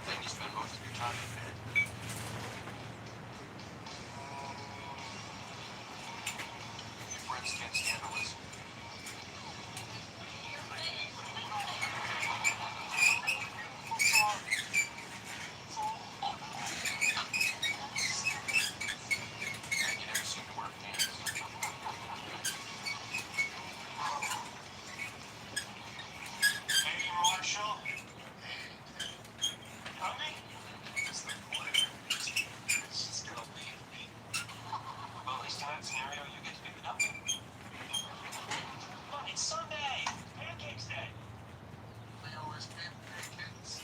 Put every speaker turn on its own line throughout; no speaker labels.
Then you spend most of your time in bed. Your friends can't stand to listen. And you never seem to work hands. Hey, Marshall. Hungry? It's the pleasure. She's gonna leave me. Well, at least in that scenario, you get to pick it up. Look, it's Sunday. Pancakes Day. We always get pancakes.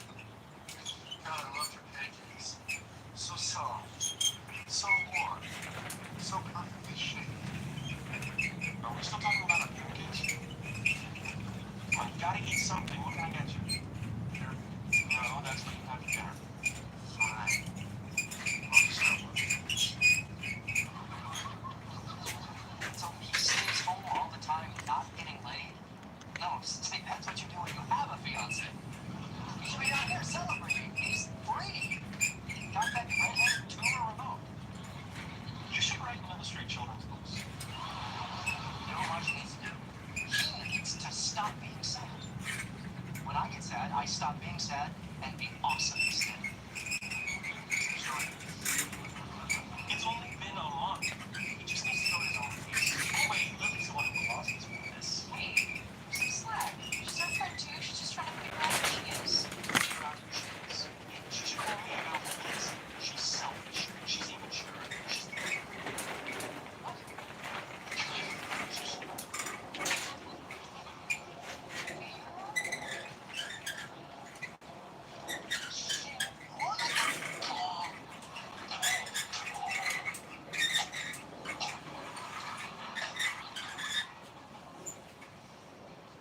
God, I love your pancakes. So soft, so warm, so perfectly shaped. Are we still talking about our pancakes? Well, you gotta eat something. What can I get you? Dinner? No, that's when you have dinner. Fine. Love you so much. So he stays home all the time, not getting laid? No, see, that's what you do when you have a fiance. You should be out here celebrating. He's free. Got that red-headed tumor remote. You should write and illustrate children's books. You know what he needs to do? He needs to stop being sad. When I get sad, I stop being sad and be awesome instead. It's only been a month. He just needs to go to his own pace. Anyway, Lily's the one who caused this mess.
Hey, some slack. She's our friend too. She's just trying to figure out who she is.
Figure out who she is. She should only hang out with kids. She's selfish. She's immature. She's what?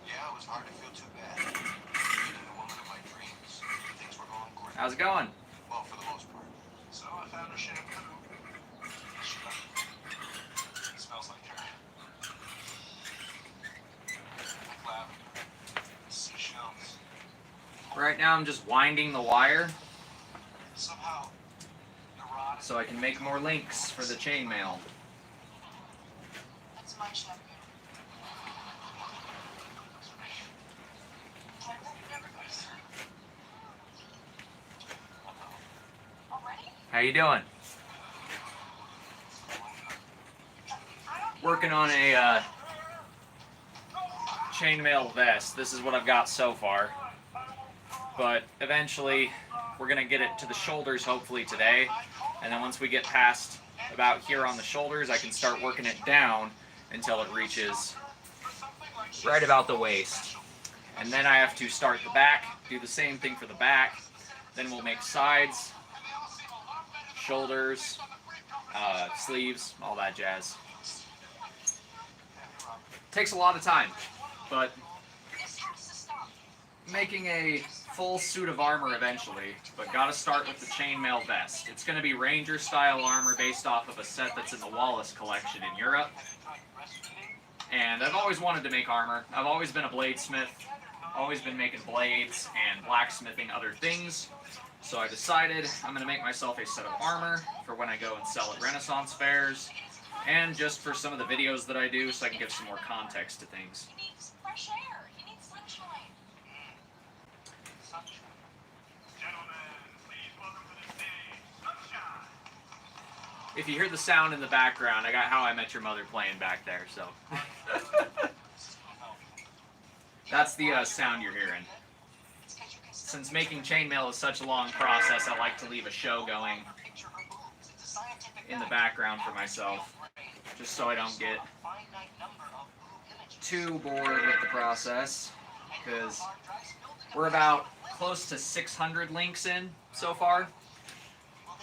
Yeah, it was hard to feel too bad. Meeting the woman of my dreams. Things were going great.
How's it going?
Well, for the most part. So I found her shampoo. It smells like her. Like lavender. Seashells.
Right now I'm just winding the wire
Somehow, erotic.
so I can make more links for the chainmail.
That's my shampoo. Already?
How you doing? Working on a chainmail vest. This is what I've got so far. But eventually we're going to get it to the shoulders hopefully today. And then once we get past about here on the shoulders, I can start working it down until it reaches right about the waist. And then I have to start the back, do the same thing for the back. Then we'll make sides, shoulders, sleeves, all that jazz. Takes a lot of time, but making a full suit of armor eventually, but gotta start with the chainmail vest. It's going to be Ranger style armor based off of a set that's in the Wallace collection in Europe. And I've always wanted to make armor. I've always been a bladesmith, always been making blades and blacksmithing other things. So I decided I'm going to make myself a set of armor for when I go and sell at Renaissance fairs, and just for some of the videos that I do so I can give some more context to things.
He needs fresh air. He needs sunshine.
If you hear the sound in the background, I got How I Met Your Mother playing back there, so. That's the sound you're hearing. Since making chainmail is such a long process, I like to leave a show going in the background for myself, just so I don't get too bored with the process, because we're about close to 600 links in so far.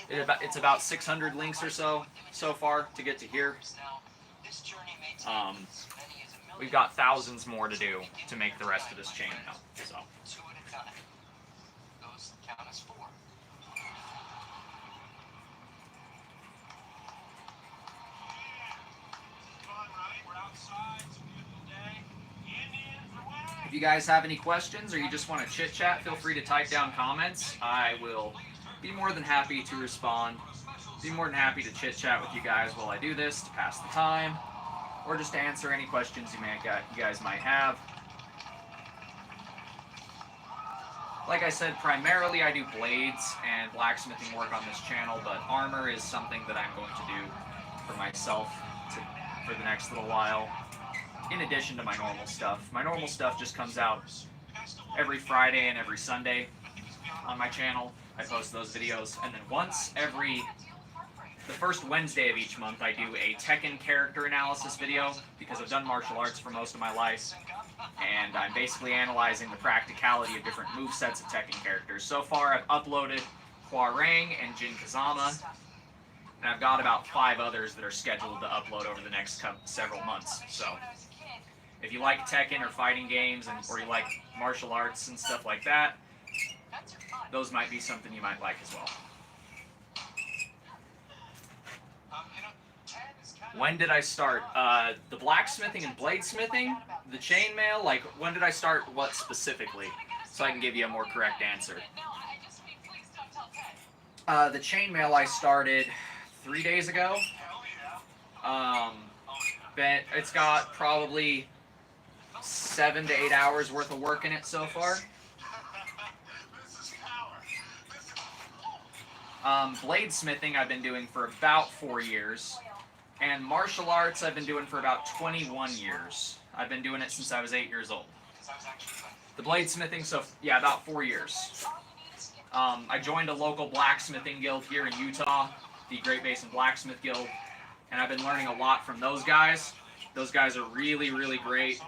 It's about 600 links or so far to get to here. We've got thousands more to do to make the rest of this chainmail. So. If you guys have any questions or you just want to chit chat, feel free to type down comments. I will be more than happy to respond. Be more than happy to chit chat with you guys while I do this to pass the time, or just to answer any questions you guys might have. Like I said, primarily I do blades and blacksmithing work on this channel, but armor is something that I'm going to do for myself for the next little while, in addition to my normal stuff. My normal stuff just comes out every Friday and every Sunday on my channel. I post those videos, and then the first Wednesday of each month I do a Tekken character analysis video, because I've done martial arts for most of my life, and I'm basically analyzing the practicality of different movesets of Tekken characters. So far I've uploaded Hwoarang and Jin Kazama, and I've got about 5 others that are scheduled to upload over the next several months. So if you like Tekken or fighting games, or you like martial arts and stuff like that, those might be something you might like as well. When did I start? The blacksmithing and bladesmithing, the chainmail, like when did I start what specifically? So I can give you a more correct answer. The chainmail I started 3 days ago. It's got probably 7 to 8 hours worth of work in it so far. Bladesmithing I've been doing for about 4 years. And martial arts I've been doing for about 21 years. I've been doing it since I was 8 years old. The bladesmithing, so yeah, about 4 years. I joined a local blacksmithing guild here in Utah, the Great Basin Blacksmith Guild, and I've been learning a lot from those guys. Those guys are really, really great.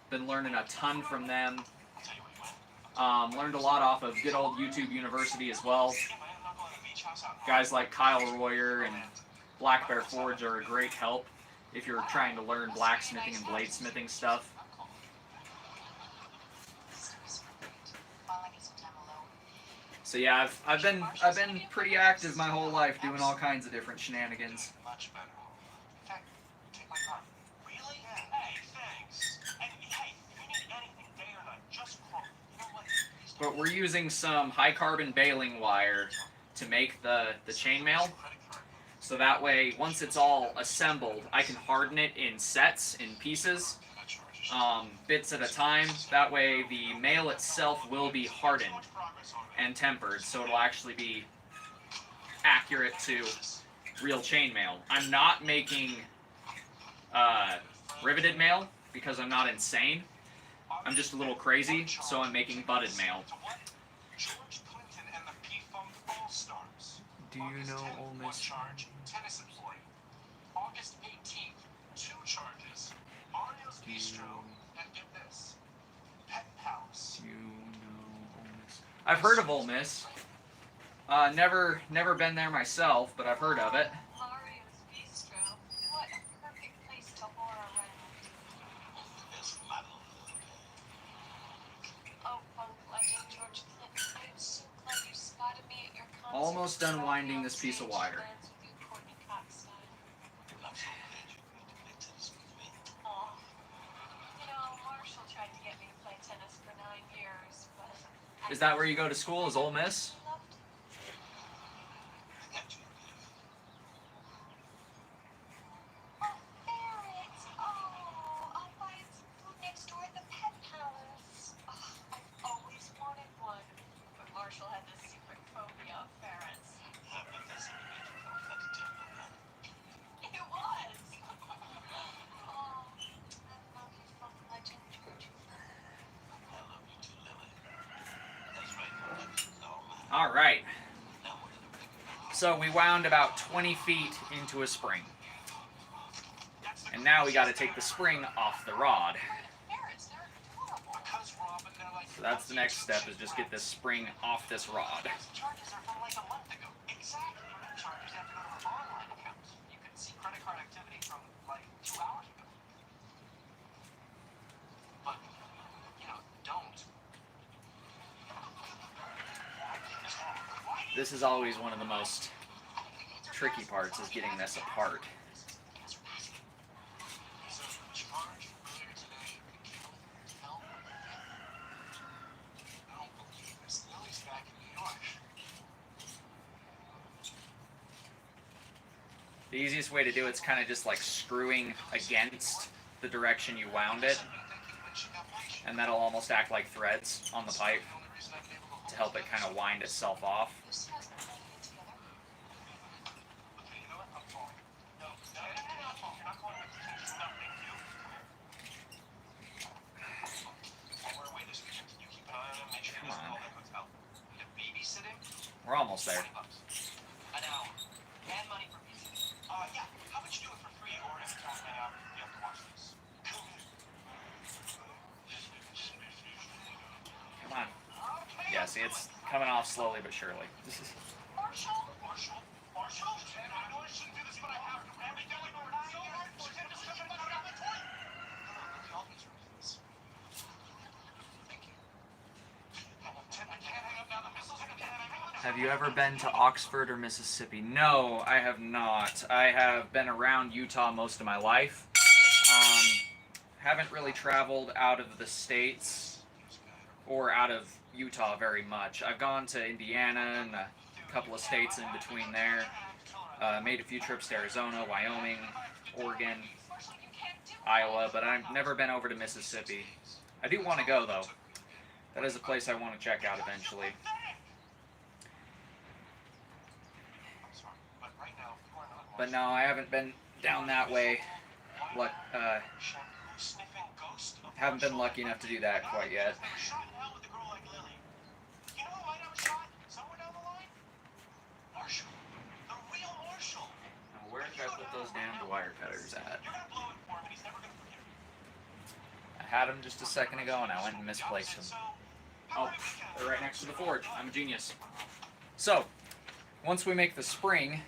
Been learning a ton from them. Learned a lot off of good old YouTube University as well. Guys like Kyle Royer and Black Bear Forge are a great help if you're trying to learn blacksmithing and bladesmithing stuff. So yeah, I've been pretty active my whole life doing all kinds of different shenanigans. But we're using some high carbon baling wire to make the chainmail. So that way, once it's all assembled, I can harden it in sets, in pieces, bits at a time. That way the mail itself will be hardened and tempered, so it'll actually be accurate to real chainmail. I'm not making riveted mail because I'm not insane. I'm just a little crazy, so I'm making butted mail. Do you know Ole Miss?
Charge, tennis employee. August 18th, 2 charges. Mario's Bistro, and get this, Pet Palace.
You know Ole Miss? I've heard of Ole Miss. Never been there myself, but I've heard of it.
Mario's Bistro. What a perfect place to whore around. Oh, legend George Clinton. I'm so glad you spotted me at your concert.
Almost done winding this piece of wire.
Oh, you know, Marshall tried to get me to play tennis for 9 years, but
Is that where you go to school? Is Ole Miss?
Oh, ferrets! Oh, I'll buy some food next door at the Pet Palace. Oh, I've always wanted one, but Marshall had this secret phobia of ferrets. It was. Oh, I love you from Legend George.
All right. So we wound about 20 feet into a spring. And now we got to take the spring off the rod.
Ferrets, they're adorable.
So that's the next step, is just get this spring off this rod.
Charges are from like a month ago. Exactly. Charges have to go to our online account. You can see credit card activity from like 2 hours ago. But, you know, don't.
This is always one of the most tricky parts, is getting this apart. The easiest way to do it's kind of just like screwing against the direction you wound it, and that'll almost act like threads on the pipe to help it kind of wind itself off. Come on. We're almost there.
An hour. And money for pizza. Yeah. How about you do it for free, or if you don't, you have to watch this.
Come on. Yeah, see, it's coming off slowly but surely.
Marshall?
Marshall? I know I shouldn't do this, but I have to. And we do it over Thank you. I can't hang up now. The missiles are gonna hit.
Have you ever been to Oxford or Mississippi? No, I have not. I have been around Utah most of my life. Haven't really traveled out of the States or out of Utah very much. I've gone to Indiana and a couple of states in between there. Made a few trips to Arizona, Wyoming, Oregon, Iowa, but I've never been over to Mississippi. I do want to go, though. That is a place I want to check out eventually. But no, I haven't been down that way. Haven't been lucky enough to do that quite yet. Now, where did I put those damned wire cutters at? I had them just a second ago and I went and misplaced them. Oh, they're right next to the forge. I'm a genius. So, once we make the spring,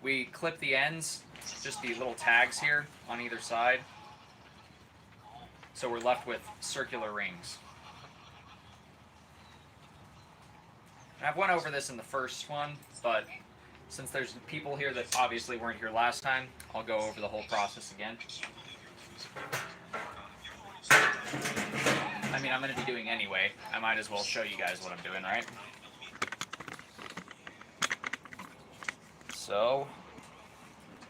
we clip the ends, just the little tags here on either side. So we're left with circular rings. I've went over this in the first one, but since there's people here that obviously weren't here last time, I'll go over the whole process again. I mean, I'm going to be doing anyway. I might as well show you guys what I'm doing, right? So,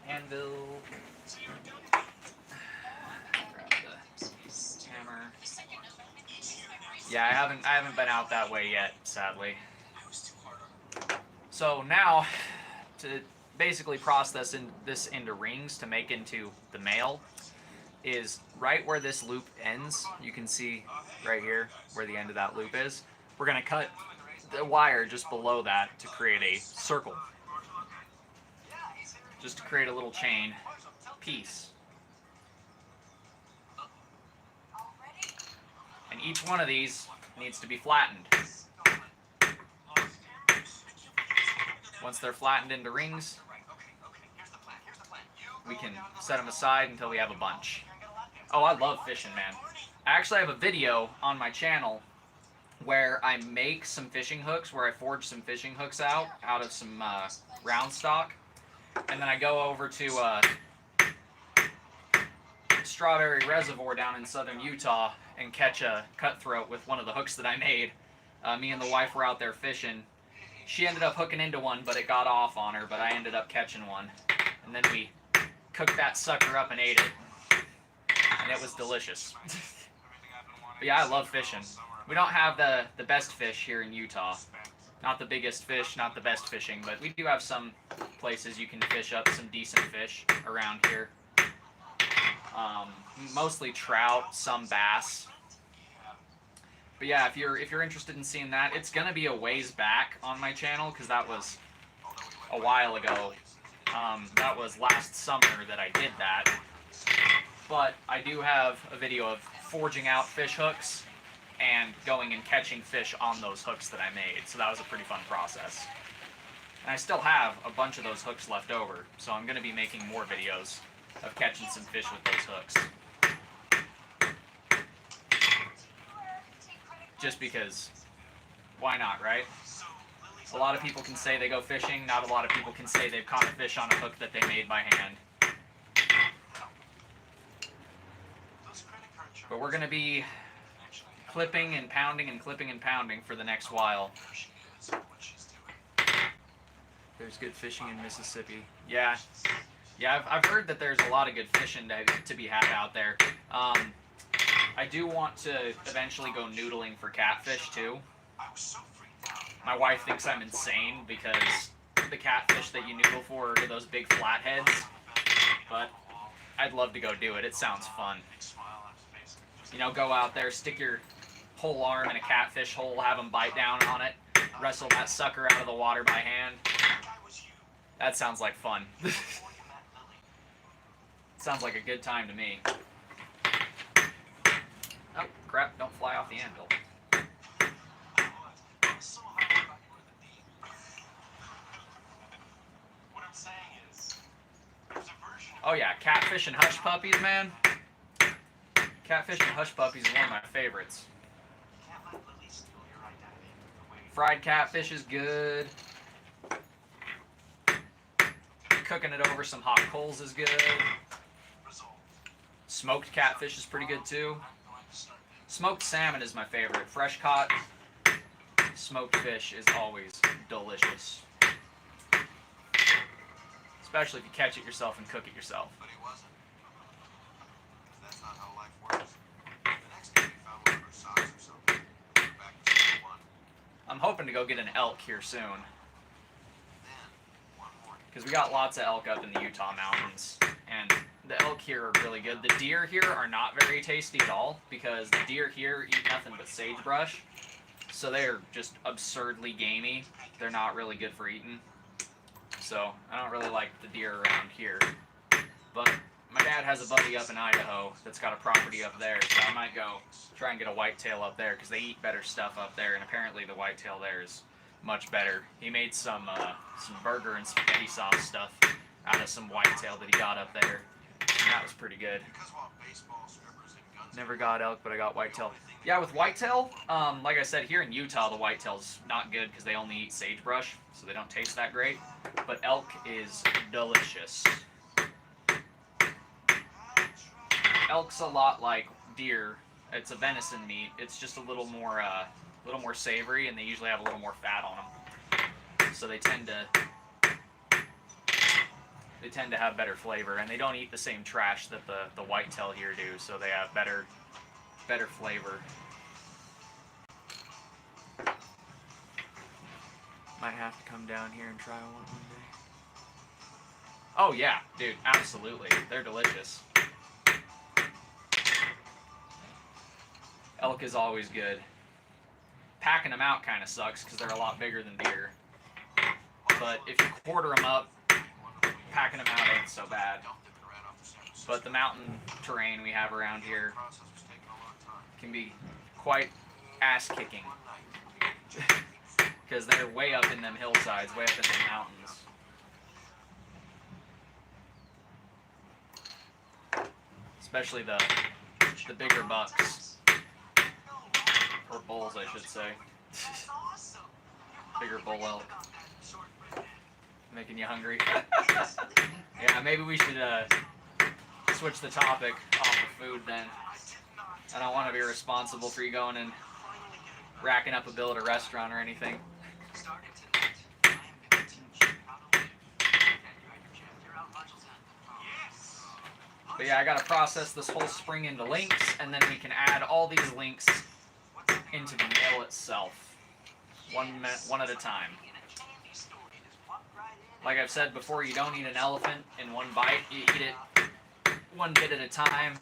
anvil. Grab the hammer. Yeah, I haven't been out that way yet, sadly. So now, to basically process this into rings to make into the mail, is right where this loop ends. You can see right here where the end of that loop is. We're going to cut the wire just below that to create a circle. Just to create a little chain piece. And each one of these needs to be flattened. Once they're flattened into rings, we can set them aside until we have a bunch. Oh, I love fishing, man. I actually have a video on my channel where I make some fishing hooks, where I forge some fishing hooks out of some round stock. And then I go over to Strawberry Reservoir down in southern Utah and catch a cutthroat with one of the hooks that I made. Me and the wife were out there fishing. She ended up hooking into one, but it got off on her, but I ended up catching one. And then we cooked that sucker up and ate it. And it was delicious. But yeah, I love fishing. We don't have the best fish here in Utah. Not the biggest fish, not the best fishing, but we do have some places you can fish up some decent fish around here. Mostly trout, some bass. But yeah, if you're interested in seeing that, it's gonna be a ways back on my channel because that was a while ago. That was last summer that I did that. But I do have a video of forging out fish hooks and going and catching fish on those hooks that I made. So that was a pretty fun process. And I still have a bunch of those hooks left over, so I'm going to be making more videos of catching some fish with those hooks. Just because, why not, right? A lot of people can say they go fishing, not a lot of people can say they've caught a fish on a hook that they made by hand. But we're going to be clipping and pounding and clipping and pounding for the next while. There's good fishing in Mississippi. Yeah, I've heard that there's a lot of good fishing to be had out there. I do want to eventually go noodling for catfish too. My wife thinks I'm insane because the catfish that you noodle for are those big flatheads, but I'd love to go do it. It sounds fun. You know, go out there, stick your whole arm in a catfish hole, have them bite down on it, wrestle that sucker out of the water by hand. That sounds like fun. Sounds like a good time to me. Oh, crap, don't fly off the anvil. Oh yeah, catfish and hush puppies, man. Catfish and hush puppies are one of my favorites. Fried catfish is good. Cooking it over some hot coals is good. Smoked catfish is pretty good too. Smoked salmon is my favorite. Fresh caught smoked fish is always delicious. Especially if you catch it yourself and cook it yourself.
But he wasn't. That's not how life works. The next day we found one of her socks or something. Back to square one.
I'm hoping to go get an elk here soon.
Then, one morning.
Because we got lots of elk up in the Utah mountains. And the elk here are really good. The deer here are not very tasty at all. Because the deer here eat nothing but sagebrush. So they're just absurdly gamey. They're not really good for eating. So I don't really like the deer around here. But my dad has a buddy up in Idaho that's got a property up there, so I might go try and get a whitetail up there because they eat better stuff up there, and apparently the whitetail there is much better. He made some burger and spaghetti sauce stuff out of some whitetail that he got up there, and that was pretty good.
Because while baseball, strippers, and guns
Never got elk, but I got whitetail. Yeah, with whitetail, like I said, here in Utah, the whitetail's not good because they only eat sagebrush, so they don't taste that great. But elk is delicious. Elk's a lot like deer. It's a venison meat. It's just a little more savory, and they usually have a little more fat on them. So they tend to have better flavor, and they don't eat the same trash that the whitetail here do. So they have better flavor. Might have to come down here and try one day. Oh yeah, dude, absolutely. They're delicious. Elk is always good. Packing them out kind of sucks because they're a lot bigger than deer. But if you quarter them up, packing them out ain't so bad. But the mountain terrain we have around here can be quite ass-kicking. Because they're way up in them hillsides, way up in them mountains. Especially the bigger bucks. Or bulls, I should say. Bigger bull elk. Making you hungry? Yeah, maybe we should switch the topic off of food then. I don't want to be responsible for you going and racking up a bill at a restaurant or anything. But yeah, I gotta process this whole spring into links, and then we can add all these links into the mail itself, one at a time. Like I've said before, you don't eat an elephant in one bite. You eat it one bit at a time.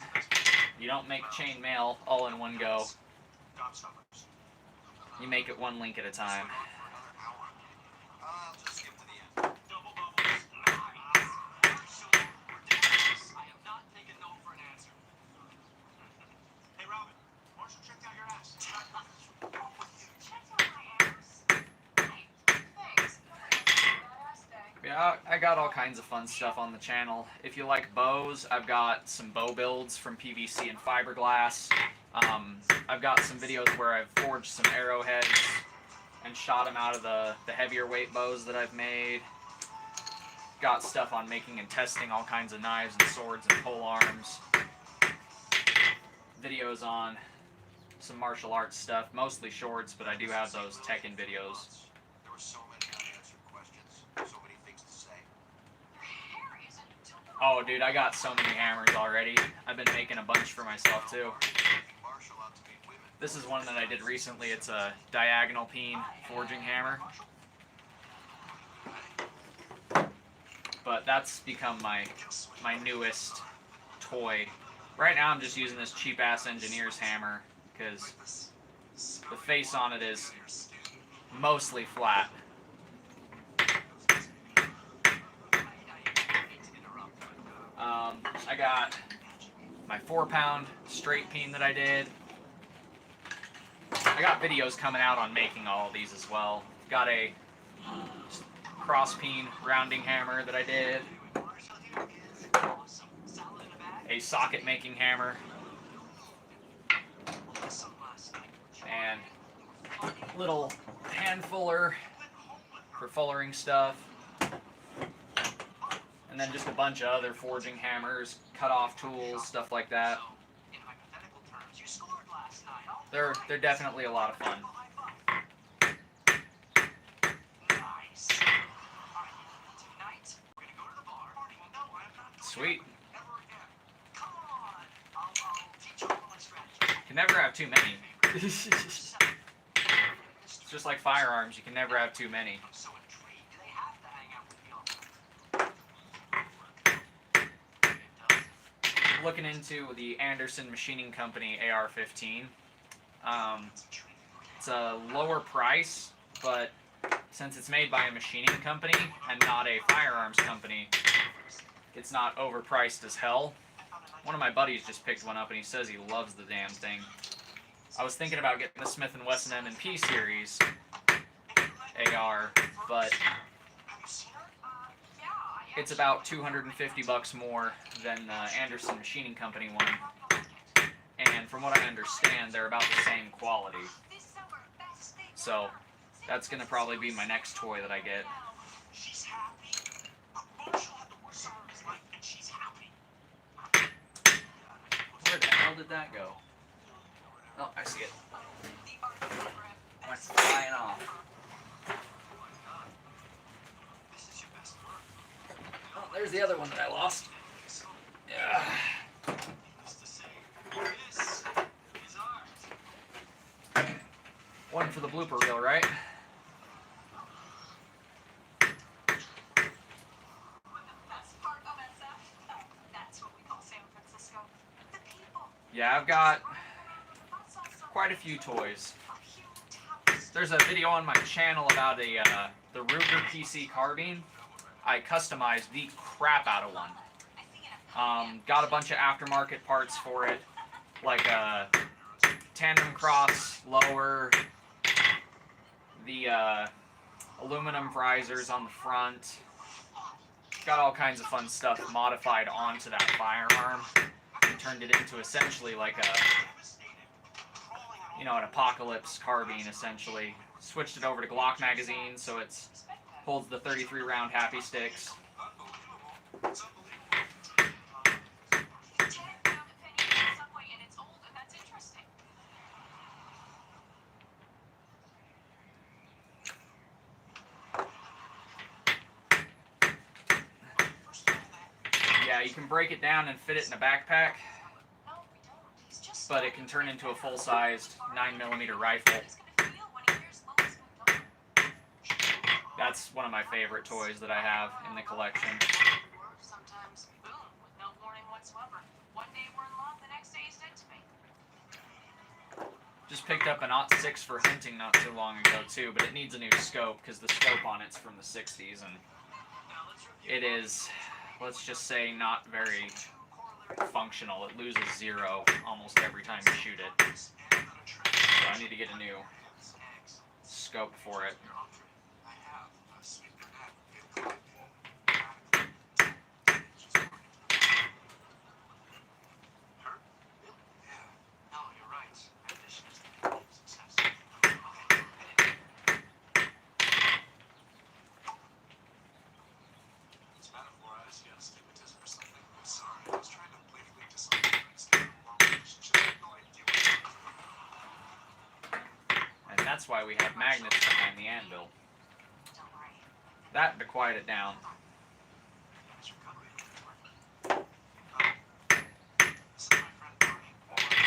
You don't make chain mail all in one go. You make it one link at a time. Yeah, I got all kinds of fun stuff on the channel. If you like bows, I've got some bow builds from PVC and fiberglass. I've got some videos where I've forged some arrowheads and shot them out of the heavier weight bows that I've made. Got stuff on making and testing all kinds of knives and swords and pole arms. Videos on some martial arts stuff, mostly shorts, but I do have those Tekken videos.
There were so many unanswered questions, so many
Oh, dude, I got so many hammers already. I've been making a bunch for myself, too. This is one that I did recently. It's a diagonal peen forging hammer. But that's become my newest toy. Right now I'm just using this cheap-ass engineer's hammer because the face on it is mostly flat. I got my 4-pound straight peen that I did. I got videos coming out on making all of these as well. Got a cross peen rounding hammer that I did. A socket making hammer. And little hand fuller for fullering stuff. And then just a bunch of other forging hammers, cut-off tools, stuff like that. They're definitely a lot of fun. Sweet. You can never have too many. It's just like firearms, you can never have too many. Looking into the Anderson Machining Company AR-15. It's a lower price, but since it's made by a machining company and not a firearms company, it's not overpriced as hell. One of my buddies just picked one up and he says he loves the damn thing. I was thinking about getting the Smith & Wesson M&P series AR, but it's about $250 more than the Anderson Machining Company one. And from what I understand, they're about the same quality. So that's going to probably be my next toy that I get. Where the hell did that go? Oh, I see it. Went flying off. Oh, there's the other one that I lost. Yeah. One for the blooper reel, right? Yeah, I've got quite a few toys. There's a video on my channel about the Ruger PC carbine. I customized the crap out of one. Got a bunch of aftermarket parts for it, like a tandem cross lower, the aluminum risers on the front. Got all kinds of fun stuff modified onto that firearm and turned it into essentially like a, an apocalypse carbine essentially. Switched it over to Glock magazine so it holds the 33 round happy sticks. Yeah, you can break it down and fit it in a backpack, but it can turn into a full-sized 9mm rifle. That's one of my favorite toys that I have in the collection. Just picked up an '06 for hunting not too long ago too, but it needs a new scope because the scope on it's from the 60s and it is, let's just say, not very functional. It loses 0 almost every time you shoot it. So I need to get a new scope for it. That's why we have magnets behind the anvil. That to quiet it down.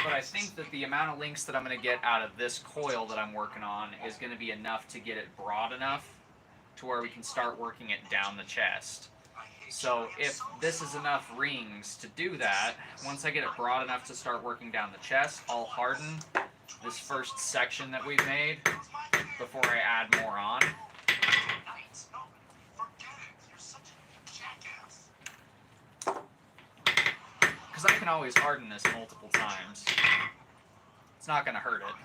But I think that the amount of links that I'm going to get out of this coil that I'm working on is going to be enough to get it broad enough to where we can start working it down the chest. So if this is enough rings to do that, once I get it broad enough to start working down the chest, I'll harden this first section that we've made before I add more on. Because I can always harden this multiple times. It's not going to hurt it.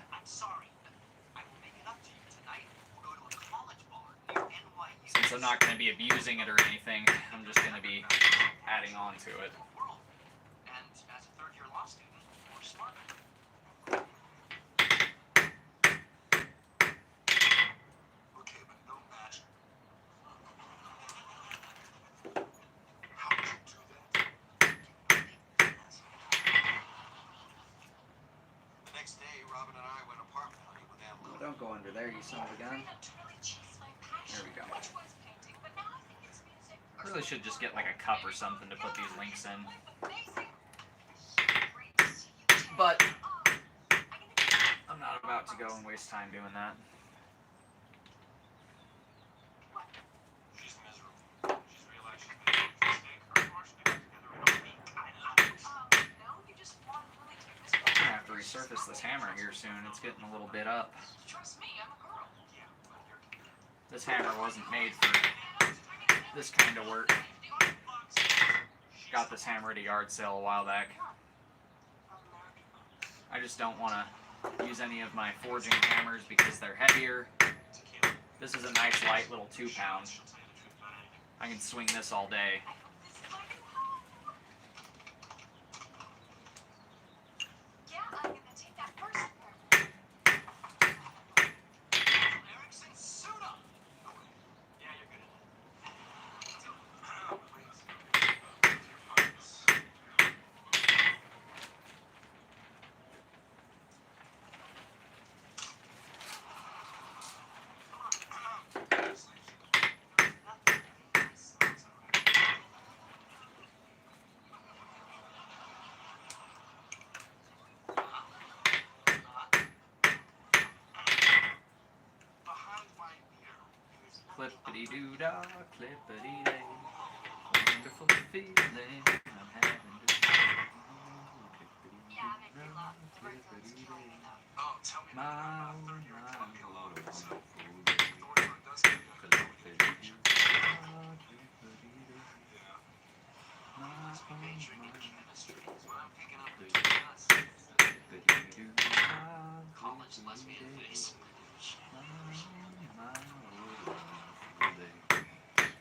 Since I'm not going to be abusing it or anything, I'm just going to be adding on to it.
And as a third-year law student, we're smarter. Okay, but no magic. How did you do that? The next day, Robin and I went apartment hunting with Aunt Lily.
Don't go under there, you son of a gun. There we go. I really should just get like a cup or something to put these links in. But I'm not about to go and waste time doing that.
She's miserable. She's realized she's made a mistake. Her and Marcia got together in a week. I love it.
No, you just want to really take this
I'm gonna have to resurface this hammer here soon. It's getting a little bit up.
Trust me, I'm a girl.
Yeah, but you're
This hammer wasn't made for this kind of work. Got this hammer at a yard sale a while back. I just don't want to use any of my forging hammers because they're heavier. This is a nice light little 2-pound. I can swing this all day.
Yeah, I'm gonna take that first.
Erickson, suit up! Yeah, you're good at it. Behind my ear is
Clippity-doo-dah, clippity-day. Wonderful feeling I'm having
Yeah, it makes me laugh. The bird sounds killing me though.
Oh, tell me
My,
about that. You're
my,
telling me a lot of it, so
my,
the Thornburg does give you a Yeah. Must be majoring in chemistry is what I'm picking up between us. College must be a place.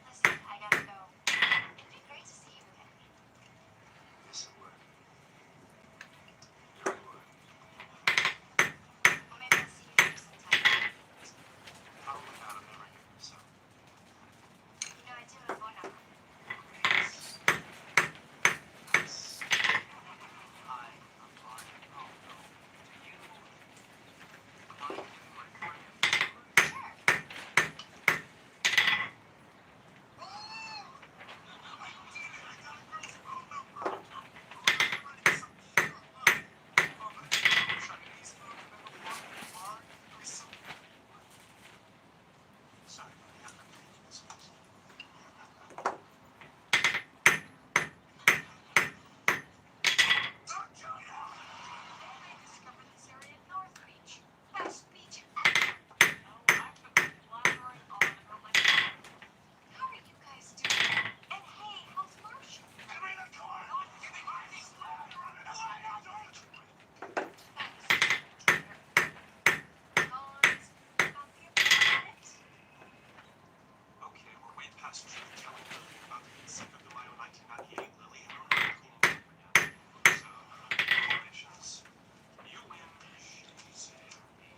Listen, I gotta go. It'd be great to see you again.
Yes, it would. It really would.
Well, maybe I'll see you here sometime.
Probably not American, so.
You know, I do have one hour.
Yes. Yes. Hi, I'm fine. Oh, no. Do you mind giving my card?
I discovered this area in North Beach. Best beach ever. Oh, I've been blabbering on about my life. How are you guys doing? And hey, how's Marcia?
Okay, we're way past truth telling about the concept of the Mayo 1998 Lily and we're not cool over yet. So, congratulations. You win. She's happy.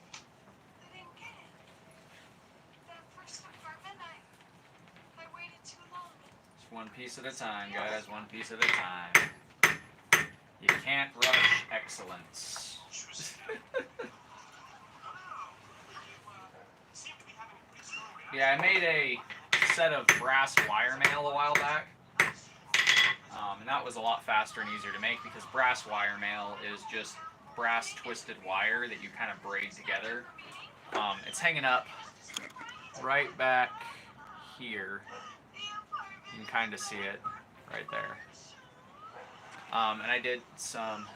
I didn't get it. That first apartment, I waited too long.
Just one piece at a time, guys. One piece at a time. You can't rush excellence. Yeah, I made a set of brass wire mail a while back. And that was a lot faster and easier to make because brass wire mail is just brass twisted wire that you kind of braid together. It's hanging up right back here. You can kind of see it right there. And I did some...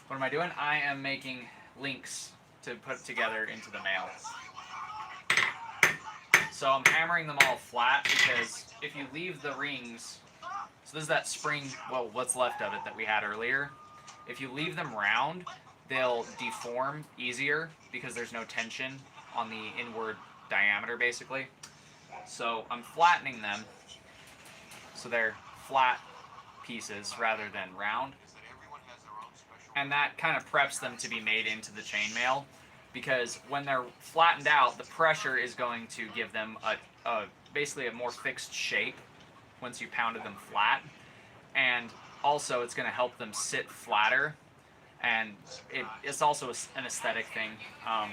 What am I doing? I am making links to put together into the mail. So I'm hammering them all flat because if you leave the rings... So this is that spring, well, what's left of it that we had earlier. If you leave them round, they'll deform easier because there's no tension on the inward diameter, basically. So I'm flattening them so they're flat pieces rather than round. And that kind of preps them to be made into the chainmail, because when they're flattened out, the pressure is going to give them basically a more fixed shape once you pounded them flat. And also it's going to help them sit flatter, and it's also an aesthetic thing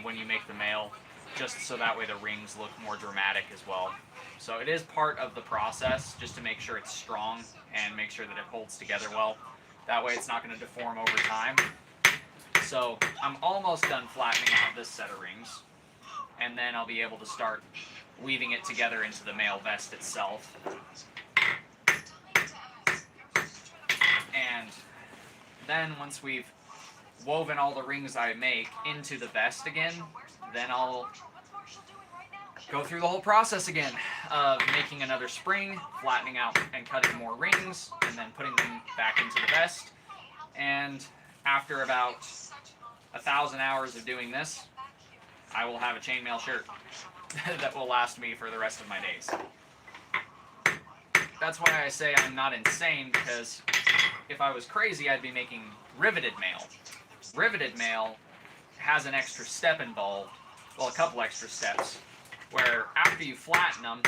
when you make the mail, just so that way the rings look more dramatic as well. So it is part of the process, just to make sure it's strong and make sure that it holds together well. That way it's not going to deform over time. So I'm almost done flattening out this set of rings, and then I'll be able to start weaving it together into the mail vest itself. And then once we've woven all the rings I make into the vest again, then I'll go through the whole process again of making another spring, flattening out and cutting more rings, and then putting them back into the vest. And after about 1,000 hours of doing this, I will have a chainmail shirt that will last me for the rest of my days. That's why I say I'm not insane, because if I was crazy, I'd be making riveted mail. Riveted mail has an extra step involved, well, a couple extra steps, where after you flatten them,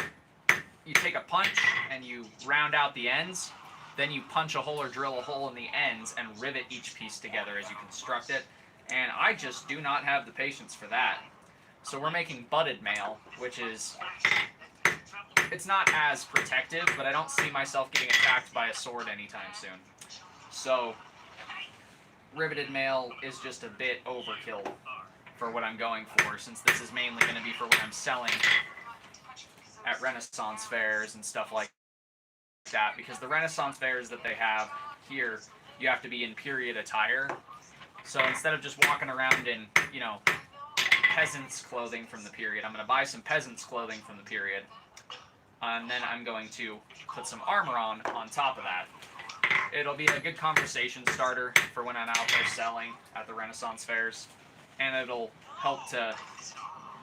you take a punch and you round out the ends, then you punch a hole or drill a hole in the ends and rivet each piece together as you construct it, and I just do not have the patience for that. So we're making butted mail, which is, it's not as protective, but I don't see myself getting attacked by a sword anytime soon. So riveted mail is just a bit overkill for what I'm going for, since this is mainly going to be for what I'm selling at Renaissance fairs and stuff like that, because the Renaissance fairs that they have here, you have to be in period attire. So instead of just walking around in, you know, peasants' clothing from the period, I'm going to buy some peasants' clothing from the period, and then I'm going to put some armor on top of that. It'll be a good conversation starter for when I'm out there selling at the Renaissance fairs, and it'll help to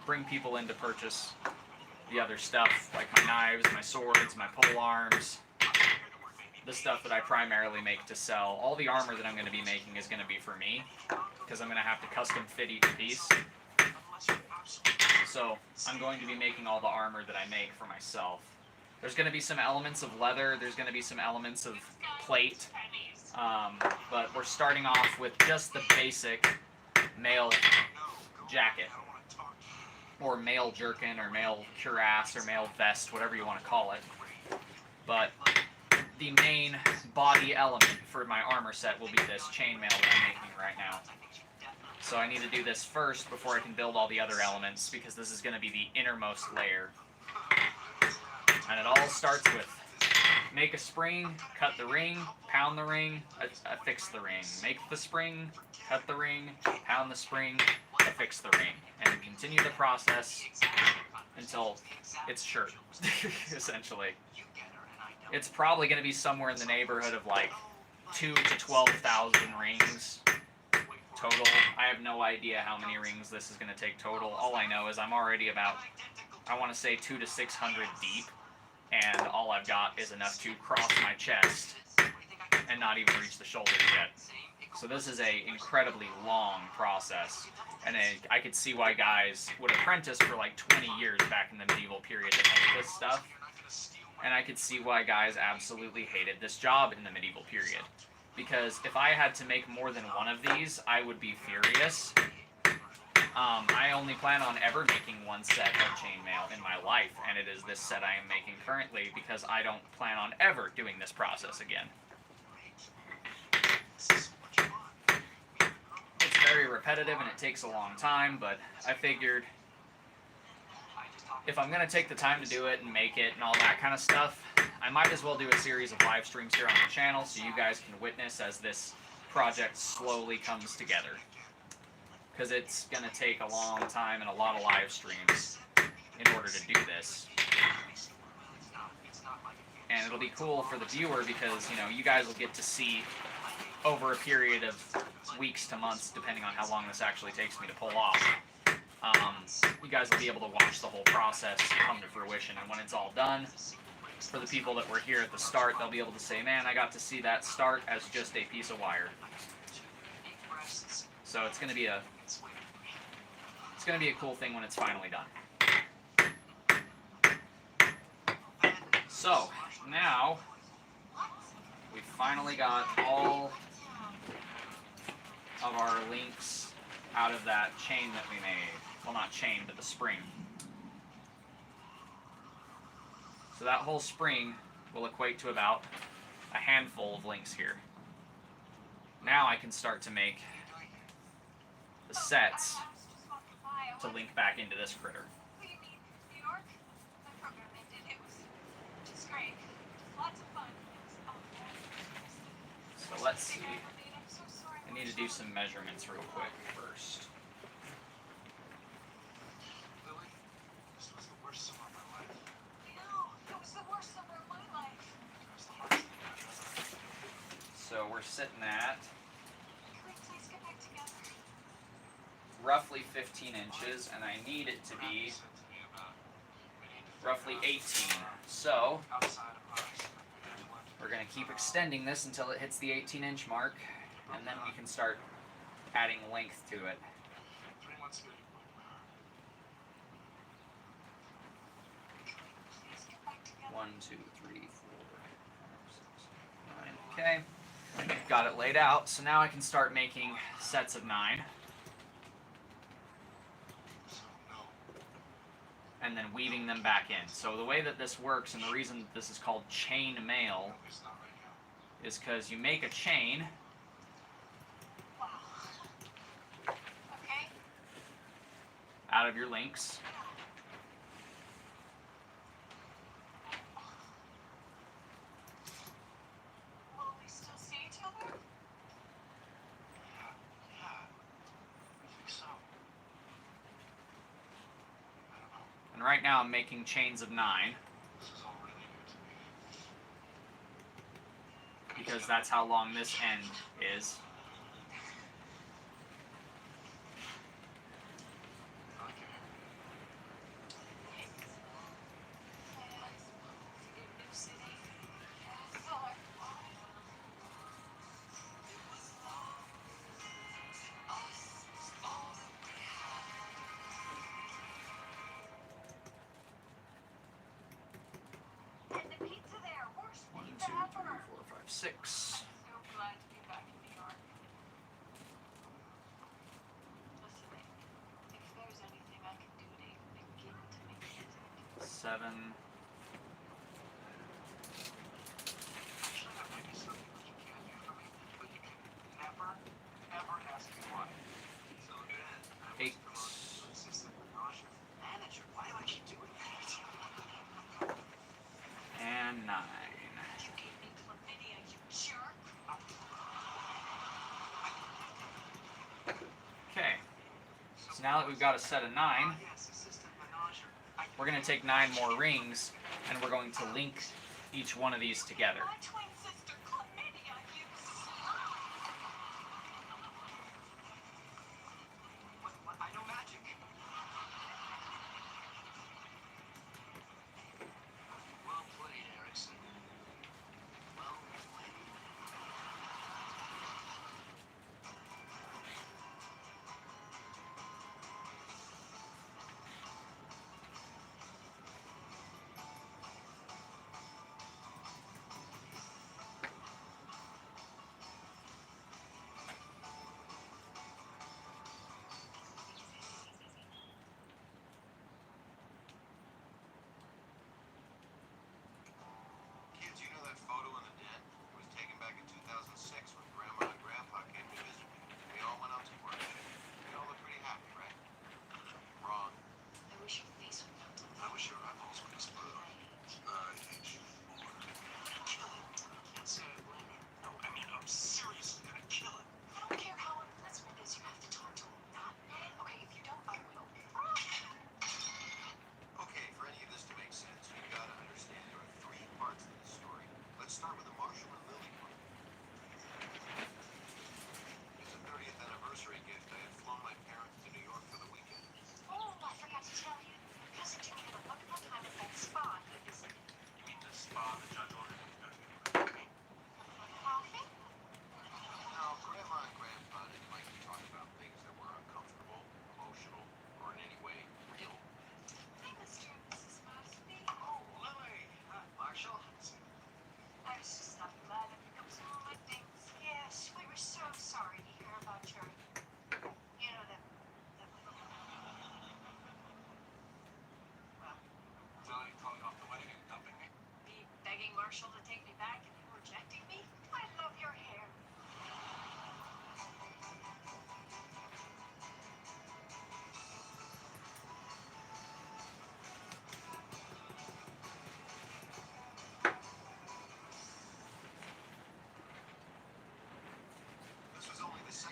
bring people in to purchase the other stuff, like my knives, my swords, my pole arms, the stuff that I primarily make to sell. All the armor that I'm going to be making is going to be for me, because I'm going to have to custom fit each piece. So I'm going to be making all the armor that I make for myself. There's going to be some elements of leather, there's going to be some elements of plate, but we're starting off with just the basic mail jacket, or mail jerkin, or mail cuirass, or mail vest, whatever you want to call it. But the main body element for my armor set will be this chainmail that I'm making right now. So I need to do this first before I can build all the other elements, because this is going to be the innermost layer. And it all starts with make a spring, cut the ring, pound the ring, affix the ring. Make the spring, cut the ring, pound the spring, affix the ring. And continue the process until it's shirt, essentially. It's probably going to be somewhere in the neighborhood of like 2,000 to 12,000 rings total. I have no idea how many rings this is going to take total. All I know is I'm already about, I want to say 200 to 600 deep, and all I've got is enough to cross my chest and not even reach the shoulders yet. So this is a incredibly long process, and I could see why guys would apprentice for like 20 years back in the medieval period to make this stuff. And I could see why guys absolutely hated this job in the medieval period. Because if I had to make more than one of these, I would be furious. I only plan on ever making one set of chainmail in my life, and it is this set I am making currently, because I don't plan on ever doing this process again. very repetitive and it takes a long time, but I figured if I'm going to take the time to do it and make it and all that kind of stuff, I might as well do a series of live streams here on the channel so you guys can witness as this project slowly comes together. Because it's going to take a long time and a lot of live streams in order to do this. And it'll be cool for the viewer because, you know, you guys will get to see over a period of weeks to months, depending on how long this actually takes me to pull off. You guys will be able to watch the whole process come to fruition, and when it's all done, for the people that were here at the start, they'll be able to say, man, I got to see that start as just a piece of wire. So it's going to be a cool thing when it's finally done. So now we finally got all of our links out of that chain that we made. Well, not chain, but the spring. So that whole spring will equate to about a handful of links here. Now I can start to make the sets to link back into this critter.
What do you mean, New York? My program ended. It was just great. Lots of fun.
So let's see. I need to do some measurements real quick first.
Lily, this was the worst summer of my life.
No, it was the worst summer of my life.
It was the hardest thing I've ever done.
So we're sitting at
Can we please get back together?
roughly 15 inches, and I need it to be
Said to me about we need to
roughly
figure
18.
out
So
outside of us. We have to learn to
we're going to keep extending this until it hits the 18-inch mark, and then we can start adding length to it.
3 months ago, you broke my heart.
Please get back together.
1, 2, 3, 4, 5, 6, 9. Okay, got it laid out. So now I can start making sets of 9,
So, no.
and then weaving them back in. So the way that this works, and the reason that this is called chain mail,
At least not right now.
is because you make a chain
Wow. Okay.
out of your links,
Will we still see each other?
Yeah. I think so. I don't know.
and right now I'm making chains of 9
This is all really new to me.
because that's how long this end is.
Okay.
And the pizza there, worst
1, 2, 3,
pizza
4,
ever.
5, 6.
So glad to be back in New York. Listening, if there's anything I can do to even begin to make music.
7.
Actually, that might be something that you can do for me, but you can never, ever ask me why. So then, I was
8.
promoted to assistant manager. Why do I keep doing that?
And 9.
You gave me chlamydia, you jerk.
Okay, so now that we've got a set of 9,
Yes, assistant manager.
we're going to take 9 more rings, and we're going to link each one of these together.
My twin sister chlamydia, you
What? I know magic. Well played, Erickson. Well played.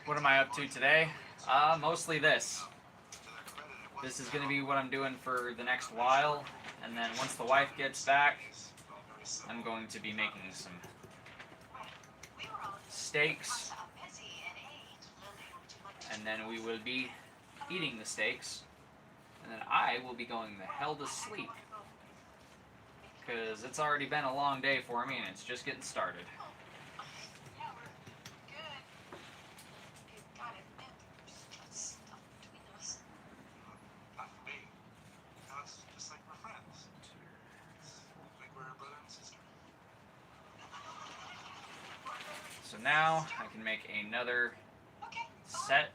What am I up to today? Mostly this. This is going to be what I'm doing for the next while, and then once the wife gets back, I'm going to be making some steaks, and then we will be eating the steaks, and then I will be going the hell to sleep, because it's already been a long day for me, and it's just getting started. So now I can make another set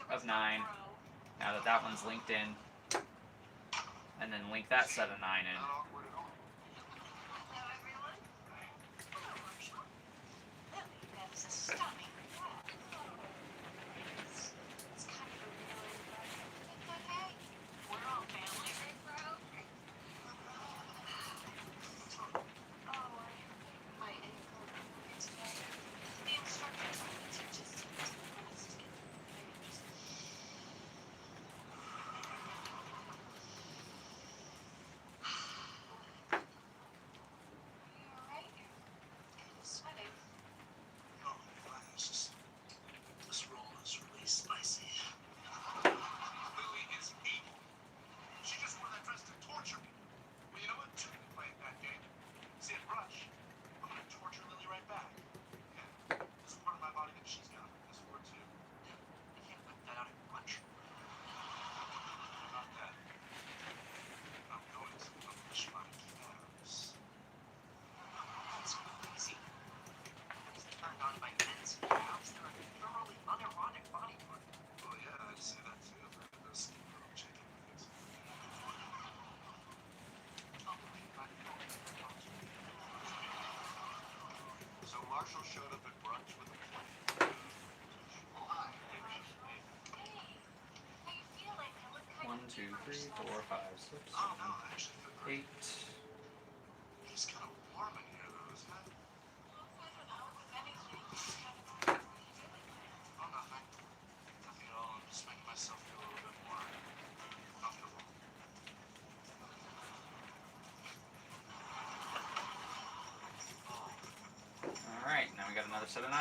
of 9, now that that one's linked in, and then link that set of 9 in.
Marshall showed up at brunch with a plan. Oh, hi.
1, 2, 3, 4, 5, 6, 7,
Oh, no, I actually feel great.
8.
It's kind of warm in here, though, isn't it? Oh, nothing. Nothing at all. I'm just making myself feel a little bit more comfortable.
Alright, now we got another set of 9.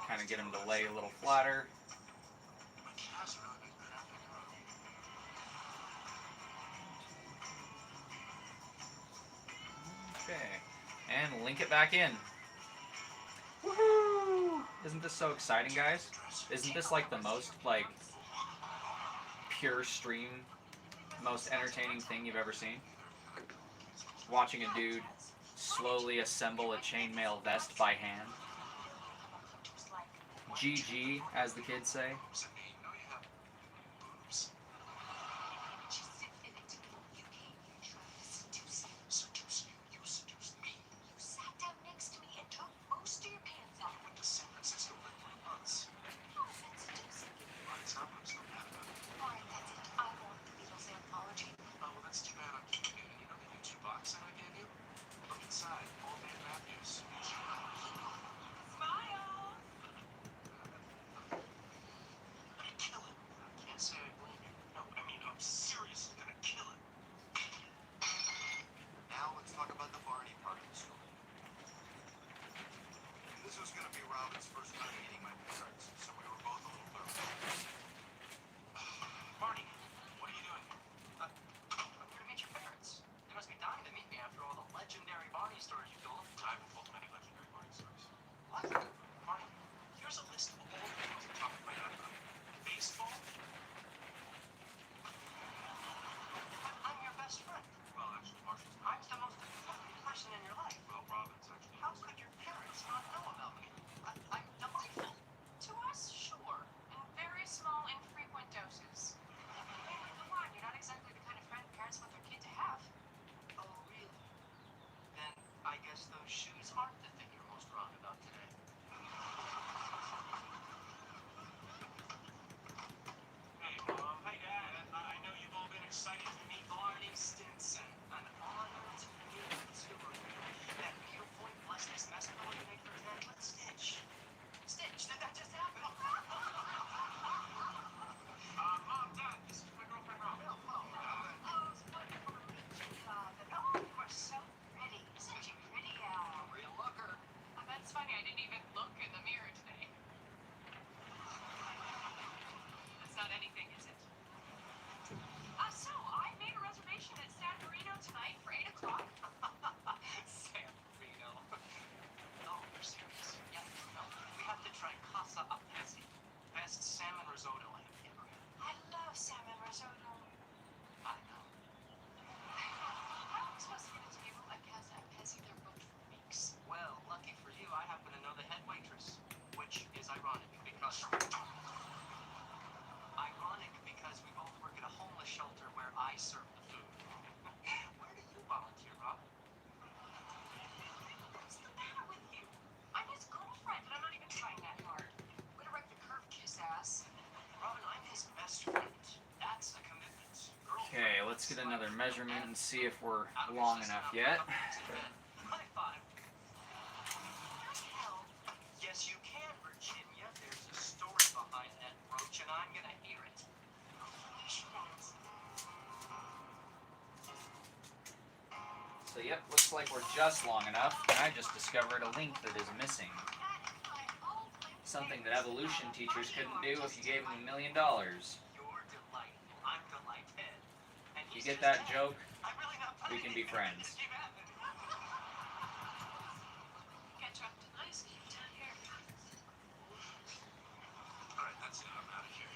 Kind of get them to lay a little flatter.
My calves are really big cramping up.
Okay, and link it back in. Woohoo! Isn't this so exciting, guys? Isn't this like the most, like, pure stream, most entertaining thing you've ever seen? Watching a dude slowly assemble a chainmail vest by hand. GG, as the kids say. let's get another measurement and see if we're long enough yet.
High five. Hell, yes you can, Virginia. There's a story behind that brooch, and I'm gonna hear it.
So yep, looks like we're just long enough. And I just discovered a link that is missing. Something that evolution teachers couldn't do if you gave them $1 million.
You're delightful. I'm delighted. And
You get that joke? We can be friends.
Get dropped a nice game down here.
Alright, that's it. I'm out of here.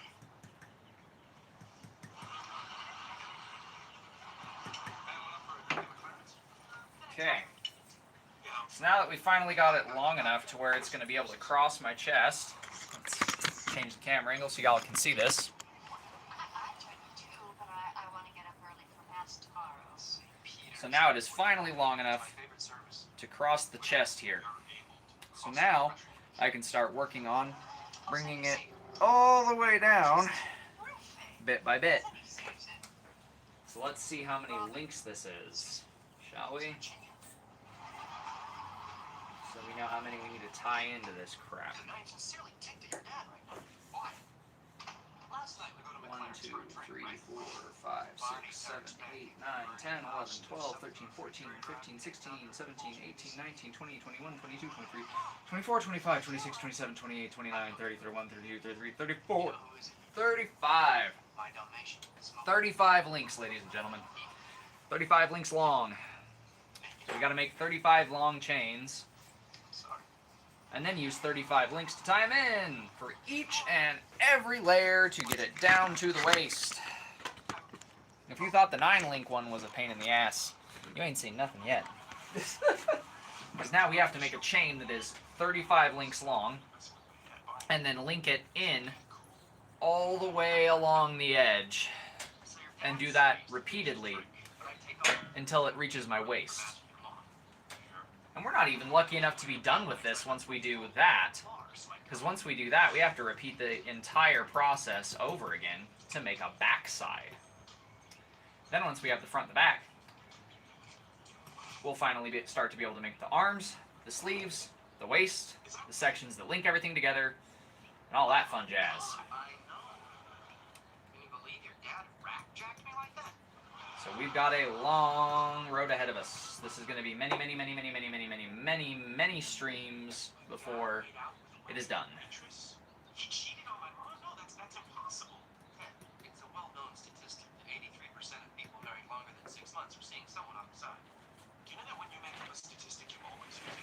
Anyone up for a drink of McLaren's?
Okay. So now that we finally got it long enough to where it's going to be able to cross my chest, let's change the camera angle so y'all can see this.
I try to too, but I want to get up early for mass tomorrow.
So now it is finally long enough to cross the chest here. So now I can start working on bringing it all the way down, bit by bit. So let's see how many links this is, shall we? So we know how many we need to tie into this crap.
I sincerely think that your dad right now. Why? Last night we go to
1,
McLaren's
2,
for a drink,
3,
right?
4, 5, 6, 7, 8, 9, 10, 11, 12, 13, 14, 15, 16, 17, 18, 19, 20, 21, 22, 23, 24, 25, 26, 27, 28, 29, 30, 31, 32, 33, 34, 35.
My Dalmatian.
35 links, ladies and gentlemen. 35 links long. So we got to make 35 long chains,
Sorry.
and then use 35 links to tie them in for each and every layer to get it down to the waist. If you thought the 9-link one was a pain in the ass, you ain't seen nothing yet. Because now we have to make a chain that is 35 links long, and then link it in all the way along the edge, and do that repeatedly until it reaches my waist. And we're not even lucky enough to be done with this once we do that, because once we do that, we have to repeat the entire process over again to make a backside. Then once we have the front and the back, we'll finally start to be able to make the arms, the sleeves, the waist, the sections that link everything together, and all that fun jazz.
I know. Can you believe your dad rack-jacked me like that?
So we've got a long road ahead of us. This is going to be many, many, many, many, many, many, many, many, many streams before it is done.
He cheated on my mom? No, that's impossible. It's a well-known statistic that 83% of people married longer than 6 months are seeing someone on the side. Do you know that when you make up a statistic, you always use 83%?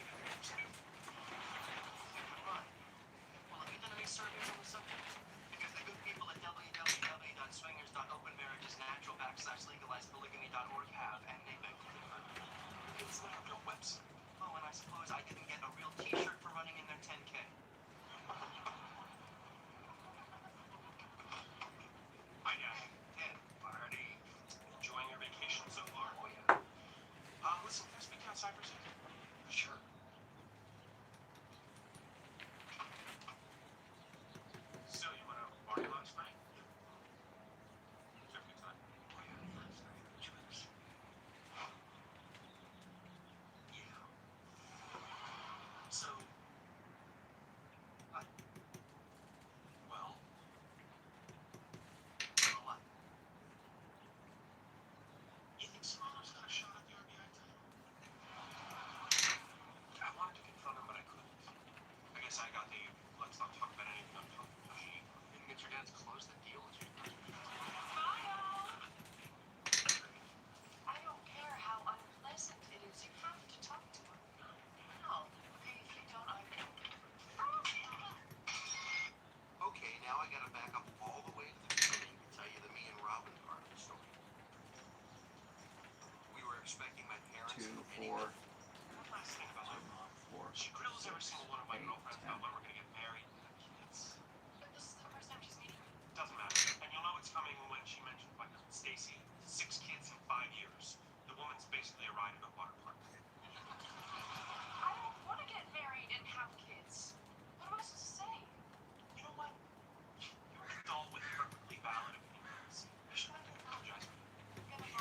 Well, have you done any surveys on the subject? Because the good people at www.swingers.openmarriagesnaturalbackslash.legalizedpolygamy.org have, and they've been confirmed. It's not a real website. Oh, and I suppose I didn't get a real t-shirt for running in their 10K. Hi, Dad. Ted. Marty. Enjoying your vacation so far? Oh, yeah. Listen, can I speak outside for a second? Sure. So, you want to party last night? Did you have a good time? Oh, yeah. Last night. Did you ever see? Yeah. So, well, what? You think Serrano's got a shot at the RBI title? I wanted to confront him, but I couldn't. I guess I got the let's not talk about anything uncomfortable. Didn't get your dad to close the deal with you.
I don't care how unpleasant it is. You have to talk to him. No. Okay, if you don't, I will.
Okay, now I gotta back up all the way to the beginning to tell you the me and Robin part of the story. We were expecting my parents
2,
and
4,
One last thing about my mom.
4,
She grills every single one of my
8,
girlfriends
10.
about when we're gonna get married and have kids.
But this is the first time she's meeting me.
Doesn't matter. And you'll know it's coming when she mentioned, like, Stacy, 6 kids in 5 years. The woman's basically a ride at a water park.
I don't want to get married and have kids. What am I supposed to say?
You know what? You're an adult with perfectly valid opinions. You shouldn't have to apologize for them.
I'm gonna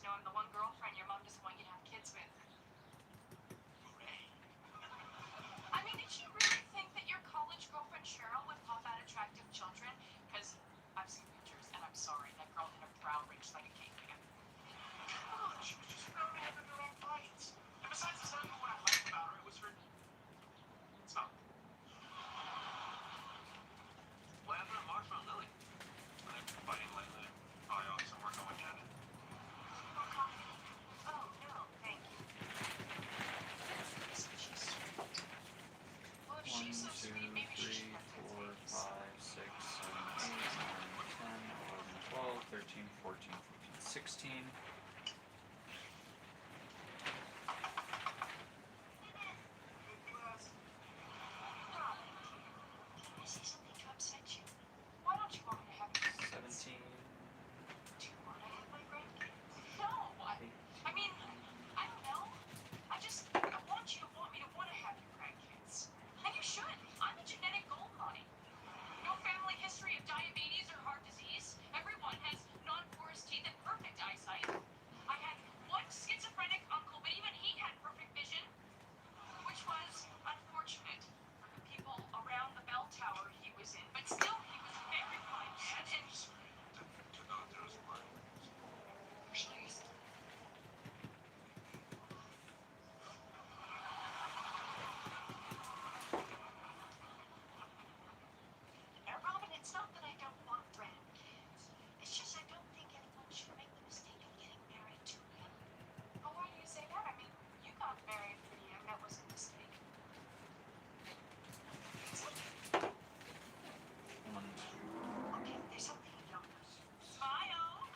know, I'm the one girlfriend your mom doesn't want you to have kids with. I mean, did you really think that your college girlfriend Cheryl would pop out attractive children? Because I've seen pictures, and I'm sorry, that girl hit a brow ridge like a cake man.
God, she was just proud of having her own fights. And besides, it's not even what I liked about her. It was her. It's not. What happened to Marshall and Lily? They've been fighting lately. Probably on some work going at it.
More coffee? Oh, no, thank you. Isn't she sweet? Well, if
1,
she's so
2,
sweet, maybe she
3,
should have
4,
kids.
5, 6, 7, 8, 9, 10, 11, 12, 13, 14, 15, 16.
Can I say something to upset you? Why don't you want me to have your grandkids?
17.
Do you want to have my grandkids? No, I mean, I don't know. I want you to want me to want to have your grandkids. And you should. I'm a genetic gold mine. No family history of diabetes or heart disease. Everyone has non-porous teeth and perfect eyesight. I had one schizophrenic uncle, but even he had perfect vision, which was unfortunate for the people around the bell tower he was in. But still, he was very my dad. And
To go through his work.
please. Robin, it's not that I don't want grandkids. It's just I don't think anyone should make the mistake of getting married too young. Oh, why do you say that? I mean, you got married pretty young. That was a mistake.
1, 2.
Okay, there's something you don't know. Smile!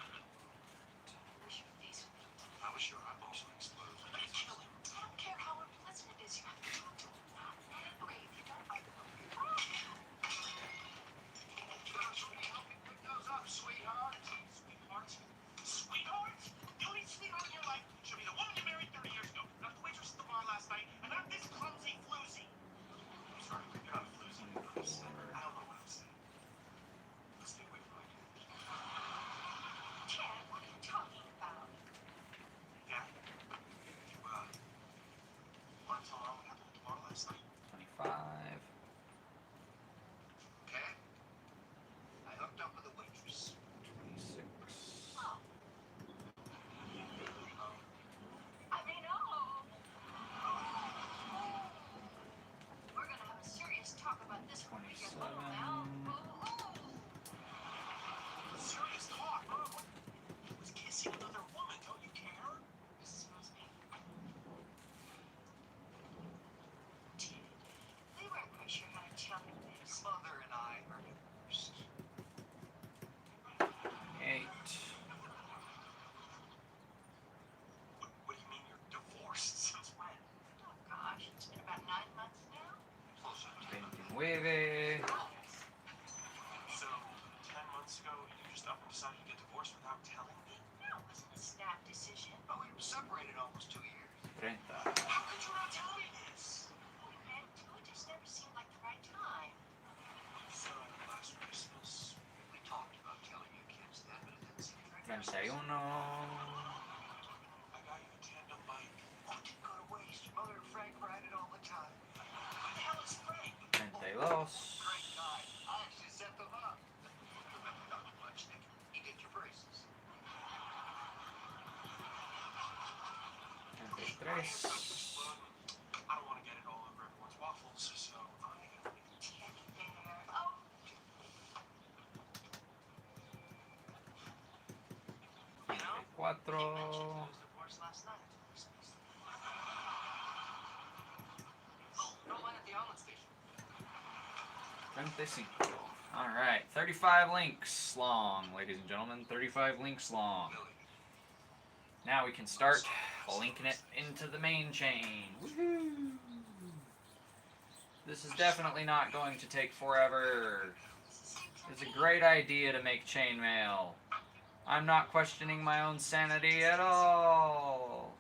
Wish your face would be.
I was sure I'd also explode. I'd kill him.
I don't care how unpleasant it is. You have to talk to him. Okay, if you don't, I will.
Gosh, will you help me pick those up, sweetheart? Sweetheart? Sweetheart? The only sweetheart in your life should be the woman you married 30 years ago, not the waitress at the bar last night, and not this clumsy floozy. I'm sorry, you're not a floozy. I don't know what I'm saying. Let's stay away from my kids.
Ted, what are you talking about?
Yeah? You, want to tell Mom what happened at the bar last night?
25.
Okay? I hooked up with a waitress.
26.
Oh. I mean, oh. We're gonna have a serious talk about this when we get home now.
27.
Serious talk, huh? He was kissing another woman. Don't you care?
Mrs. Mosby. Ted, we weren't quite sure how to tell him this.
Mother and I are divorced.
8.
What do you mean you're divorced? Since when?
Oh gosh, it's been about 9 months now.
Close enough.
29.
So, 10 months ago, you just up and decided to get divorced without telling me?
No, it wasn't a snap decision.
Oh, we were separated almost 2 years.
30.
How could you not tell me this?
We meant to, it just never seemed like the right time.
So, last Christmas, we talked about telling you kids then, but it didn't seem right.
31.
I got you a tandem bike. Oh, it didn't go to waste. Your mother and Frank ride it all the time. Who the hell is Frank?
32.
Great guy. I actually set them up. Remember, not much, Nick. He did your braces.
33.
I don't want to get it all over everyone's waffles, so
Teddy bear. Oh,
4.
he mentioned he was divorced last night. Oh, no line at the outlet station.
25. Alright, 35 links long, ladies and gentlemen. 35 links long.
Lily.
Now we can start linking it into the main chain. Woohoo! This is definitely not going to take forever. It's a great idea to make chainmail. I'm not questioning my own sanity at all.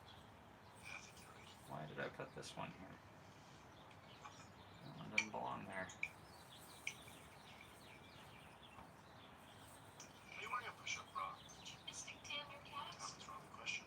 Why did I put this one here? That one doesn't belong there.
Are you wearing a push-up bra?
did you stick to your cats?
Nothing's wrong with the question.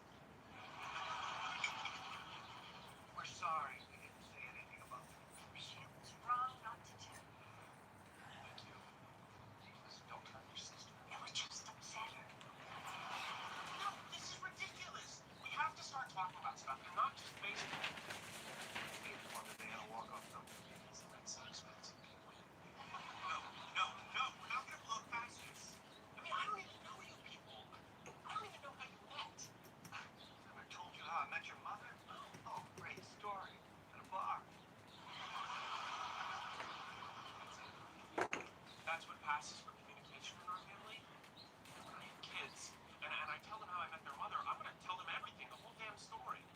process for communication in our family. When I have kids, and I tell them how I met their mother, I'm gonna tell them everything, the whole damn story. I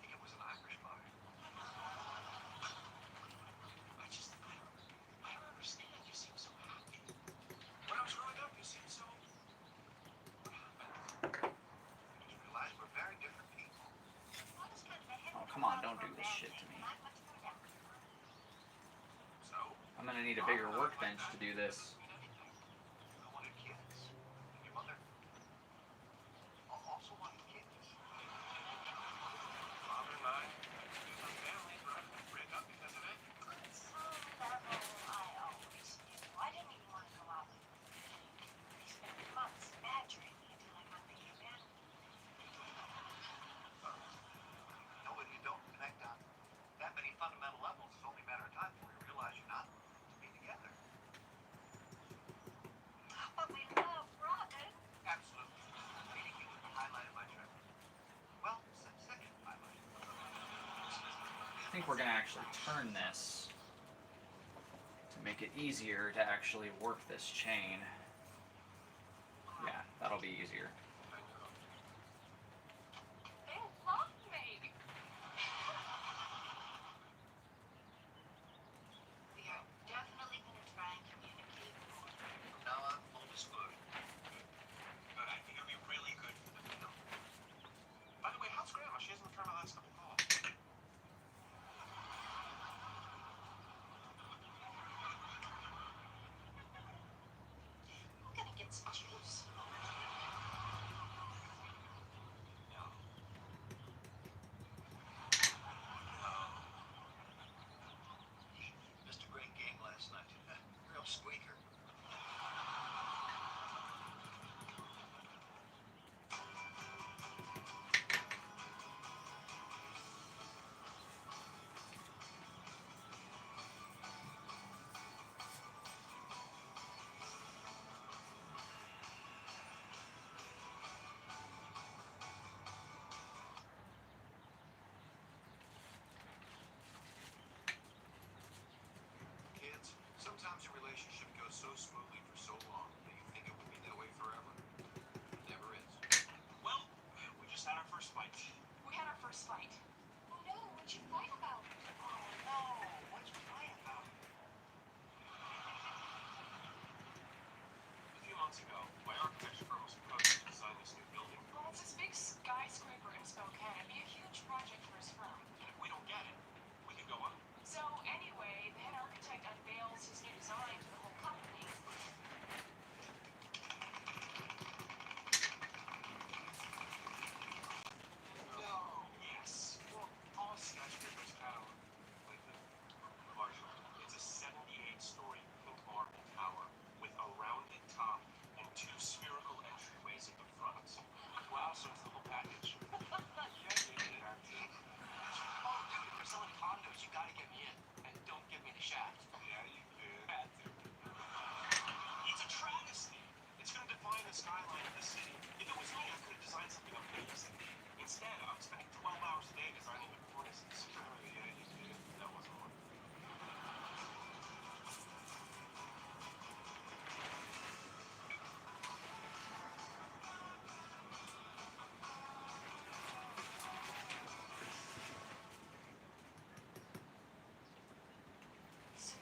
think it was an Irish bar. I don't understand. You seem so happy. When I was growing up, you seemed so... What happened? I just realized we're very different people.
Oh, come on, don't do this shit to me.
So,
I'm gonna need a bigger workbench to do this.
I wanted kids. And your mother also wanted kids. Father and I, different families, right? Break up because of it.
On some level, I always knew. I didn't even want to go out with him. He spent months badgering me until I got the abandoned.
When you don't connect on that many fundamental levels, it's only a matter of time before you realize you're not to be together.
But we love Robin.
Absolutely. Meeting you was the highlight of my trip. Well, second highlight.
I think we're gonna actually turn this to make it easier to actually work this chain. Yeah, that'll be easier.
I know.
They love me. We are definitely going to try and communicate more.
From now on, full disclosure. But I think it'd be really good for them to know. By the way, how's Grandma? She hasn't returned my last couple calls.
I'm going to get some juice.
No. Missed a great game last night. Real squeaker. Kids, sometimes a relationship goes so smoothly for so long that you think it will be that way forever. It never is. Well, we just had our first fight.
We had our first fight. Oh no, what'd you fight about?
Oh no, what'd you fight about? A few months ago, my architecture firm was supposed to design this new building.
Well, it's this big skyscraper in Spokane. It'd be a huge project for his firm.
And if we don't get it, we could go on.
So anyway, the head architect unveils his new design to the whole company.
No. Yes. Well, all skyscrapers have like the Marshall. It's a 78-story pink marble tower with a rounded top and two spherical entryways at the front. Wow, so it's the whole package. Yeah, oh, dude, if they're selling condos, you gotta get me in. And don't give me the shaft. Yeah, you do. Had to. It's a travesty. It's gonna define the skyline of the city. If it was me, I could have designed something amazing. Instead, I'm spending 12 hours a day designing the cornices. Oh, yeah, you did. That wasn't one.
So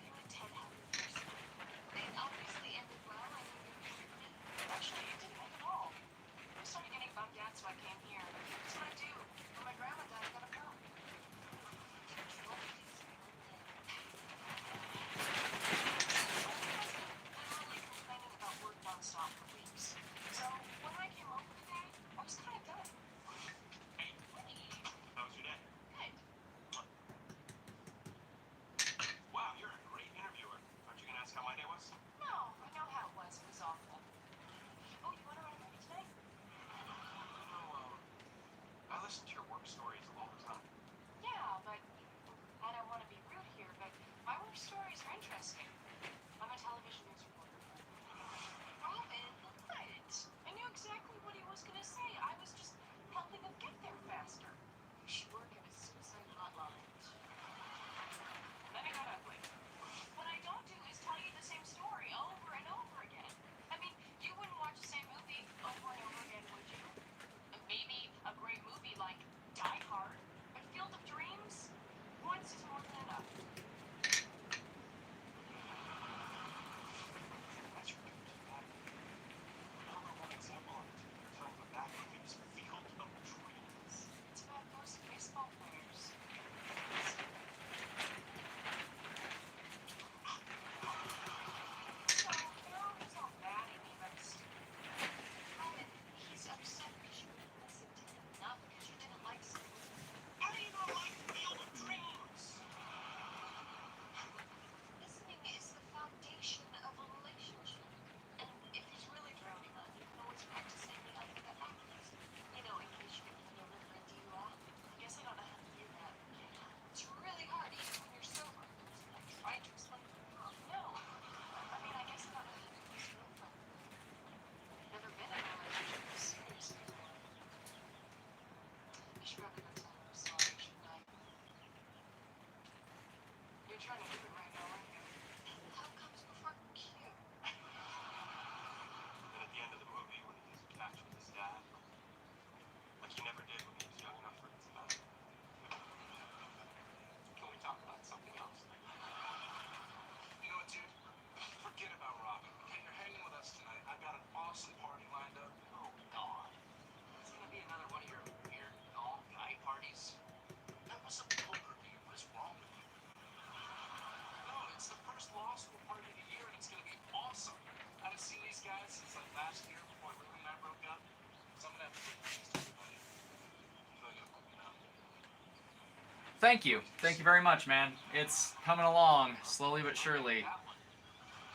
Thank you very much, man. It's coming along slowly but surely.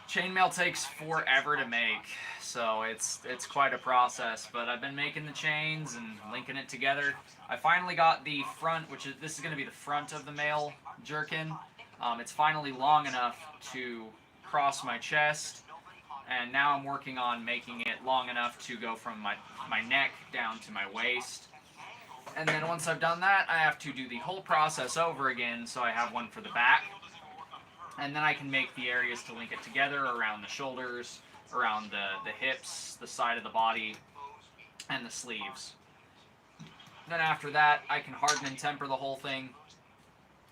Chainmail takes forever to make, so it's quite a process. But I've been making the chains and linking it together. I finally got the front, this is going to be the front of the male jerkin. It's finally long enough to cross my chest, and now I'm working on making it long enough to go from my neck down to my waist. And then once I've done that, I have to do the whole process over again, so I have one for the back. And then I can make the areas to link it together around the shoulders, around the hips, the side of the body, and the sleeves. Then after that, I can harden and temper the whole thing,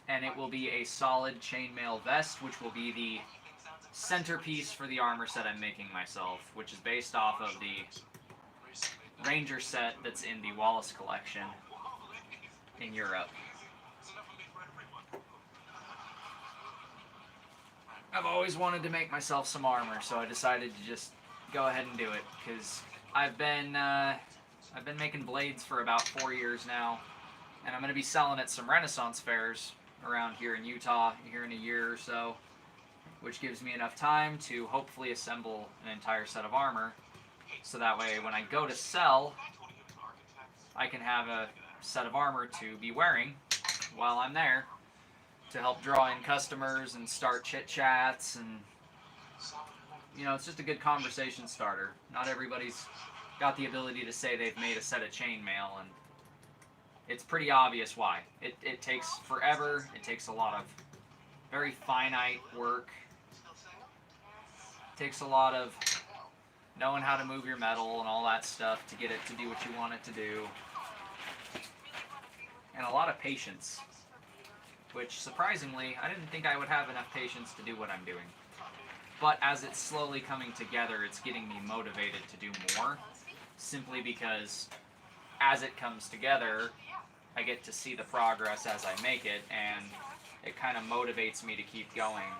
and it will be a solid chainmail vest, which will be the centerpiece for the armor set I'm making myself, which is based off of the Ranger set that's in the Wallace collection in Europe. I've always wanted to make myself some armor, so I decided to just go ahead and do it, because I've been making blades for about 4 years now, and I'm going to be selling at some Renaissance fairs around here in Utah here in a year or so, which gives me enough time to hopefully assemble an entire set of armor, so that way when I go to sell, I can have a set of armor to be wearing while I'm there, to help draw in customers and start chit-chats, and you know, it's just a good conversation starter. Not everybody's got the ability to say they've made a set of chainmail, and it's pretty obvious why. It takes forever, it takes a lot of very finite work, it takes a lot of knowing how to move your metal and all that stuff to get it to do what you want it to do, and a lot of patience. Which, surprisingly, I didn't think I would have enough patience to do what I'm doing. But as it's slowly coming together, it's getting me motivated to do more, simply because as it comes together, I get to see the progress as I make it, and it kind of motivates me to keep going.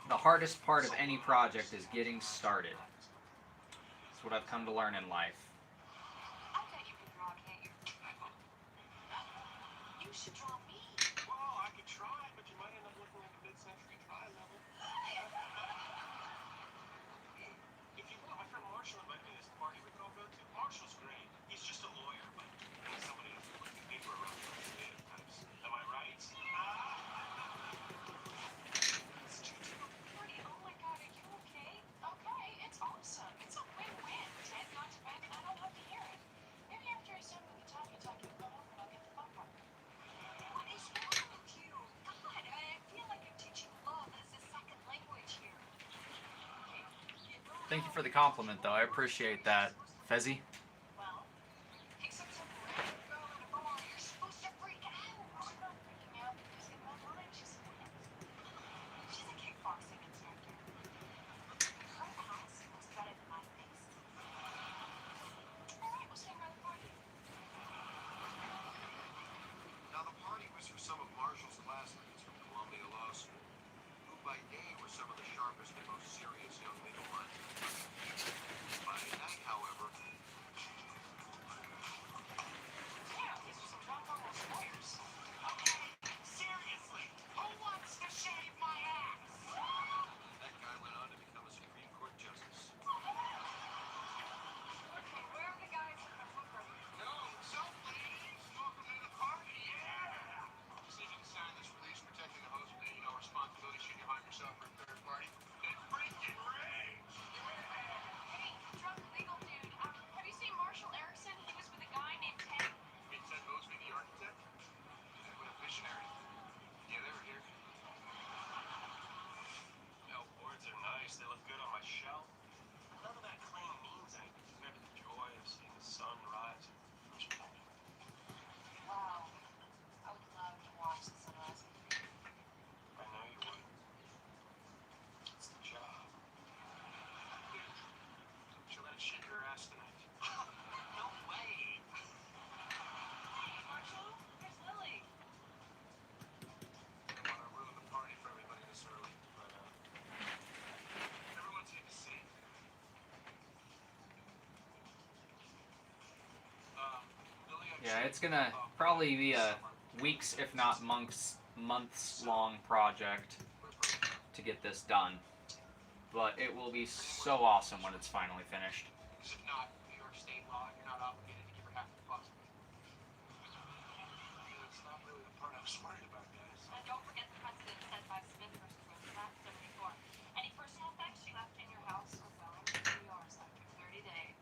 The hardest part of any project is getting started. That's what I've come to learn in life.
You should draw me.
Well, I could try, but you might end up looking like a mid-century tri-level. If you want, my friend Marshall invited me to this party we could all go to. Marshall's great. He's just a lawyer, but he's somebody who's looking paper around for creative types. Am I right?
Party. Oh my God, are you okay? Okay, it's awesome. It's a win-win. Ted got to bed and I don't have to hear it. Maybe after I stop with the talkie-talkie, we'll go home and I'll get the phone call. What is wrong with you? God, I feel like I'm teaching love as a second language here.
Thank you for the compliment, though. I appreciate that, Fezzy.
Well, pick something random girl in a bar, you're supposed to freak out. I'm not freaking out because in my mind she's a kickboxing instructor. Her ass looks better than my face. Alright, we'll stay around the party.
Now, the party was for some of Marshall's classmates from Columbia Law School, who by day were some of the sharpest and most serious young legal minds. By night, however,
Yeah, these are some drunk-almost lawyers.
okay, seriously, who wants to shave my ass? That guy went on to become a Supreme Court justice.
Okay, where are the guys with the foot rubber?
No, so ladies, welcome to the party, yeah! Just need you to sign this release protecting the host, paying no responsibility should you harm yourself or a third party. Get freaking
Yeah, it's gonna probably be a weeks, if not months long project to get this done. But it will be so awesome when it's finally finished.
Because if not, New York State law, you're not obligated to give her half the deposit. It's not really the part I was worried about, guys.
And don't forget the precedent set by Smith versus Roosevelt, 74. Any personal effects you left in your house are bound to be yours after 30 days.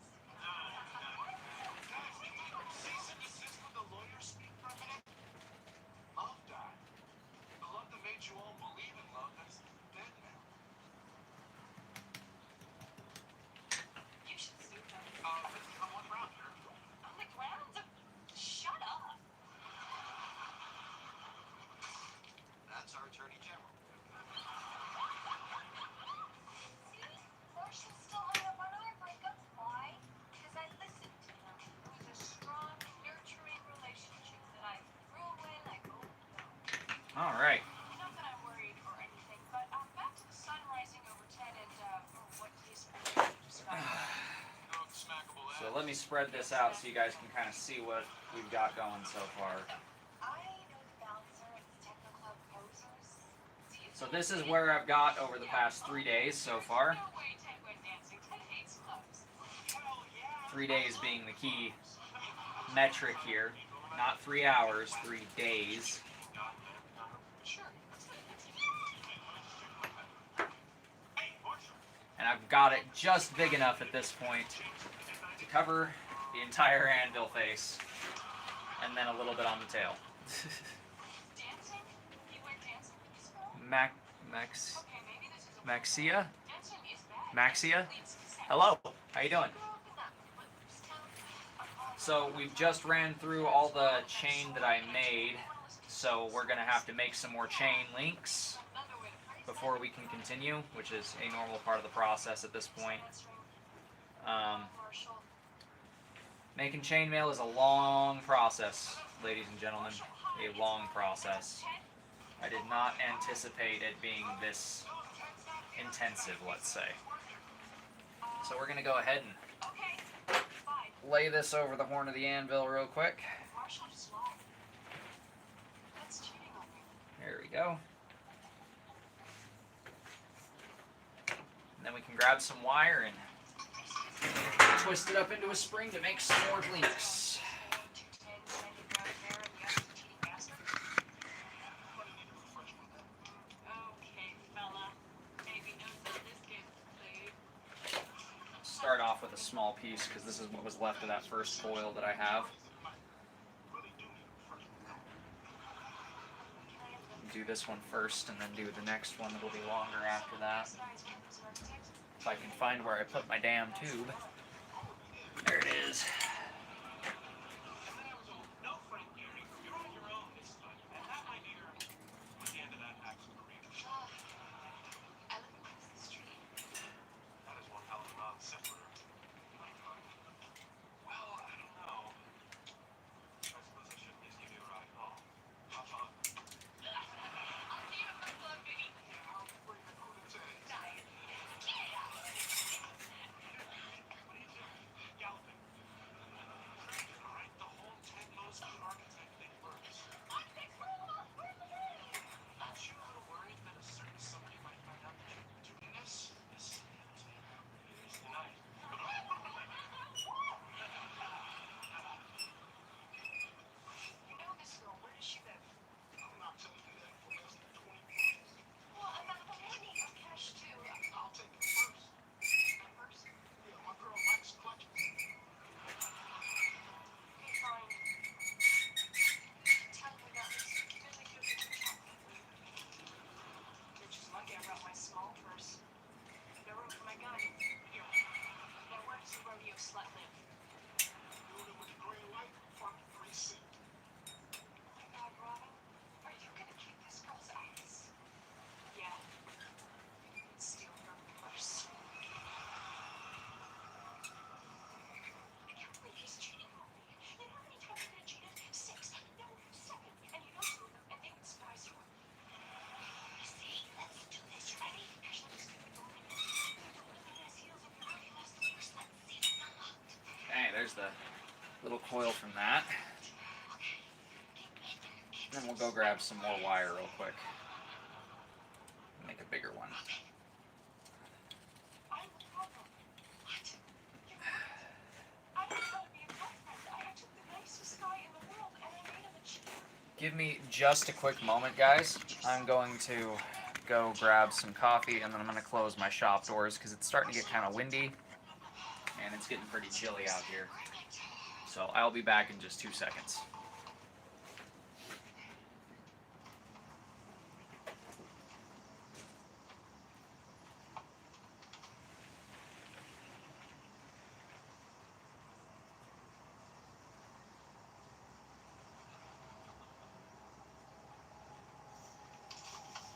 Guys, can we cease and desist with the lawyer speak for a minute? Love died. The love that made you all believe in love is dead now.
You should sue them.
On what ground here?
On the grounds of... Shut up!
That's our attorney general.
See? Marshall's still hung up on our breakup. Why? Because I listened to him. It was a strong, nurturing relationship that I threw away like, oh no.
Alright.
Not that I'm worried or anything, but back to the sun rising over Ted and what he's described.
No smackable ass.
So let me spread this out so you guys can kind of see what we've got going so far.
I know the bouncer at the Techno Club Posers.
So this is where I've got over the past 3 days so far.
No way Ted went dancing. Ted hates clubs.
Hell yeah.
3 days being the key metric here. Not 3 hours, 3 days.
Sure.
And I've got it just big enough at this point to cover the entire anvil face. And then a little bit on the tail.
Dancing? You went dancing with this girl?
Max...
Okay, maybe this is a...
Maxia?
Dancing is bad.
Maxia?
Leads to sex.
Hello, how you doing?
Grow up in that footloose town.
So we've just ran through all the chain that I made, so we're gonna have to make some more chain links before we can continue, which is a normal part of the process at this point. Making chainmail is a long process, ladies and gentlemen, a long process. I did not anticipate it being this intensive, let's say. So we're gonna go ahead and lay this over the horn of the anvil real quick.
Marshall just lied. That's cheating on me.
There we go. And then we can grab some wire and twist it up into a spring to make some more links.
Okay, fella. Maybe knows how this game's played.
Start off with a small piece because this is what was left of that first foil that I have. Do this one first and then do the next one that'll be longer after that. If I can find where I put my damn tube. There it is.
No, Frank Gehry, you're on your own this time. And that, my dear, was the end of that action career.
I live across the street.
That is one hell of a non sequitur. Well, I don't know. I suppose I should at least give you a ride home. How about?
I'll see you at the club, baby.
I'll bring the coup de tête.
Diet.
What are you doing? Galloping. Alright, the whole Ted Mosby architect thing works. Aren't you a little worried that a certain somebody might find out that you're doing this? This is tonight.
You know this girl. Where does she live?
I'm not telling you that for less than 20 minutes.
Well, I'm not the money. I'm cash too.
I'll take it first.
My purse.
Yeah, my girl likes clutches.
Okay, fine. Tell me about this really good chocolate. You're just lucky I brought my small purse. No room for my gun. Here. Now, where does the rodeo slut live?
Building with the green light, front precinct.
Oh my God, Robin. Are you gonna kick this girl's ass? Yeah. Steal her purse. I can't believe he's cheating on me. You know how many times I've been cheated? 6. No, 7. And you know 2 of them, and they would surprise you. See, let's do this. You ready? Actually, just don't let me his heels if you're already lost the first. Let's see if it's unlocked.
Okay, there's the little coil from that. And we'll go grab some more wire real quick. Make a bigger one.
I have a problem. What? You what? I don't know, be a girlfriend. I took the nicest guy in the world and I made him a cheater.
Give me just a quick moment, guys. I'm going to go grab some coffee, and then I'm going to close my shop doors because it's starting to get kind of windy, and it's getting pretty chilly out here. So I'll be back in just 2 seconds.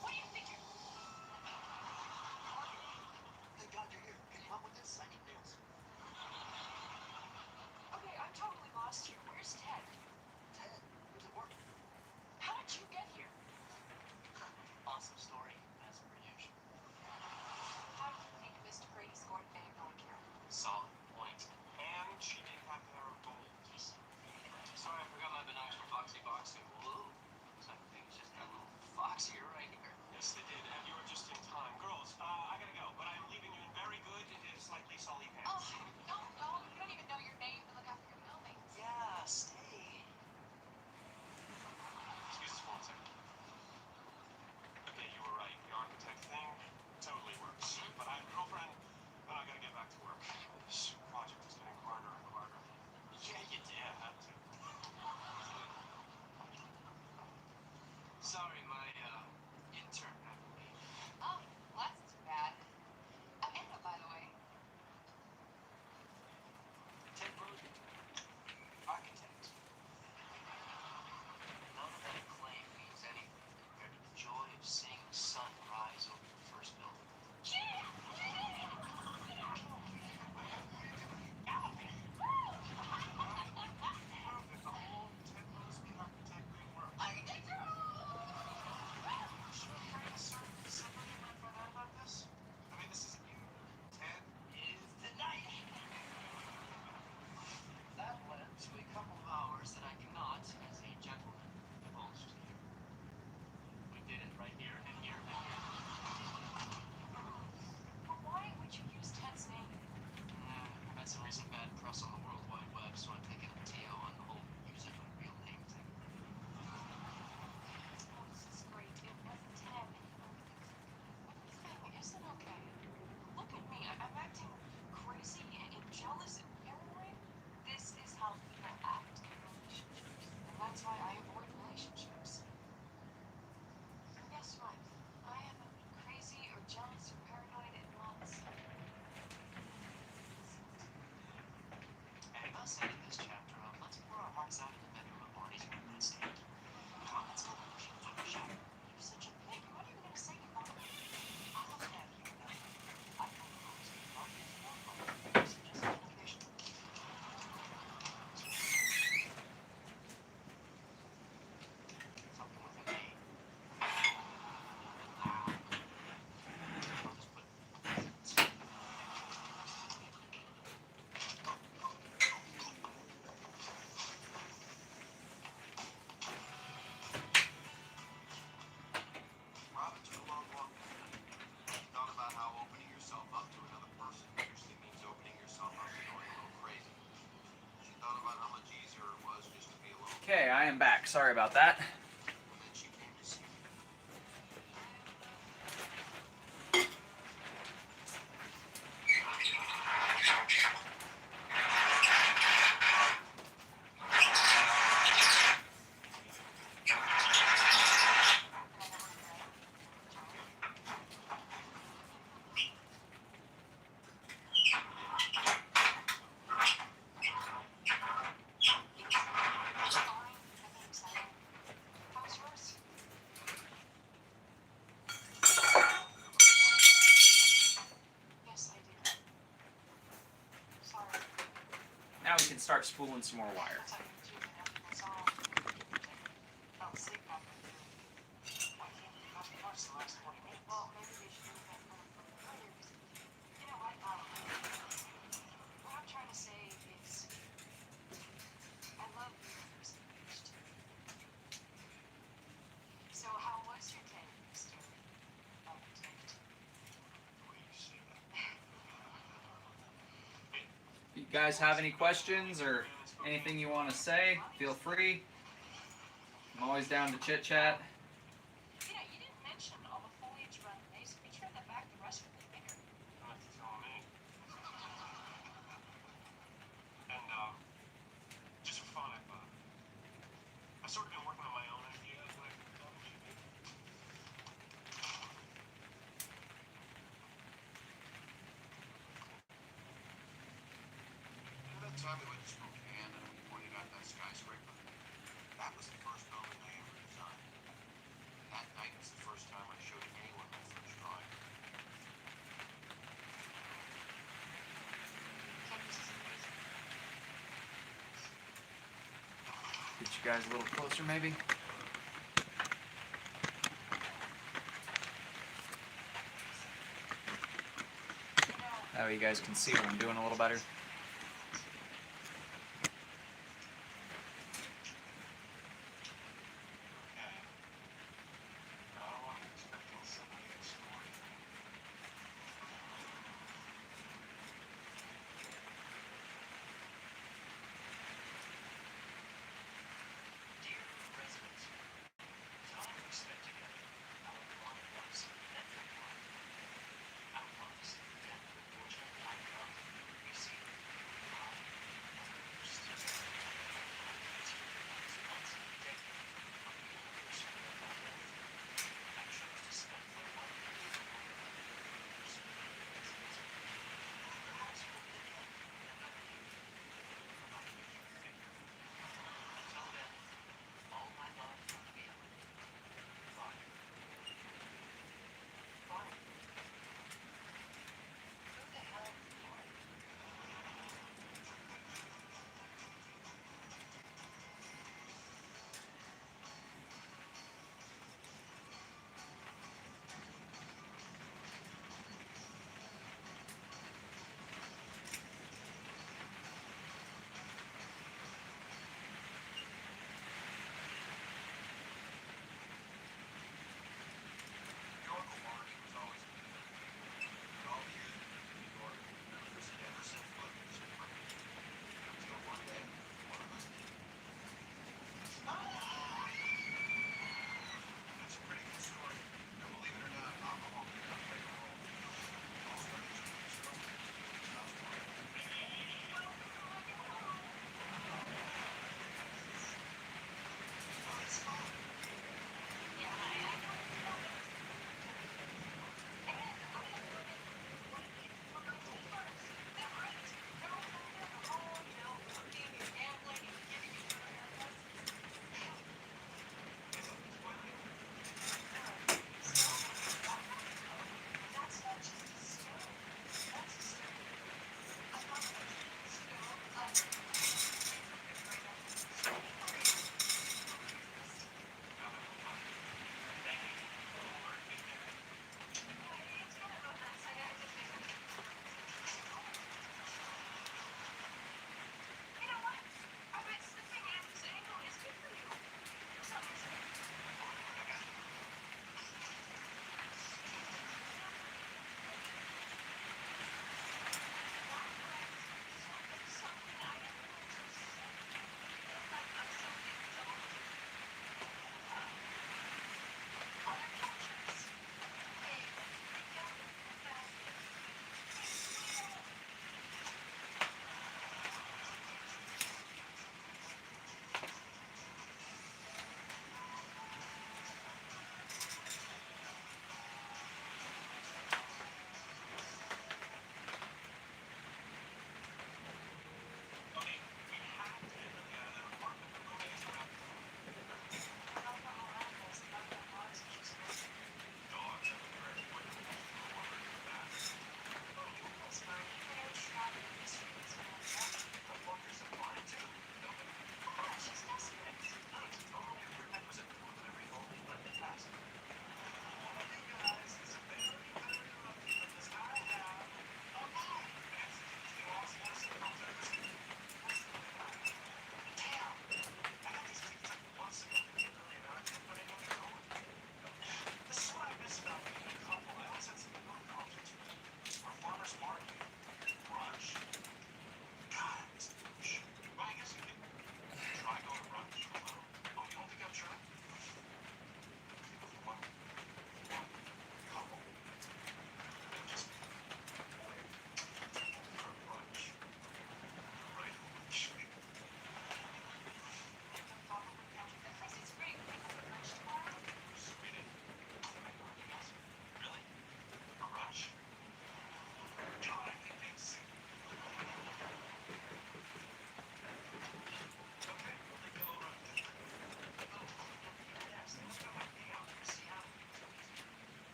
What do you think you're...
Thank God you're here. Can you help with this? I need nails.
Okay, I'm totally lost here. Where's Ted?
Ted, who's at work?
How did you get here?
Awesome story, as per usual.
How do you think Mr. Brady's going to bang on here?
Solid point. And she did have the hair of gold. Sorry, I forgot my binocs for Foxy Boxing. Whoa. Some things just got a little foxier right here. Yes, they did, and you were just in time. Girls, I gotta go, but I'm leaving you in very good, slightly sully
Oh,
pants.
no, you don't even know your name to look after your buildings.
Yeah, stay. Excuse us for 1 second. Okay, you were right. The architect thing totally works. But I have a girlfriend, and I gotta get back to work. This project is getting harder and harder. Yeah, you did. I had to. Sorry, my intern had to leave.
Oh, well, that's too bad. Amanda, by the way.
Ted Brody, architect. None of that claim means anything compared to the joy of seeing the sun rise over your first building. The whole Ted Brody architect thing works. Sure, right, sir. Somebody might find out about this. I mean, this isn't you. Ted is the night. That led to a couple of hours that I cannot, as a gentleman, divulge to you. We did it right here and here and here.
But why would you use Ted's name?
I've had some recent bad press on the World Wide Web, so I'm taking a TO on the whole using my real name thing.
Oh, this is great. It wasn't Ted. Everything isn't okay. Look at me. I'm acting crazy and jealous and paranoid. This is how people act in relationships. And that's why I avoid relationships. And guess what? I haven't been crazy or jealous or paranoid in months.
And thus ended this chapter of Let's Pour Our Hearts Out in the Bedroom of Barney's Real Estate. Come on, let's go.
You're such a pig. You're not even gonna say goodbye.
I'll have you know. I propose a party for my just invitation. Something with an A. I'll just put presents. Robin took a long walk tonight. She thought about how opening yourself up to another person usually means opening yourself up to going a little crazy. She thought about how much easier it was just to be alone.
Okay, I am back. Sorry about that.
And then she came to see me.
How was yours? Yes, I did. Sorry.
Now we can start spooling some more wire.
That's how you do it. That's all. Fell asleep halfway through.
Why can't you cost me much the last 20 minutes?
Well, maybe they should do that earlier. You know what? What I'm trying to say is, I love you.
guys have any questions or anything you want to say, feel free. I'm always down to chit chat.
You know, you didn't mention all the foliage around the base. If we trim that back, the rest would be bigger.
Don't have to tell me. And, just for fun, I've sort of been working on my own ideas, like talking to you. You know that time we went to Spokane and we pointed out that skyscraper? That was the first building I ever designed. That night was the first time I showed anyone my first drawing.
Ken, this is amazing.
Get you guys a little closer, maybe. That way you guys can see what I'm doing a little better.
Dear residents, time we spent together, our bond was every month. Our months, then, fortunately, I come. You see,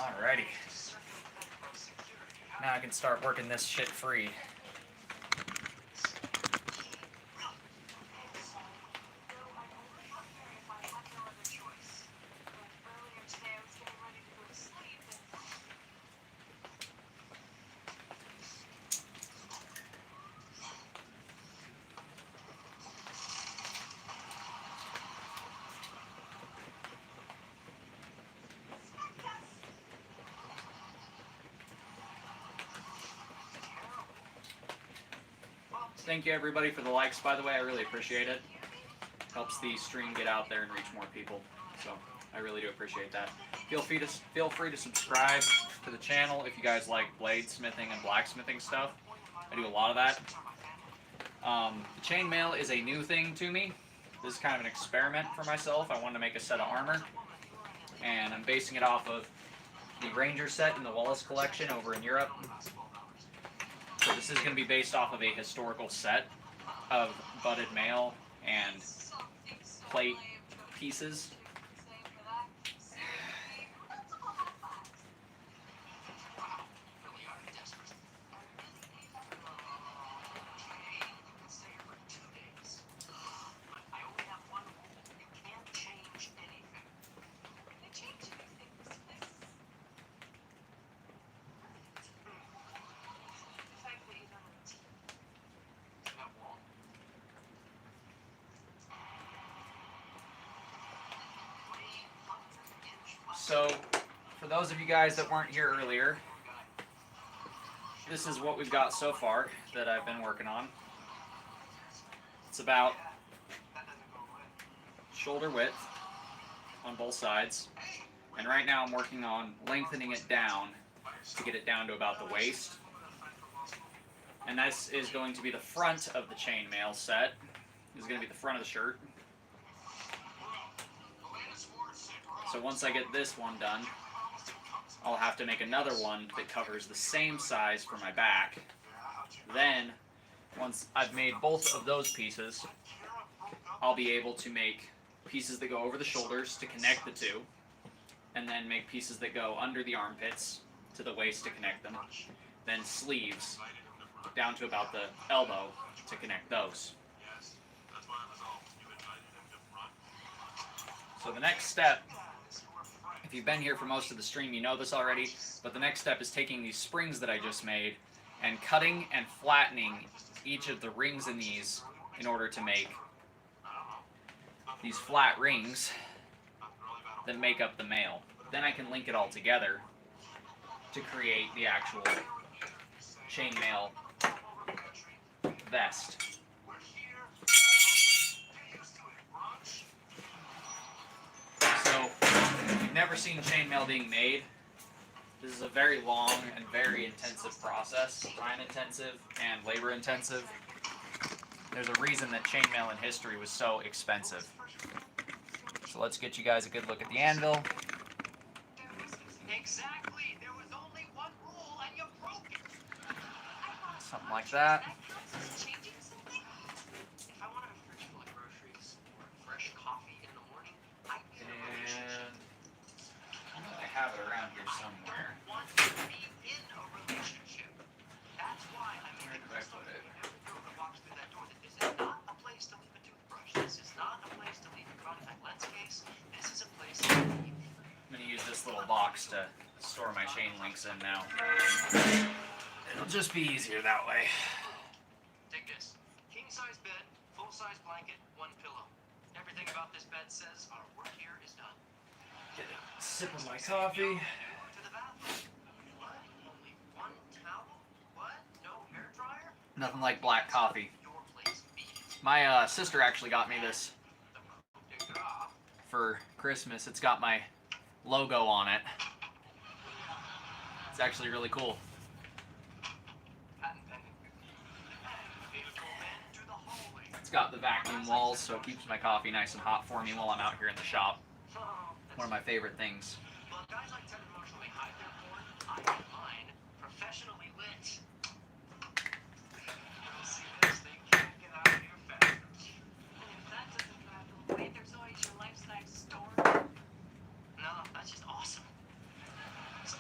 Alrighty. Now I can start working this shit free. Thank you everybody for the likes, by the way. I really appreciate it. Helps the stream get out there and reach more people. So I really do appreciate that. Feel free to subscribe to the channel if you guys like bladesmithing and blacksmithing stuff. I do a lot of that. The chainmail is a new thing to me. This is kind of an experiment for myself. I wanted to make a set of armor, and I'm basing it off of the Ranger set in the Wallace collection over in Europe. So this is going to be based off of a historical set of butted mail and plate pieces. So, for those of you guys that weren't here earlier, this is what we've got so far that I've been working on. It's about shoulder width on both sides, and right now I'm working on lengthening it down to get it down to about the waist. And this is going to be the front of the chainmail set. This is going to be the front of the shirt. So once I get this one done, I'll have to make another one that covers the same size for my back. Then, once I've made both of those pieces, I'll be able to make pieces that go over the shoulders to connect the two, and then make pieces that go under the armpits to the waist to connect them, then sleeves down to about the elbow to connect those. So the next step, if you've been here for most of the stream, you know this already, but the next step is taking these springs that I just made and cutting and flattening each of the rings in these in order to make these flat rings that make up the mail. Then I can link it all together to create the actual chainmail vest. So, if you've never seen chainmail being made, this is a very long and very intensive process, time intensive and labor intensive. There's a reason that chainmail in history was so expensive. So let's get you guys a good look at the anvil.
Exactly. There was only one rule and you broke it.
Something like that.
Changing something? If I wanted a fridge full of groceries or fresh coffee in the morning, I get a relationship.
And I have it around here somewhere.
I want to be in a relationship. That's why I made it crystal clear every girl that walks through that door that this is not a place to leave a toothbrush. This is not a place to leave a contact lens case. This is a place to leave.
I'm going to use this little box to store my chain links in now. It'll just be easier that way.
Take this. King-size bed, full-size blanket, one pillow. Everything about this bed says our work here is done.
Get a sip of my coffee.
To the bathroom. What? Only one towel? What? No hair dryer?
Nothing like black coffee.
Your place, be.
My sister actually got me this for Christmas. It's got my logo on it. It's actually really cool. It's got the vacuum walls, so it keeps my coffee nice and hot for me while I'm out here in the shop. One of my favorite things.
Well, guys like Ted emotionally hide their porn. I have mine professionally lit. You'll see this. They can't get out of here fast.
And if that doesn't matter, wait, there's always your life-size store.
No, that's just awesome. So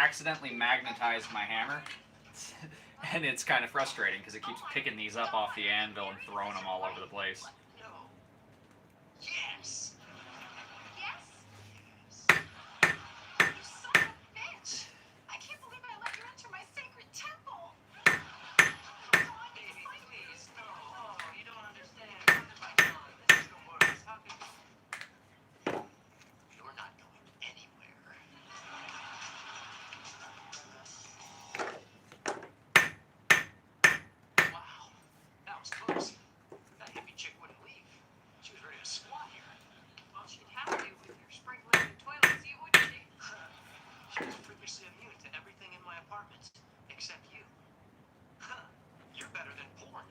accidentally magnetized my hammer. And it's kind of frustrating because it keeps picking these up off the anvil and throwing them all over the place.
No. Yes.
Yes? You son of a bitch! I can't believe I let you enter my sacred temple! Come on,
Baby,
it's like...
please, no. Oh, you don't understand. What have I done? This is the worst. How could you? You're not going anywhere. Wow, that was close. That hippie chick wouldn't leave. She was ready to squat here.
Well, she'd have to with your sprinkling the toilet seat, wouldn't she?
She was freakishly immune to everything in my apartment, except you. Huh. You're better than porn.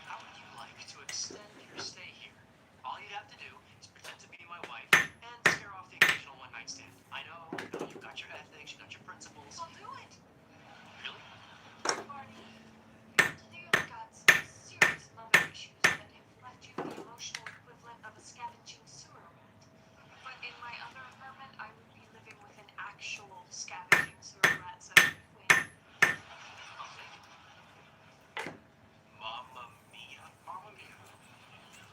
How would you like to extend your stay here? All you'd have to do is pretend to be my wife and scare off the occasional one-night stand. I know, you've got your ethics, you've got your principles.
I'll do it.
Really?
Barney, you've clearly got some serious mother issues that have left you the emotional equivalent of a scavenging sewer rat. But in my other apartment, I would be living with an actual scavenging sewer rat, so win.
I'll take it. Mamma Mia. Mamma Mia.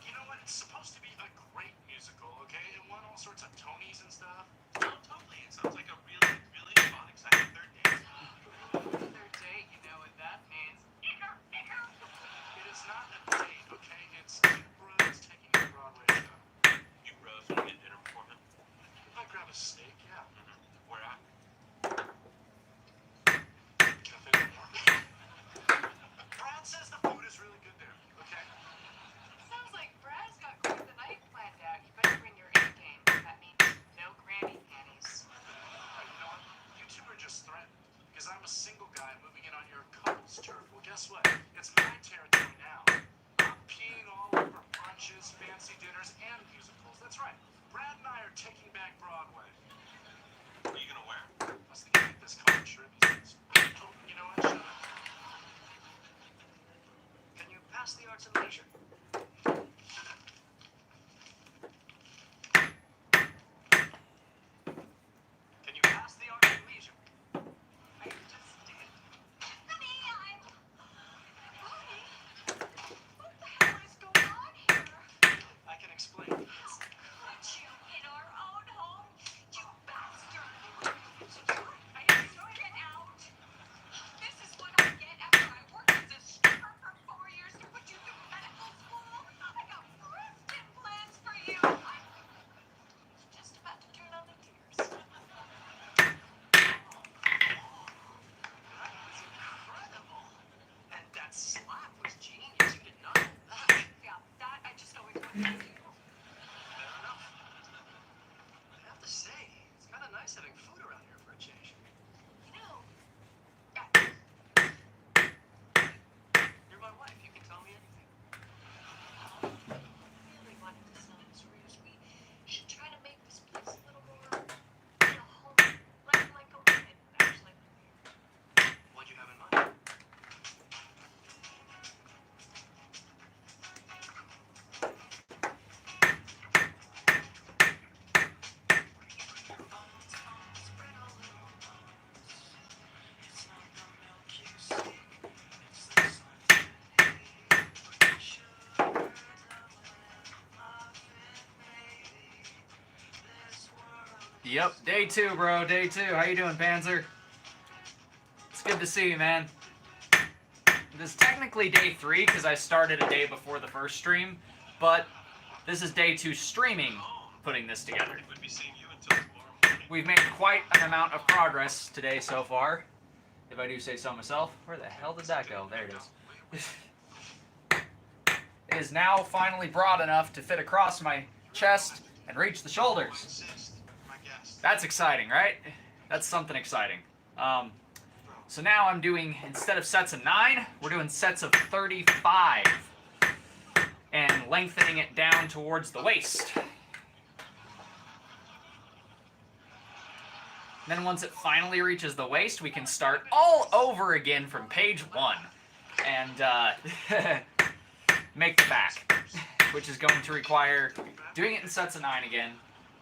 You know what? It's supposed to be a great musical, okay? It won all sorts of Tonys and stuff. Oh, totally. It sounds like a really, really fun, exciting third date.
Third date, you know what that means.
It is not a date, okay? It's two bros taking a Broadway show. You bros want to get dinner before him? I grab a steak, yeah. Where at? Cafe Del Mar. Brad says the food is really good there, okay?
Sounds like Brad's got quite the night planned out. You better bring your A game. That means no granny panties.
You know what? You two are just threatened. Because I'm a single guy moving in on your couple's turf. Well, guess what? It's my territory now. I'm peeing all over brunches, fancy dinners, and musicals. That's right. Brad and I are taking back Broadway. What are you going to wear? I was thinking like this collared shirt. Oh, you know what? Shut up. Can you pass the arts and leisure? Can you pass the arts and leisure? I just did.
Honey, Honey, what the hell is going on here?
I can explain.
Put you in our own home, you bastard. I didn't get out. This is what I get after I worked as a stripper for 4 years to put you through medical school. I got resting plans for you. I'm just about to turn on the tears.
That was incredible. And that slap was genius. You did not know that.
Yeah, that I just always wanted to do.
Fair enough. I have to say, it's kind of nice having food around here for a change.
You know,
You're my wife. You can tell me anything.
I really wanted to sound serious. We should try to make this place a little more, home, like a woman, actually.
What'd you have in mind?
Yep, day 2, bro, day 2. How you doing, Panzer? It's good to see you, man. This is technically day 3 because I started a day before the first stream, but this is day 2 streaming putting this together.
I would be seeing you until tomorrow morning.
We've made quite an amount of progress today so far, if I do say so myself. Where the hell did that go? There it is. It is now finally broad enough to fit across my chest and reach the shoulders.
Insist. My guest.
That's exciting, right? That's something exciting. So now I'm doing, instead of sets of 9, we're doing sets of 35. And lengthening it down towards the waist. Then once it finally reaches the waist, we can start all over again from page 1. And make the back. Which is going to require doing it in sets of 9 again.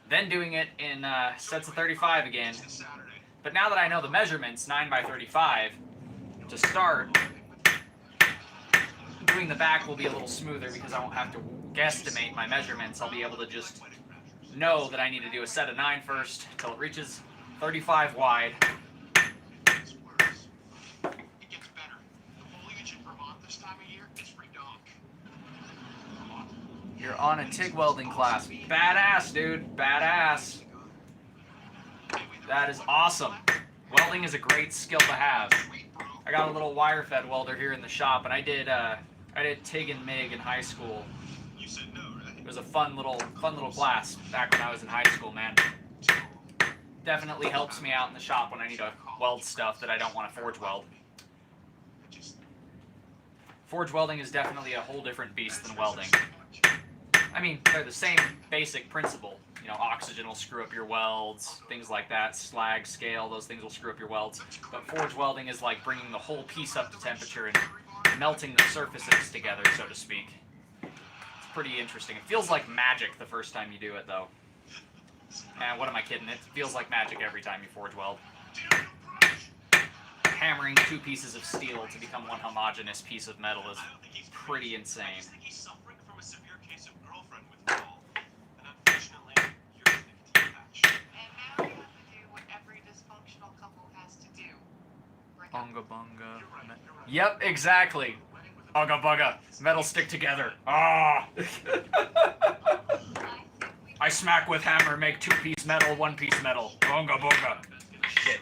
then doing it in sets of 35 again. But now that I know the measurements, 9 by 35, to start, doing the back will be a little smoother because I won't have to guesstimate my measurements. I'll be able to just know that I need to do a set of 9 first until it reaches 35 wide.
It gets better. The foliage in Vermont this time of year is redonk.
You're on a TIG welding class. Badass, dude. Badass. That is awesome. Welding is a great skill to have. I got a little wire-fed welder here in the shop, and I did TIG and MIG in high school.
You said no, right?
It was a fun little class back when I was in high school, man. Definitely helps me out in the shop when I need to weld stuff that I don't want to forge weld. Forge welding is definitely a whole different beast than welding. I mean, they're the same basic principle. You know, oxygen will screw up your welds, things like that. Slag, scale, those things will screw up your welds. But forge welding is like bringing the whole piece up to temperature and melting the surfaces together, so to speak. It's pretty interesting. It feels like magic the first time you do it, though. And what am I kidding? It feels like magic every time you forge weld. Hammering 2 pieces of steel to become one homogeneous piece of metal is pretty insane.
He's suffering from a severe case of girlfriend withdrawal, and unfortunately, you're a nicotine patch.
And now you have to do what every dysfunctional couple has to do. Break up.
Bunga bunga.
You're right.
Yep, exactly. Bugga bugga. Metal stick together. Ah! I smack with hammer, make 2-piece metal, 1-piece metal. Bunga bunga. Shit.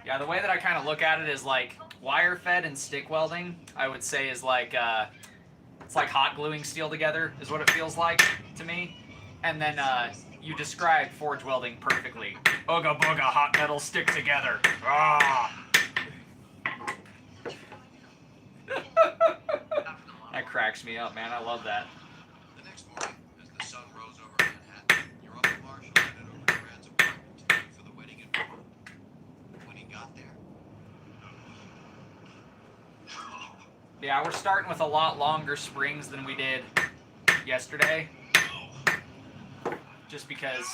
Yeah, the way that I kind of look at it is like wire fed and stick welding, I would say is like, it's like hot gluing steel together is what it feels like to me. And then you described forge welding perfectly. Ooga booga, hot metal stick together. Ah! That cracks me up, man. I love that.
The next morning, as the sun rose over Manhattan, your Uncle Marshall headed over to Brad's apartment to leave for the wedding in Vermont. When he got there,
Yeah, we're starting with a lot longer springs than we did yesterday. Just because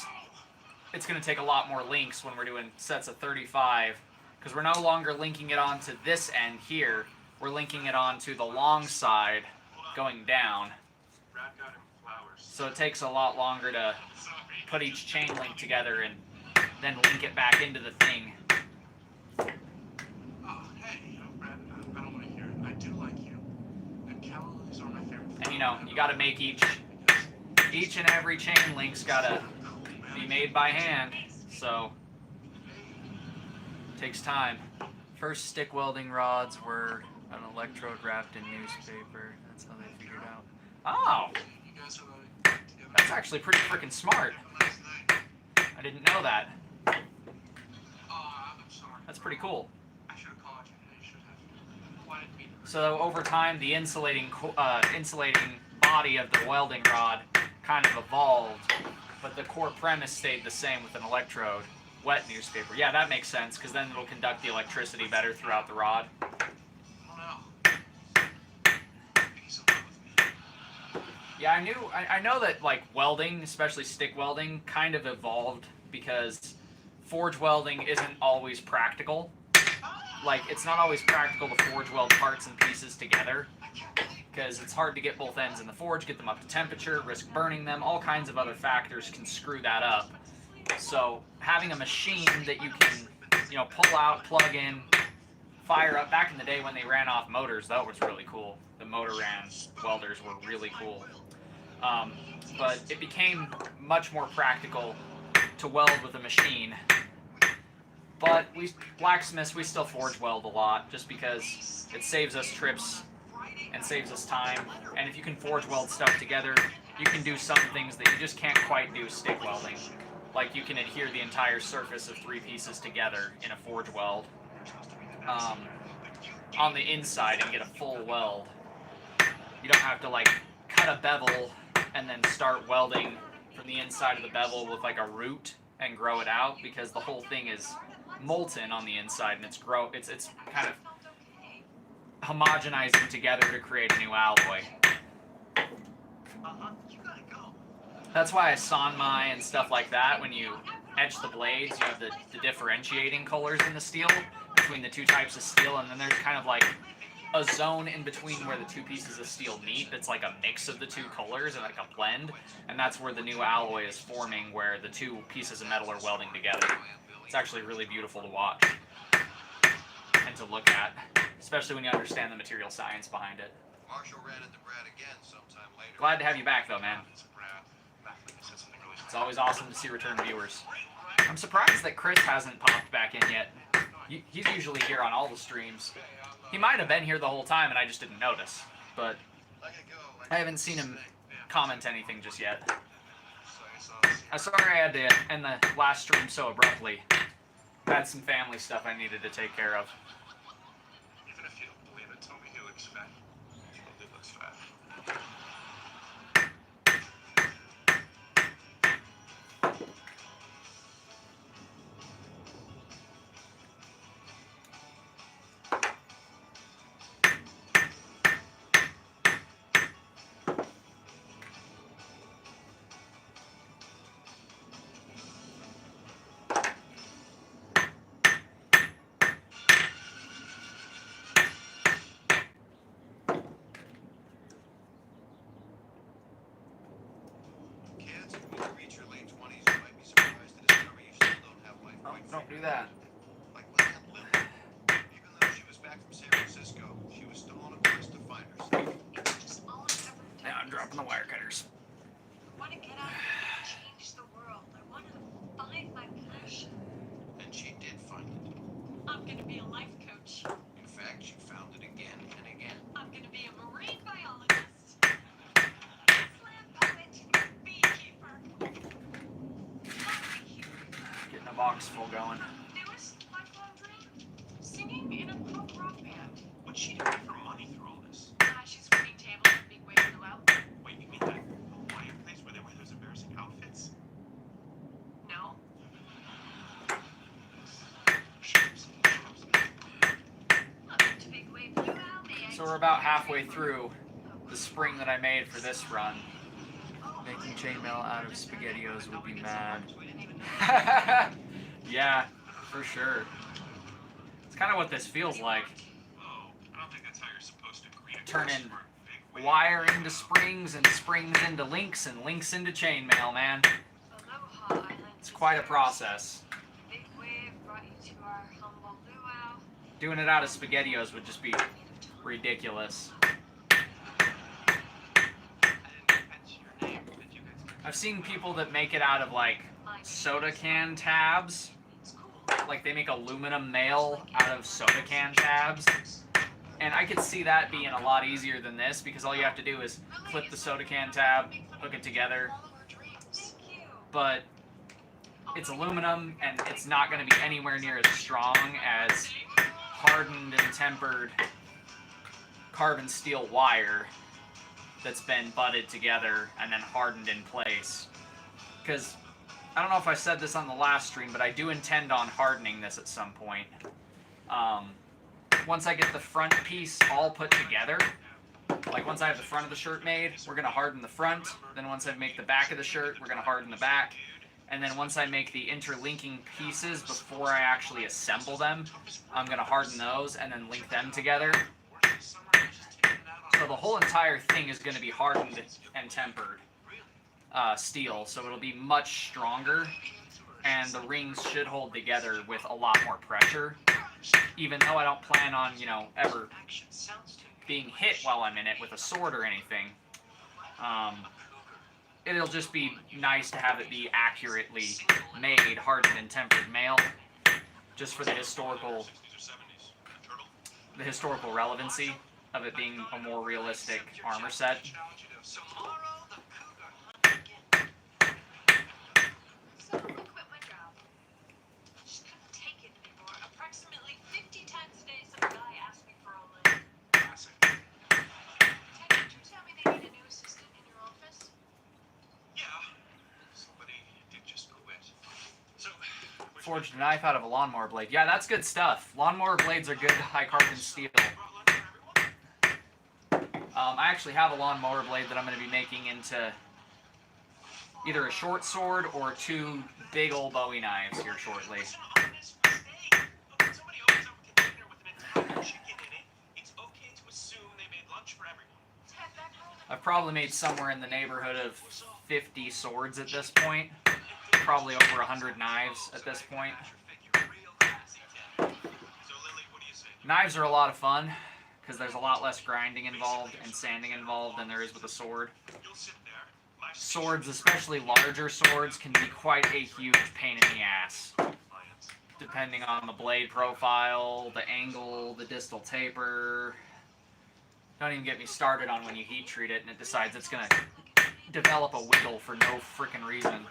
it's going to take a lot more links when we're doing sets of 35. Because we're no longer linking it onto this end here. We're linking it onto the long side going down.
Brad got him flowers.
So it takes a lot longer to put each chain link together and then link it back into the thing.
Oh, hey, you know, Brad, I don't want to hear it. I do like you. And calories are my favorite.
And you know, you got to make each and every chain link's got to be made by hand. So it takes time. First stick welding rods were an electrode wrapped in newspaper. That's how they figured out. Oh,
You guys have a
that's actually pretty freaking smart.
nice night.
I didn't know that.
Oh, I'm sorry.
That's pretty cool.
I should have called you. I should have. Why didn't mean to.
So over time, the insulating body of the welding rod kind of evolved, but the core premise stayed the same with an electrode. Wet newspaper. Yeah, that makes sense, because then it'll conduct the electricity better throughout the rod.
Oh no. He's in love with me.
Yeah, I know that like welding, especially stick welding, kind of evolved because forge welding isn't always practical. Like, it's not always practical to forge weld parts and pieces together because it's hard to get both ends in the forge, get them up to temperature, risk burning them. All kinds of other factors can screw that up. So having a machine that you can, you know, pull out, plug in, fire up. Back in the day when they ran off motors, that was really cool. The motor ran welders were really cool. But it became much more practical to weld with a machine. But we blacksmiths, we still forge weld a lot just because it saves us trips and saves us time. And if you can forge weld stuff together, you can do some things that you just can't quite do stick welding. Like you can adhere the entire surface of 3 pieces together in a forge weld on the inside and get a full weld. You don't have to like cut a bevel and then start welding from the inside of the bevel with like a root and grow it out, because the whole thing is molten on the inside, and it's kind of homogenizing together to create a new alloy.
You gotta go.
That's why I sanmai and stuff like that, when you etch the blades, you have the differentiating colors in the steel between the two types of steel, and then there's kind of like a zone in between where the two pieces of steel meet that's like a mix of the two colors and like a blend, and that's where the new alloy is forming, where the two pieces of metal are welding together. It's actually really beautiful to watch and to look at, especially when you understand the material science behind it.
Marshall ran into Brad again sometime later.
Glad to have you back though, man. It's always awesome to see return viewers. I'm surprised that Chris hasn't popped back in yet. He's usually here on all the streams. He might have been here the whole time and I just didn't notice, but I haven't seen him comment anything just yet. I'm sorry I had to end the last stream so abruptly. I had some family stuff I needed to take care of.
Even if you don't believe it, tell me he looks fat. He looks fat. Kids, when you reach your late 20s, you might be surprised to discover you still don't have life.
Don't do that.
Like Lily. Even though she was back from San Francisco, she was still on a quest to find herself.
It's just all I ever did.
Now I'm dropping the wire cutters.
I want to get out there and change the world. I wanted to find my passion.
And she did find it.
I'm going to be a life coach.
In fact, she found it again and again.
I'm going to be a marine biologist. Slam poet. Beekeeper.
Getting a box full going.
Newest lifelong dream? Singing in a punk rock band.
What's she doing for money through all this?
She's waiting tables at big waves go out.
Wait, you mean that Hawaiian place where they wear those embarrassing outfits?
No. Welcome to Big Wave Luau.
So we're about halfway through the spring that I made for this run. Making chainmail out of SpaghettiOs would be mad. Yeah, for sure. It's kind of what this feels like.
Oh, I don't think that's how you're supposed to greet a
Turning
customer. Big
wire into springs and springs into links and links into chainmail, man.
Aloha Island.
It's quite a process.
Big Wave brought you to our humble luau.
Doing it out of SpaghettiOs would just be ridiculous. I've seen people that make it out of like soda can tabs. Like they make aluminum mail out of soda can tabs. And I could see that being a lot easier than this, because all you have to do is flip the soda can tab, hook it together. But it's aluminum and it's not going to be anywhere near as strong as hardened and tempered carbon steel wire that's been butted together and then hardened in place. Because I don't know if I said this on the last stream, but I do intend on hardening this at some point. Once I get the front piece all put together, like once I have the front of the shirt made, we're going to harden the front. Then once I make the back of the shirt, we're going to harden the back. And then once I make the interlinking pieces before I actually assemble them, I'm going to harden those and then link them together. So the whole entire thing is going to be hardened and tempered steel, so it'll be much stronger, and the rings should hold together with a lot more pressure, even though I don't plan on, you know, ever being hit while I'm in it with a sword or anything. It'll just be nice to have it be accurately made, hardened and tempered mail, just for the historical relevancy of it being a more realistic armor set.
So I quit my job. Just couldn't take it anymore. Approximately 50 times a day, some guy asked me for a lift. Ted, did you tell me they need a new assistant in your office?
Yeah, somebody did just quit.
forged a knife out of a lawnmower blade. Yeah, that's good stuff. Lawnmower blades are good high carbon steel. I actually have a lawnmower blade that I'm going to be making into either a short sword or 2 big old Bowie knives here shortly. I've probably made somewhere in the neighborhood of 50 swords at this point. Probably over 100 knives at this point. Knives are a lot of fun because there's a lot less grinding involved and sanding involved than there is with a sword. Swords, especially larger swords, can be quite a huge pain in the ass, depending on the blade profile, the angle, the distal taper. Don't even get me started on when you heat treat it and it decides it's going to develop a wiggle for no frickin' reason.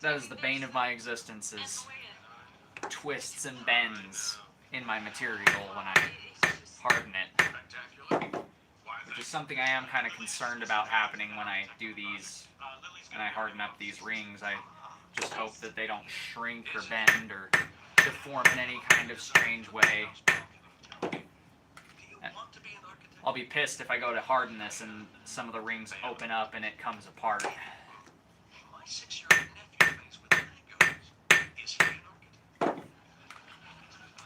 That is the bane of my existence, is twists and bends in my material when I harden it. Which is something I am kind of concerned about happening when I do these and I harden up these rings. I just hope that they don't shrink or bend or deform in any kind of strange way. I'll be pissed if I go to harden this and some of the rings open up and it comes apart.
My 6-year-old nephew plays with Legos. Is he an architect?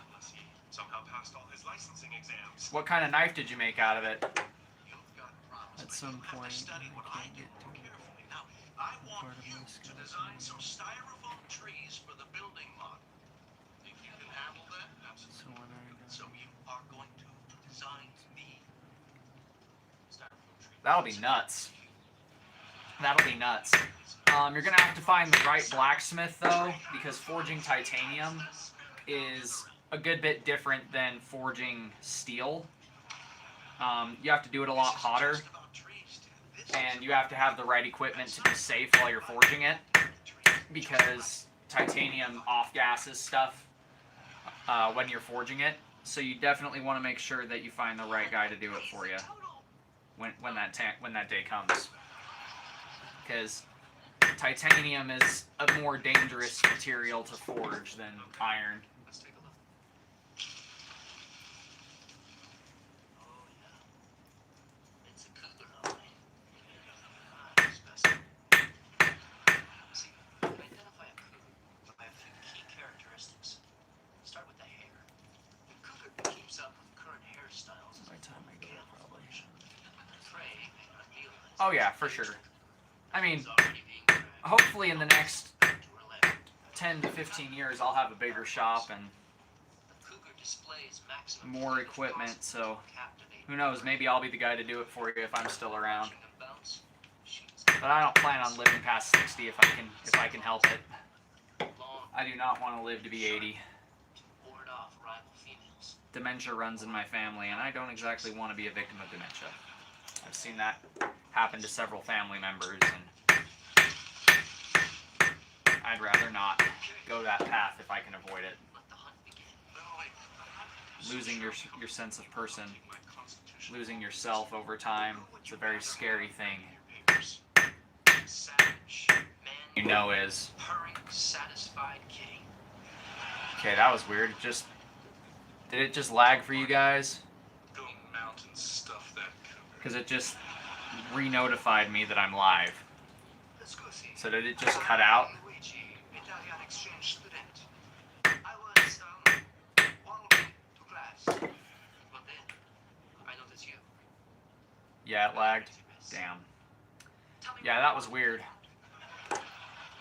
Unless he somehow passed all his licensing exams.
What kind of knife did you make out of it?
At some point, study what I do more carefully. Now, I want you to design some styrofoam trees for the building model. Think you can handle that? Absolutely. So you are going to design me styrofoam trees.
That'll be nuts. That'll be nuts. You're going to have to find the right blacksmith, though, because forging titanium is a good bit different than forging steel. You have to do it a lot hotter, and you have to have the right equipment to be safe while you're forging it, because titanium off-gases stuff when you're forging it. So you definitely want to make sure that you find the right guy to do it for you when that day comes. Because titanium is a more dangerous material to forge than iron.
Let's take a look. Oh yeah. It's a cougar, all right. See, to identify a cougar by a few key characteristics. Start with the hair. The cougar keeps up with current hairstyles.
By the time I go, probably.
Prey may not realize.
Oh yeah, for sure. I mean,
it's already being dragged.
hopefully in the next 10 to 15 years I'll have a bigger shop and more equipment, so who knows, maybe I'll be the guy to do it for you if I'm still around. But I don't plan on living past 60 if I can help it. I do not want to live to be 80. Dementia runs in my family, and I don't exactly want to be a victim of dementia. I've seen that happen to several family members, and I'd rather not go that path if I can avoid it. Losing your sense of person, losing yourself over time, it's a very scary thing. You know is. Okay, that was weird. Did it just lag for you guys? Because it just re-notified me that I'm live. So did it just cut out? Yeah, it lagged. Damn. Yeah, that was weird.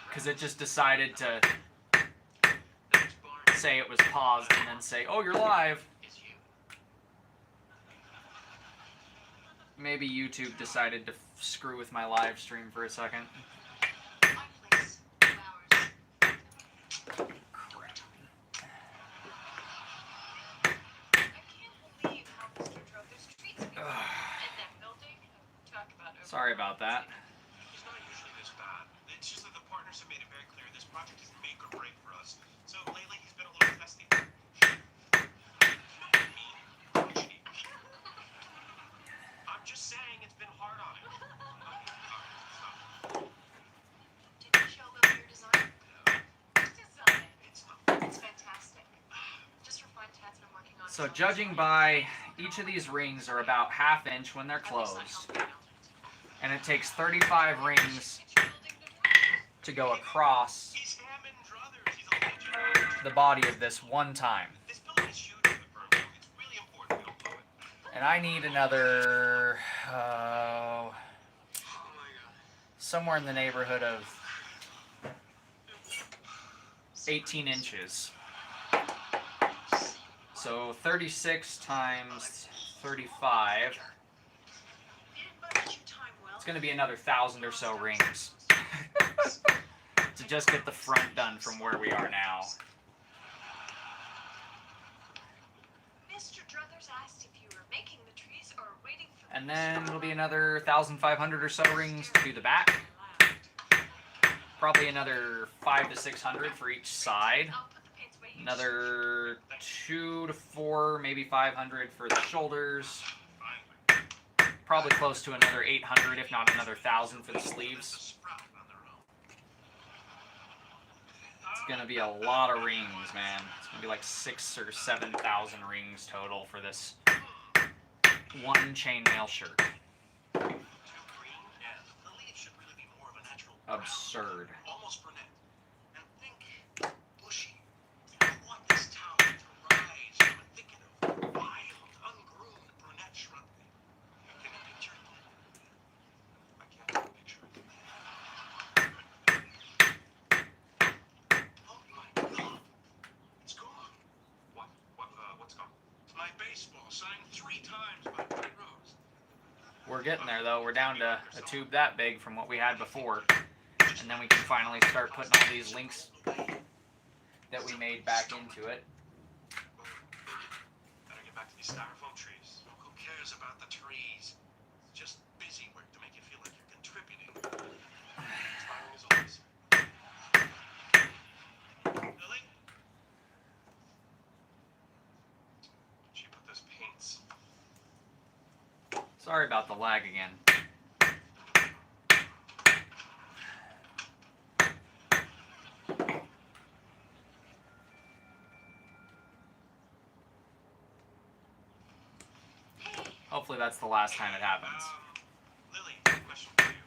Because it just decided to say it was paused and then say, oh, you're live. Maybe YouTube decided to screw with my live stream for a second. Sorry about that.
It's not usually this bad. It's just that the partners have made it very clear this project is make or break for us. So lately he's been a little testy. I'm just saying it's been hard on him. Did you show
So judging by each of these rings are about 1/2 inch when they're closed, and it takes 35 rings to go across
He's Hammond Druthers. He's a legend.
the body of this one time.
This building is huge for the firm, so it's really important we don't blow it.
And I need another,
Oh my god.
somewhere in the neighborhood of 18 inches. So 36 times 35. It's going to be another 1,000 or so rings to just get the front done from where we are now.
Mr. Druthers asked if you were making the trees or waiting for
And then it'll be another 1,500 or so rings to do the back. Probably another 500 to 600 for each side.
I'll put the paints away. You
Another 200 to 400, maybe 500 for the shoulders. Probably close to another 800, if not another 1,000 for the sleeves. It's gonna be a lot of rings, man. It's gonna be like 6,000 or 7,000 rings total for this one chainmail shirt. Absurd.
Almost brunette. And think bushy. I want this town to rise from a thicket of wild, ungroomed brunette shrub. Can you picture it? I can't picture it. Oh my god. It's gone. What's gone? My baseball signed 3 times by Fred Rose.
We're getting there though. We're down to a tube that big from what we had before. And then we can finally start putting all these links that we made back into it.
Better get back to these styrofoam trees. Who cares about the trees? It's just busy work to make you feel like you're contributing. Inspiring as always. Lily? She put those paints.
Sorry about the lag again. Hopefully that's the last time it happens.
Lily, question for you.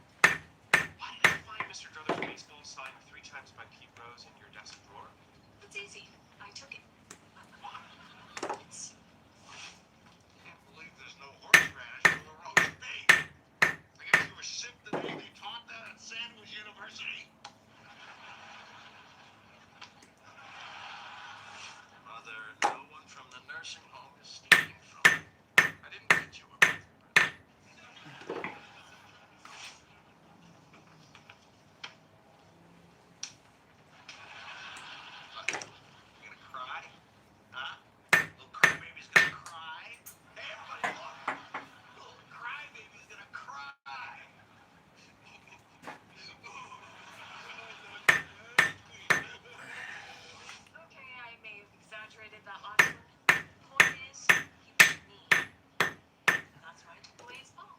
Why did I find Mr. Druthers' baseball signed 3 times by Pete Rose in your desk drawer?
It's easy. I took it. It's
Can't believe there's no horseradish for the roast beef. I guess you were sick the day they taught that at Sandwich University. Mother, no one from the nursing home is stealing from you. I didn't get you a birthday present. What? You gonna cry? Huh? Little crybaby's gonna cry? Hey, everybody, look! Little crybaby's gonna cry!
okay. I may have exaggerated that last one. Point is, he was mean. That's why I took away his ball.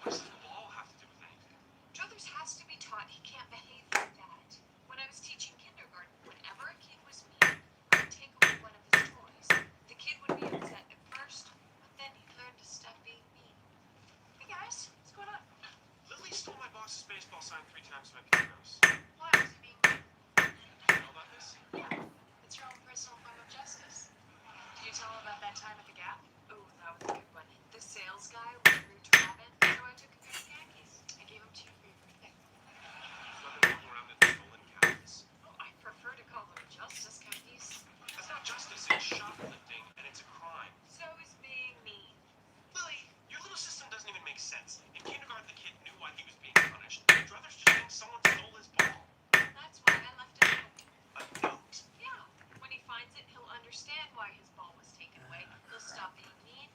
What does the ball have to do with anything?
Druthers has to be taught he can't behave like that. When I was teaching kindergarten, whenever a kid was mean, I'd take away one of his toys. The kid would be upset at first, but then he'd learn to stop being mean. Hey guys, what's going on?
Lily stole my boss's baseball signed 3 times by Pete Rose.
Why was he being mean?
You know about this?
Yeah, it's your own personal form of justice. Did you tell him about that time at the Gap? Oh, that was a good one. The sales guy was rude to Robin, so I took a pair of Yankees. I gave them to you for your birthday.
So I've been walking around in stolen cabins.
Oh, I prefer to call them justice khakis.
That's not justice, it's shoplifting, and it's a crime.
So is being mean.
Lily, your little system doesn't even make sense. In kindergarten, the kid knew why he was being punished. Druthers just thinks someone stole his ball.
That's why I left it open.
A note.
Yeah, when he finds it, he'll understand why his ball was taken away. He'll stop being mean.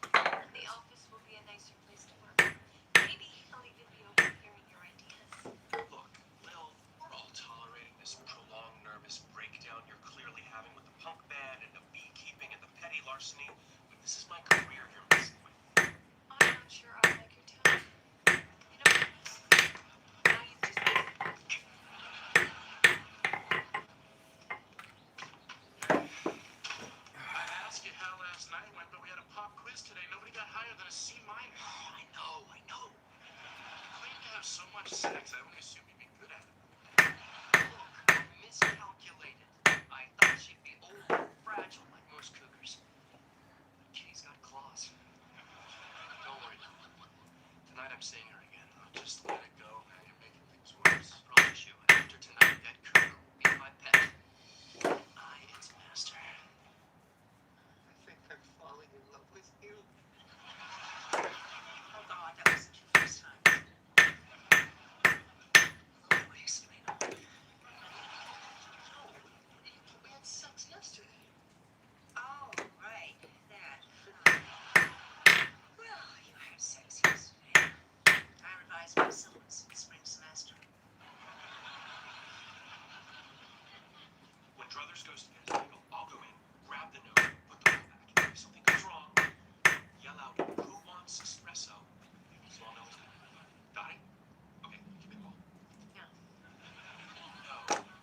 The office will be a nicer place to work. Maybe he'll even be open to hearing your ideas.
Look, Lil, we're all tolerating this prolonged nervous breakdown you're clearly having with the punk band and the beekeeping and the petty larceny. But this is my career you're messing with.
I'm not sure I like your tone. You know what? Now you've just
I asked you how last higher than a C minus. I know. You claim to have so much sex, I only assume you'd be good at it. Look, I miscalculated. I thought she'd be old and fragile like most cougars. But Kitty's got claws. Don't worry. Tonight I'm seeing her again. I'll just let it go. Now you're making things worse. Promise you, after tonight, that cougar will be my pet. Its master. I think I'm falling in love with you.
Oh God, that wasn't your first time. Let me explain.
No, we had sex yesterday.
Oh, right, that. Well, you had sex yesterday. I revised my syllabus for the spring semester.
When Druthers goes to get his bagel, I'll go in, grab the note, put the roll back. If something goes wrong, yell out, "Who wants espresso?" So I'll know it's coming. Got it? Okay, keep it cool.
No.
No.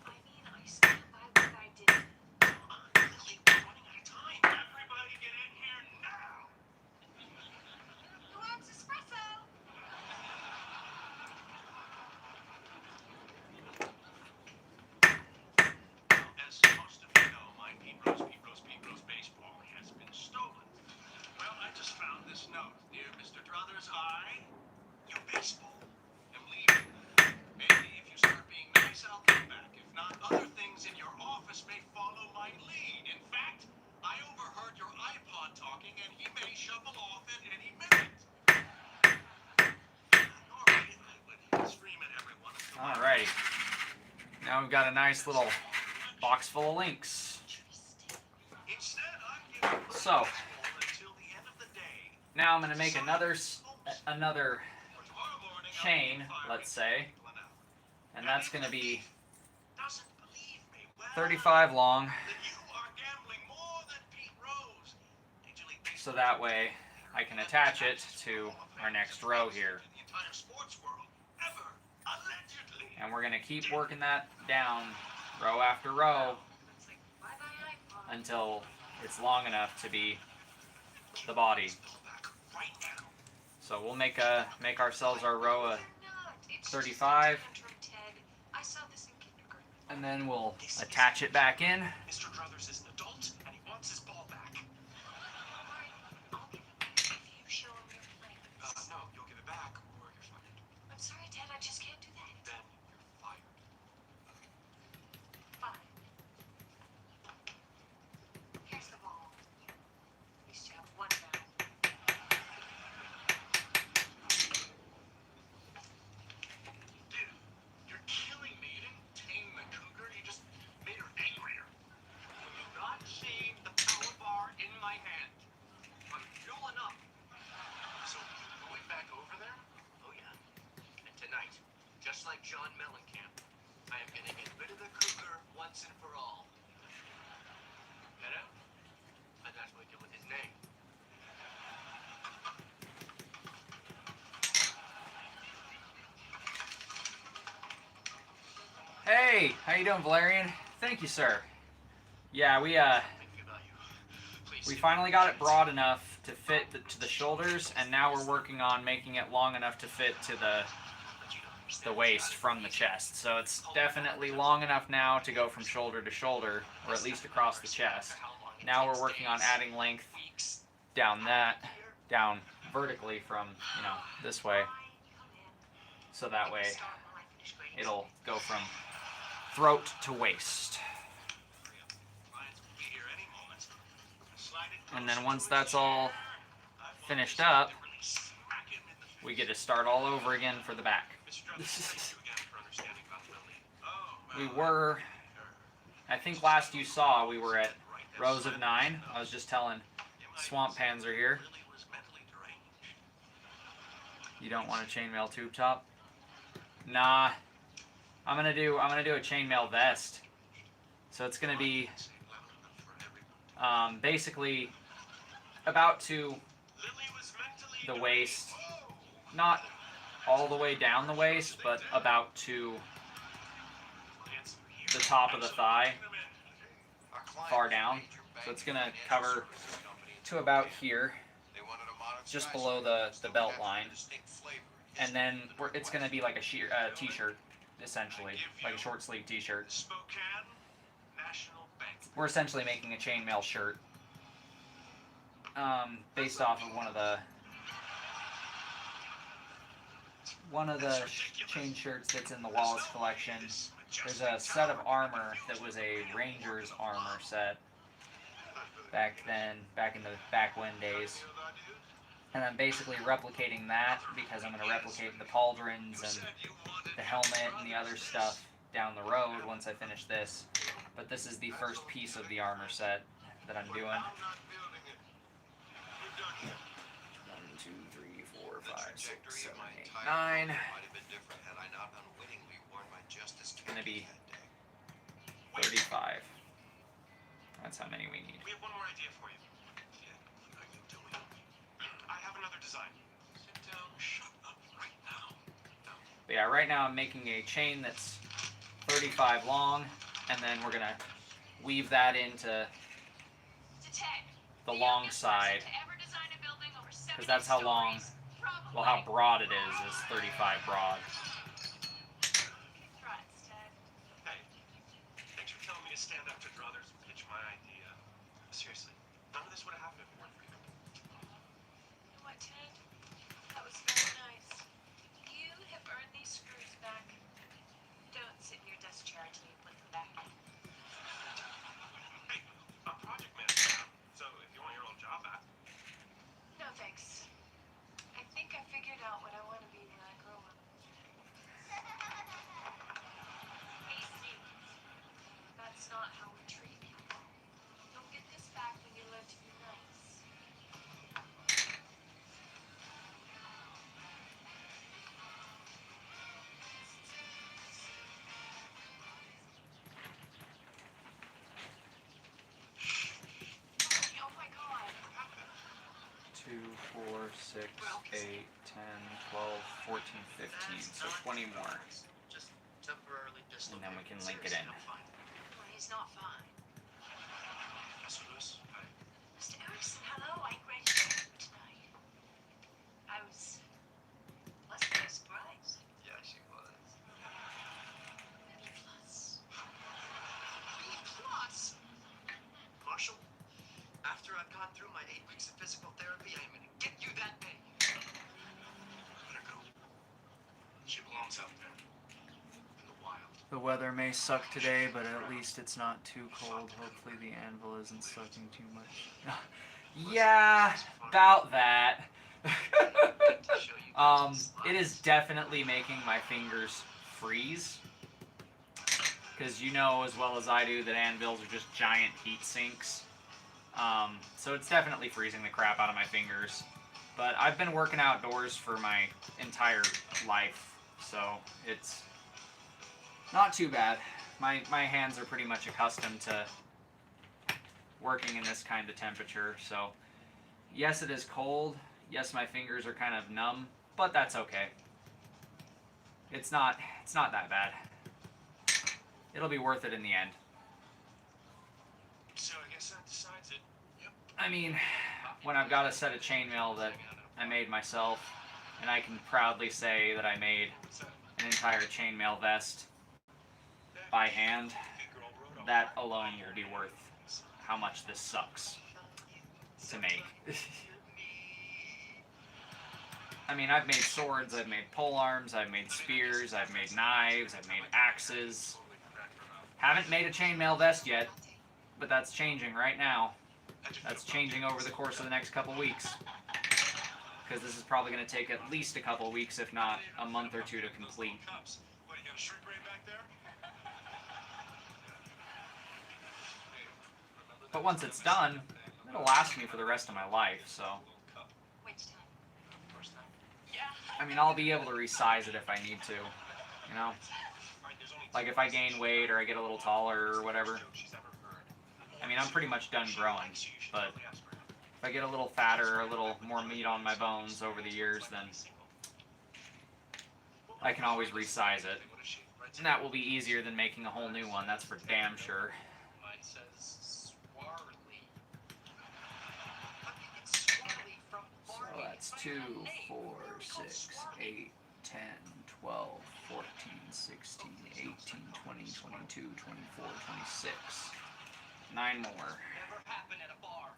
I mean, I stand by what I did.
Come on, Lily, we're running out of time. Everybody get in here now!
Who wants espresso?
As most of you know, my Pete Rose baseball has been stolen. Well, I just found this note. Dear Mr. Druthers, your baseball, am leaving. Maybe if you start being nice, I'll come back. If not, other things in your office may follow my lead. In fact, I overheard your iPod talking, and he may shuffle off at any minute. Normally, I would scream at everyone until my
Alrighty. Now we've got a nice little box full of links.
Instead, I'm giving her
So,
baseball until the end of the day.
now I'm going to make another
For tomorrow morning, I'll
chain,
be firing
let's say,
people out.
and that's going to be
Doesn't believe me. Well,
35 long,
then you are gambling more than Pete Rose. Major League
so
Baseball
that way I can attach it to our next row here.
in the entire sports world ever, allegedly.
And we're going to keep working that down row after row
It's like, bye-bye iPhone.
until it's long enough to be the body.
Pull back right now.
So we'll make ourselves our row of
You're not. It's
35.
just a tantrum, Ted. I saw this in kindergarten.
And then we'll attach it back in.
Mr. Druthers is an adult, and he wants his ball back.
Alright, I'll give it back if you show him your plans.
No, you'll give it back, or you're fired.
I'm sorry, Ted, I just can't do that.
Then you're fired.
Fine. Here's the ball. At least you have one now.
Dude, you're killing me. You didn't tame the cougar, you just made her angrier. Have you not seen the power bar in my hand? I'm fueling up. So, going back over there? Oh, yeah. And tonight, just like John Mellencamp, I am gonna get rid of the cougar once and for all. Get it? And that's what I did with his name.
Hey, how you doing, Valerian? Thank you, sir. Yeah, we
Thinking about you. Please
we
see
finally
me.
got it broad enough to fit to the shoulders, and now we're working on making it long enough to fit to the waist from the chest. So it's definitely long enough now to go from shoulder to shoulder, or at least across the chest. Now we're working on adding length down vertically from, this way, so that way it'll go from throat to waist. And then once that's all finished up, we get to start all over again for the back. We were, I think last you saw, we were at rows of 9. I was just telling Swamp Panzer here. You don't want a chainmail tube top? Nah. I'm gonna do a chainmail vest. So it's gonna be basically about to the waist, not all the way down the waist, but about to the top of the thigh, far down. So it's gonna cover to about here.
They wanted a
just below the belt line, and then it's going to be like a t-shirt, essentially, like a short sleeve t-shirt.
Spokane National Bank.
We're essentially making a chainmail shirt, based off of one of the chain shirts that's in the Wallace collection. There's a set of armor that was a Ranger's armor set back in the back-when days. And I'm basically replicating that because I'm going to replicate the pauldrons and the helmet and the other stuff down the road once I finish this. But this is the first piece of the armor set that I'm doing. 1, 2, 3, 4, 5, 6, 7, 8, 9. It's going to be 35. That's how many we need.
We have one more idea for you. I have another design. Sit down. Shut up right now. No.
But yeah, right now I'm making a chain that's 35 long, and then we're gonna weave that into the long side, because that's how long, well, how broad it is 35 broad.
Hey, thanks for telling me to stand up to others and pitch my idea. Seriously, none of this would have happened if it weren't for you.
You know what, Ted? That was very nice. You have earned these screws back. Don't sit in your desk chair until you put them back.
Hey, I'm project manager now, so if you want your old job back.
No, thanks. I think I figured out what I want to be when I grow up. Hey, Steve. That's not how we treat people. Don't get this back when you learn to be nice. Oh my God.
2, 4, 6, 8, 10, 12, 14, 15. So 20 more.
Just temporarily
And then we can link it in.
Well, he's not fine.
Mr. Lewis,
Mr. Erickson, hello. I graduated tonight. I was pleasantly surprised.
yeah, she was.
B plus.
B plus? Marshall, after I've gone through my 8 weeks of physical therapy, I'm gonna get you that A. Let her go. She belongs out there. In the wild.
The weather may suck today, but at least it's not too cold. Hopefully the anvil isn't sucking too much. Yeah, about that. It is definitely making my fingers freeze. Because you know as well as I do that anvils are just giant heat sinks. So it's definitely freezing the crap out of my fingers. But I've been working outdoors for my entire life, so it's not too bad. My hands are pretty much accustomed to working in this kind of temperature, so yes, it is cold. Yes, my fingers are kind of numb, but that's okay. It's not that bad. It'll be worth it in the end.
So I guess that decides it. Yep.
I mean, when I've got a set of chainmail that I made myself, and I can proudly say that I made an entire chainmail vest by hand, that alone will be worth how much this sucks to make. I mean, I've made swords, I've made polearms, I've made spears, I've made knives, I've made axes. Haven't made a chainmail vest yet, but that's changing right now. That's changing over the course of the next couple weeks. Because this is probably going to take at least a couple weeks, if not a month or two to complete.
What, you got a shrink ray back there?
But once it's done, it'll last me for the rest of my life, so...
Which time?
First time.
Yeah.
I mean, I'll be able to resize it if I need to, you know? Like if I gain weight or I get a little taller or whatever. I mean, I'm pretty much done growing, but if I get a little fatter or a little more meat on my bones over the years, then I can always resize it. And that will be easier than making a whole new one, that's for damn sure.
Mine says swarly. It's swarly from
So
Barney.
That's 2, 4, 6, 8, 10, 12, 14, 16, 18, 20, 22, 24, 26. 9 more.
Never happen at a bar.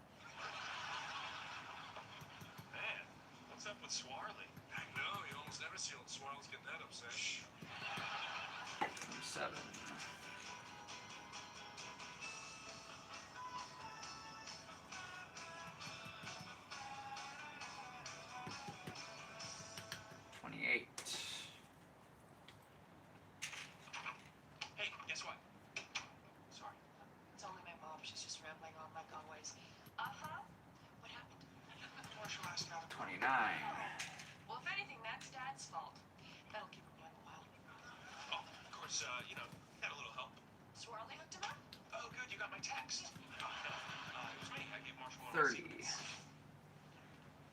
Man, what's up with Swarley? I know, you almost never see old Swarls get that upset.
7. 28.
Hey, guess what? Sorry.
It's only my mom. She's just rambling on like always. Uh-huh. What happened?
Marshall asked out.
29.
Well, if anything, that's Dad's fault. That'll keep him young a while.
Oh, of course, had a little help.
Swirly hooked him up?
Oh, good, you got my text. It was me. I gave Marshall one
30.
of my secrets.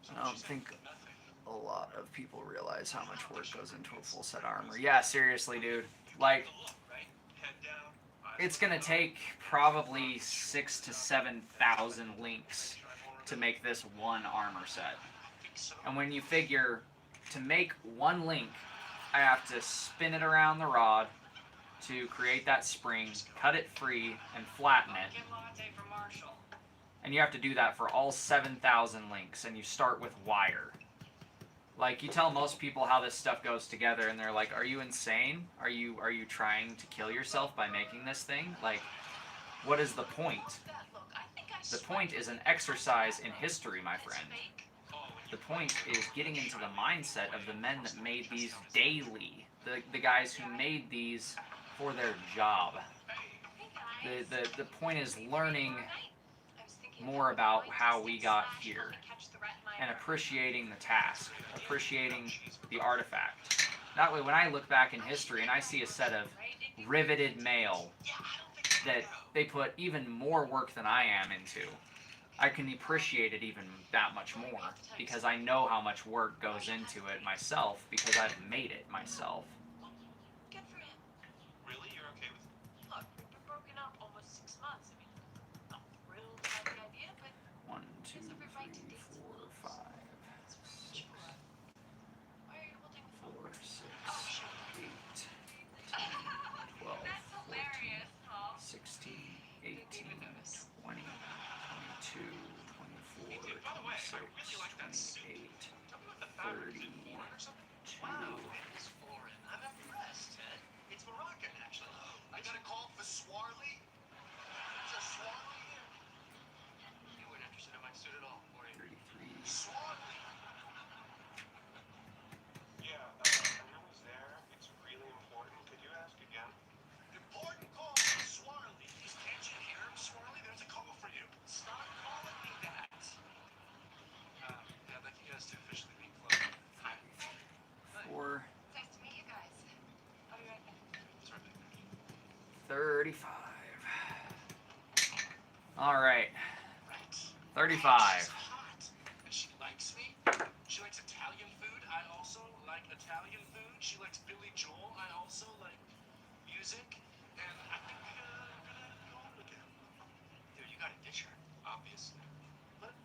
So
I don't
she said
think
nothing.
a lot of people realize how much work goes into a full set armor. Yeah, seriously, dude. Like,
The look, right? Head down.
it's gonna take probably 6,000 to 7,000 links to make this one armor set. And when you figure, to make one link, I have to spin it around the rod to create that spring, cut it free, and flatten it.
Pumpkin latte for Marshall.
And you have to do that for all 7,000 links, and you start with wire. Like, you tell most people how this stuff goes together, and they're like, "Are you insane? Are you trying to kill yourself by making this thing? Like, what is the point?"
That look, I think I
The point is an exercise in history, my friend.
fake.
The point is getting into the mindset of the men that made these daily. The guys who made these for their job. The point is learning more about how we got here and appreciating the task, appreciating the artifact. That way, when I look back in history and I see a set of riveted mail that they put even more work than I am into, I can appreciate it even that much more because I know how much work goes into it myself because I've made it myself.
Good for him.
Really? You're okay with it?
Look, we've been broken up almost 6 months. I mean, not thrilled about the idea, but
1, 2, 3, 4, 5,
sure. Why are you holding the
4,
phone?
6,
Oh, shit.
8, 10, 12,
That's hilarious, huh?
16, 18, 20, 22, 24,
Hey, dude, by the way, I
26,
really like that suit.
28,
Tell me what the fabric
30,
is foreign or something?
2.
Wow, it is foreign. I'm impressed, Ted. It's Moroccan, actually. I got a call for Swarley. Is there Swarley here? You weren't interested in my suit at all, were you?
33.
Swarley! Yeah, I know he's there. It's really important. Could you ask again? Important call for Swarley. Can't you hear him, Swarley? There's a call for you. Stop calling me that. Yeah, I'd like you guys to officially meet Chloe. Hi.
4,
Nice to meet you guys. I'll be right back.
Sorry.
35. Alright,
Right.
35.
She's hot. And she likes me. She likes Italian food. I also like Italian food. She likes Billy Joel. I also like music. And I think we're gonna go out again. Dude, you gotta ditch her. Obviously. What?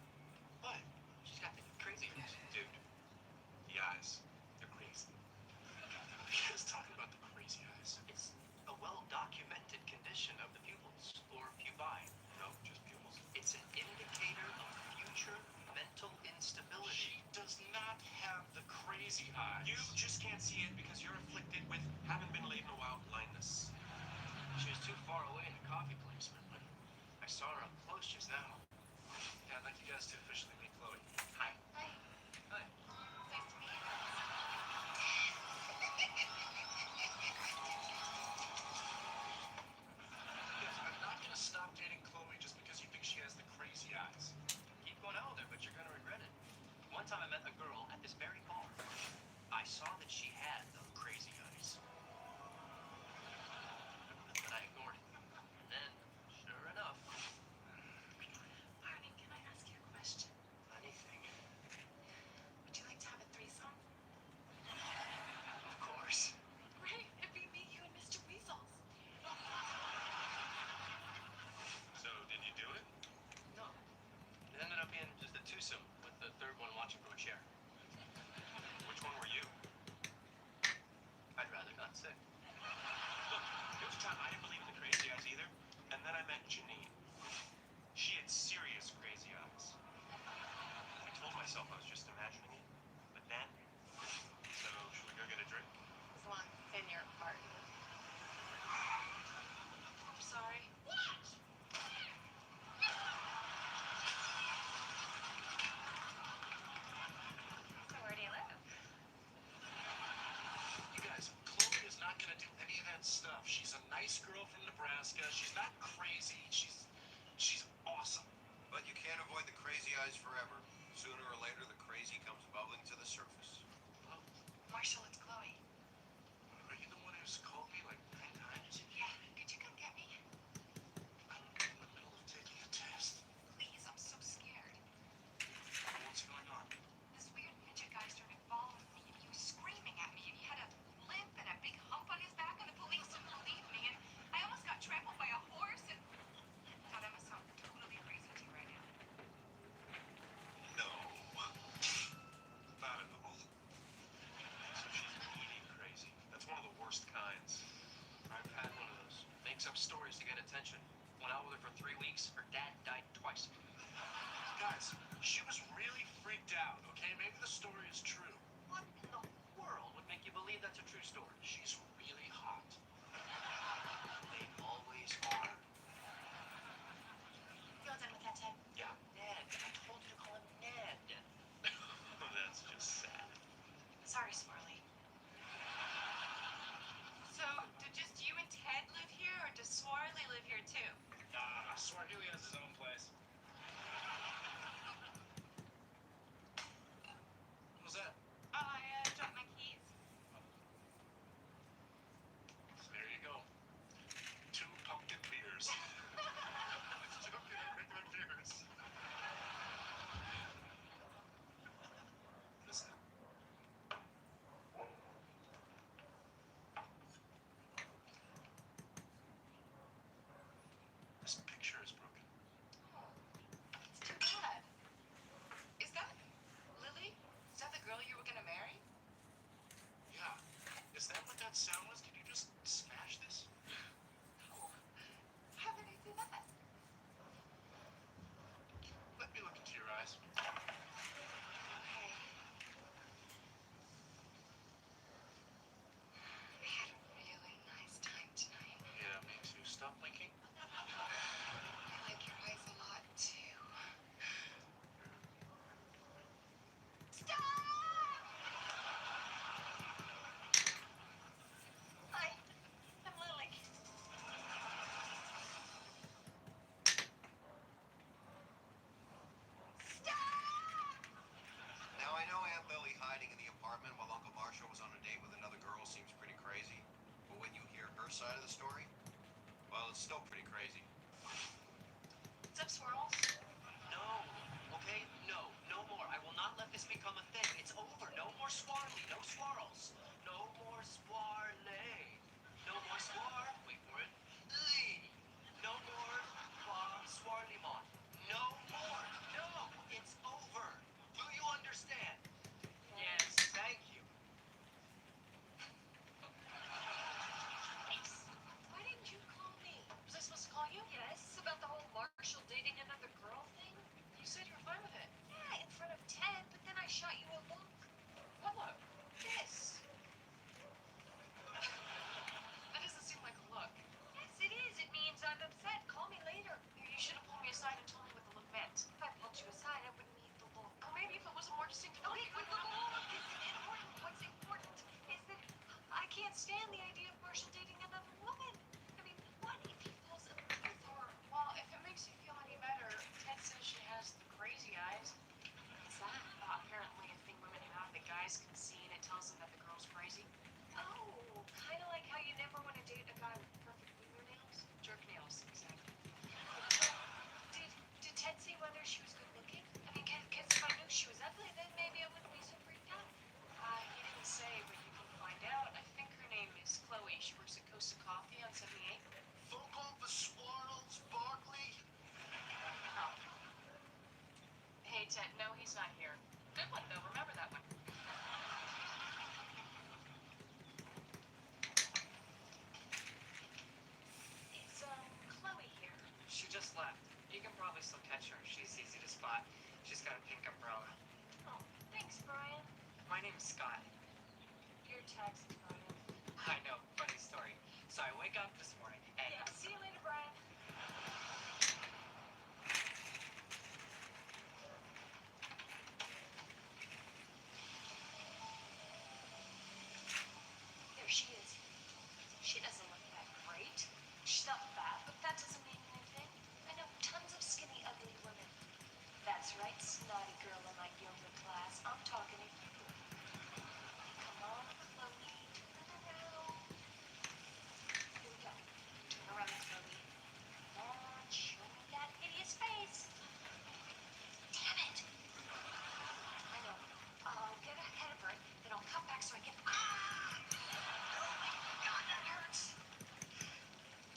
She's got the crazy eyes. Dude, the eyes. They're crazy. You guys talking about the crazy eyes? It's a well-documented condition of the pupils. Or pupae. No, just pupils. It's an indicator of future mental instability. She does not have the crazy eyes. You just can't see it because you're afflicted with haven't been late in a while blindness. She was too far away in the coffee placement, but I saw her up close just now. Yeah, I'd like you guys to officially meet Chloe. Hi.
Hi.
Hi.
Nice to meet you guys.
Yes, I'm not gonna stop dating Chloe just because you think she has the crazy eyes. Keep going out with her, but you're gonna regret it. One time I met a girl at this very bar. I saw that she had the crazy eyes. But I ignored it. And then, sure enough,
Barney, can I ask you a question?
anything. sound was? Did you just smash this?
How did I do that?
Let me look into your eyes.
Okay. I had a really nice time tonight.
Yeah, me too. Stop blinking.
I like your eyes a lot too. Stop! Hi, I'm Lily. Stop!
Now, I know Aunt Lily hiding in the apartment while Uncle Marshall was on a date with another girl seems pretty crazy. But when you hear her side of the story, well, it's still pretty crazy.
What's up, Swirls?
No. Okay? No. No more. I will not let this become a thing. It's over. No more swarly. No swirls. No more swarly. No more swar. Wait for it. Lee. No more swarly mon. No more. No. It's over. Do you understand? Yes. Thank you.
Thanks. Why didn't you call me? Was I supposed to call you? Yes, about the whole Marshall dating another girl thing. You said you were fine with it. Yeah, in front of Ted, but then I shot you a look. What look? This. That doesn't seem like a look. Yes, it is. It means I'm upset. Call me later. You should have pulled me aside and told me what the look meant. If I pulled you aside, I wouldn't need the look. Or maybe if it was a more distinct look. Okay, look. It's important. What's important is that I can't stand the idea of Marshall dating another woman. I mean, what if he falls in love with her? Well, if it makes you feel any better, Ted says she has the crazy eyes. What's that? Apparently a thing women have that guys can see, and it tells them that the girl's crazy. Oh, kind of like how you never want to date a guy with perfect fingernails? Jerk nails, exactly. Did Ted say whether she was good looking? I mean, because if I knew she was ugly, then maybe I wouldn't be so freaked out. He didn't say, but you can find out. I think her name is Chloe. She works at Costa Coffee on 78.
Focal the Swarls, Barkley.
Oh. Hey, Ted, no, he's not here. Good one, though. Remember that one. Is, Chloe here?
She just left. You can probably still catch her. She's easy to spot. She's got a pink umbrella.
Oh, thanks, Brian.
My name's Scott.
Your taxi, Brian.
I know. Funny story. So I wake up this morning and...
Yeah, see you later, Brian. There she is. She doesn't look that great. She's not fat, but that doesn't mean anything. I know tons of skinny, ugly women. That's right, snotty girl in my yoga class. I'm talking to you. Come on, Chloe. Turn around. Here we go. Turn around, Chloe. Come on, show me that hideous face. Damn it. I know. I'll get ahead of her, then I'll cut back so I can... Ah! Oh my God, that hurts.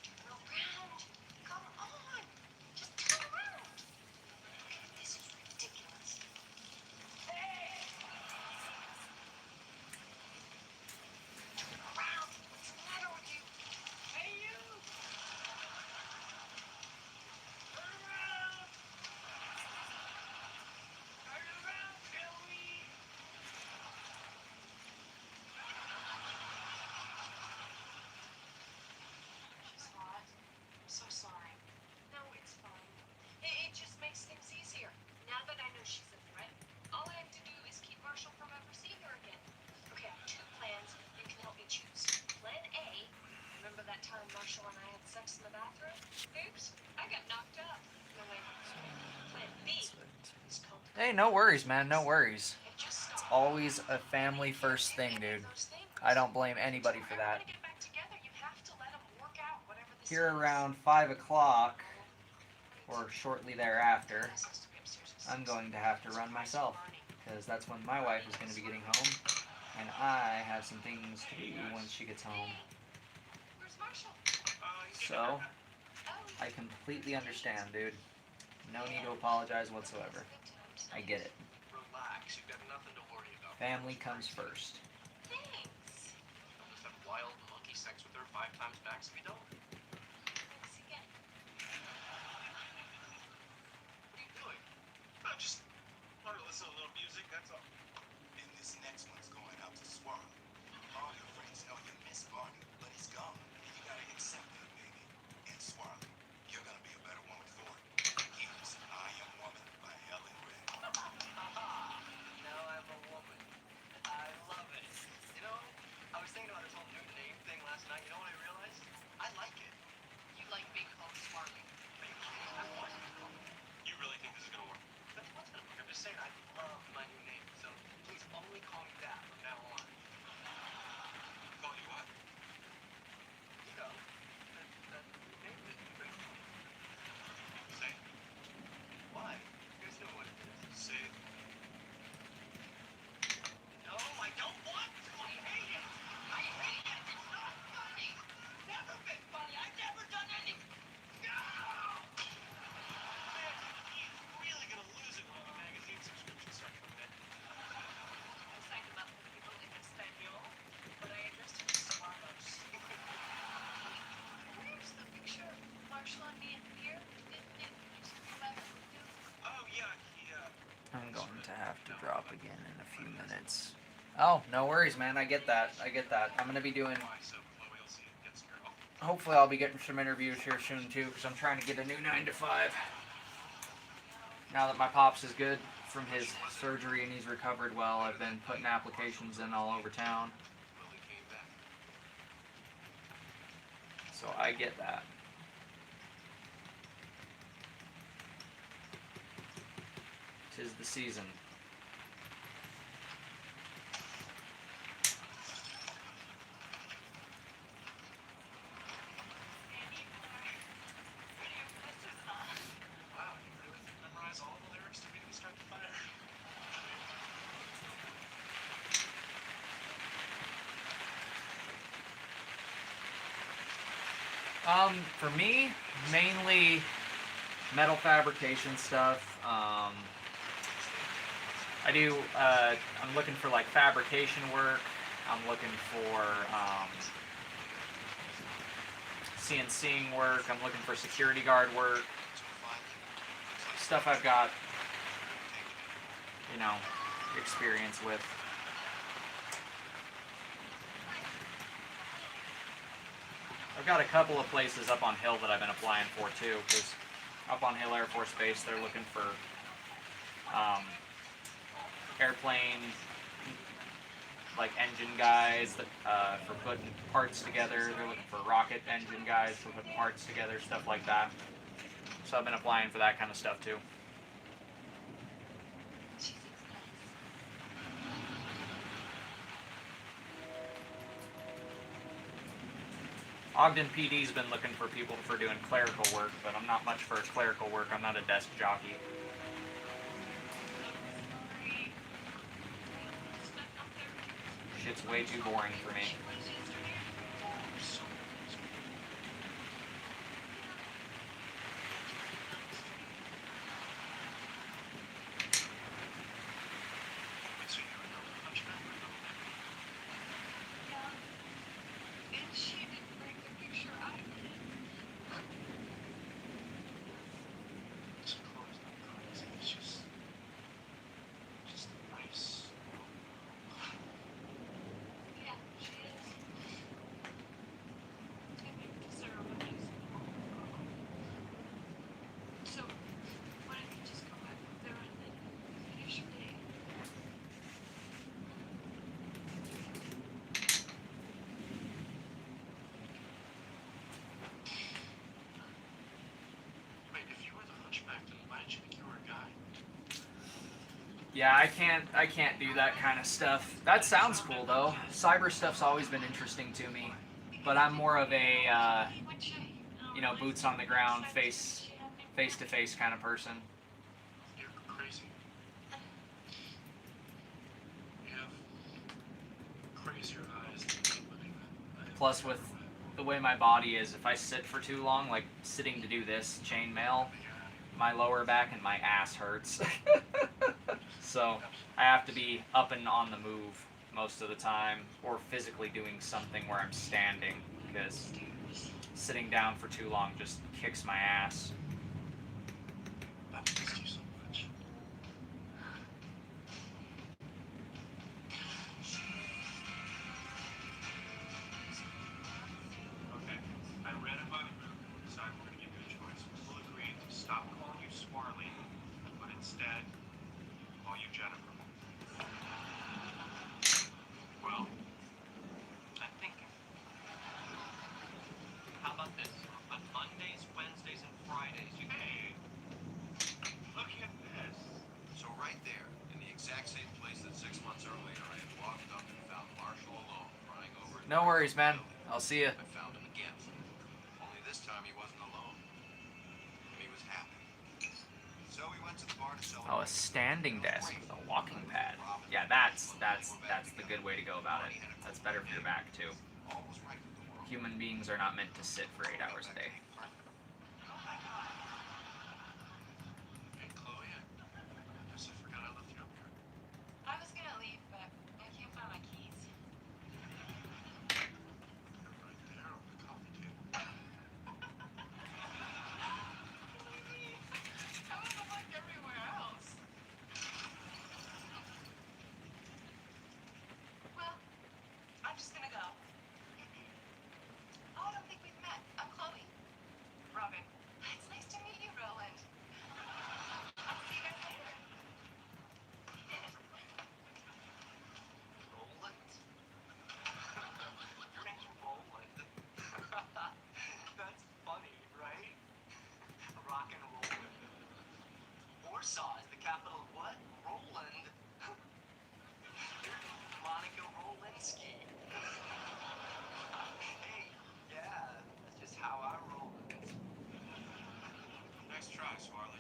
Turn around. Come on. Just turn around. Okay, this is ridiculous. Hey! Turn around. What's the matter with you? Hey, you! Turn around. Turn around, Joey. She's hot. I'm so sorry. No, it's fine. It just makes things easier. Now that I know she's a threat, all I have to do is keep Marshall from ever seeing her again. Okay, I have two plans. You can help me choose. Plan A. Remember that time Marshall and I had sex in the bathroom? Oops, I got knocked up. No, wait. Plan B is called...
Hey, no worries, man. No worries.
It just
It's
stopped.
always a family first thing, dude. I don't blame anybody for that. Here around 5 o'clock, or shortly thereafter, I'm going to have to run myself, because that's when my wife is going to be getting home, and I have some things to do once she gets home. So, I completely understand, dude. No need to apologize whatsoever. I get it.
Relax, you've got nothing to worry about.
Family comes first.
Thanks.
Just have wild
sex with her 5 times max if you don't.
Thanks again.
What are you doing?
I just wanted to listen to a little music, that's all. And this next one's going out to Swirl. All your friends know you miss Barney, but he's gone. You gotta accept that, baby. And Swirl, you're gonna be a better woman for it. Here's I Am Woman by Helen Red.
Haha! Now I'm a woman. I love it. You know, I was thinking about this whole new name thing last night. You know what I realized? I like it.
You like being called Smarty.
Are you kidding? I want to be called.
You really think this is gonna work?
That's what's gonna work. I'm just saying I love my new name. So please only call me that from now on.
Call you what?
You know, that name that you bring me.
Say it.
Why? You guys know what it is.
Say it.
No, I don't want to. I hate it. I hate it. It's not funny. Never been funny. I've never done anything. No!
Man, he's really gonna lose it when the magazine subscriptions start coming in.
I'm excited about the people in Espanol, but I understand Swallows. Where's the picture of Marshall and me in beer? Didn't used to be my do?
Oh, yeah,
I'm going to have to drop again in a few minutes. Oh, no worries, man. I get that. I get that. I'm going to be doing...
So Chloe will see it gets girl.
Hopefully I'll be getting some interviews here soon, too, because I'm trying to get a new 9 to 5. Now that my pops is good from his surgery and he's recovered well, I've been putting applications in all over town.
Lily came back.
So I get that. Tis the season.
Wow, you really memorize all the lyrics to Reading Start the Fire?
For me, mainly metal fabrication stuff. I do, I'm looking for like fabrication work. I'm looking for CNCing work. I'm looking for security guard work. Stuff I've got, you know, experience with. I've got a couple of places up on Hill that I've been applying for too, because up on Hill Air Force Base they're looking for airplane like engine guys that for putting parts together. They're looking for rocket engine guys for putting parts together, stuff like that. So I've been applying for that kind of stuff too. Ogden PD's been looking for people for doing clerical work, but I'm not much for clerical work. I'm not a desk jockey. Shit's way too boring for me.
So you were no punchman?
And she didn't bring the picture out of it.
So Chloe's not crazy, it's just nice.
Yeah, she is. I mean, Sarah would do so. Why don't you just go back up there and then finish your day?
Wait, if you were the hunchback, then why did you think you were a guy?
Yeah, I can't do that kind of stuff. That sounds cool though. Cyber stuff's always been interesting to me, but I'm more of a you know, boots on the ground, face to face kind of person.
You're crazy. You have crazier eyes than anybody.
Plus, with the way my body is, if I sit for too long, like sitting to do this chainmail, my lower back and my ass hurts. So I have to be up and on the move. most of the time, or physically doing something where I'm standing, because sitting down for too long just kicks my ass.
I've missed you so much. Okay, I read it by the book and decided we're gonna give you a choice. We'll agree to stop calling you Swarley, but instead call you Jennifer. Well, I'm thinking.
How about this? On Mondays, Wednesdays, and Fridays, you
Hey, look at this.
So right there, in the exact same place that 6 months earlier I had walked up and found Marshall alone, crying over it.
No worries, man. I'll see ya.
I found him again. Only this time he wasn't alone. And he was happy. So we went to the bar to celebrate.
Oh, a standing desk with a walking pad. Yeah, that's the good way to go about it. That's better for your back too.
All was right with the world.
Human beings are not meant to sit for 8 hours a day.
Hey, Chloe, I guess I forgot I left you up here.
I was gonna leave, but I can't find my keys.
They're right there on the coffee table.
How would I look everywhere else? Well, I'm just gonna go. Oh, I don't think we've met. I'm Chloe. Robin. It's nice to meet you, Roland. I'll see you guys later.
Roland? Your name's Roland. That's funny, right? Rock and Roland. Warsaw is the capital of what? Roland. Monica Rolinski. Hey, yeah, that's just how I roll.
Nice try, Swarley.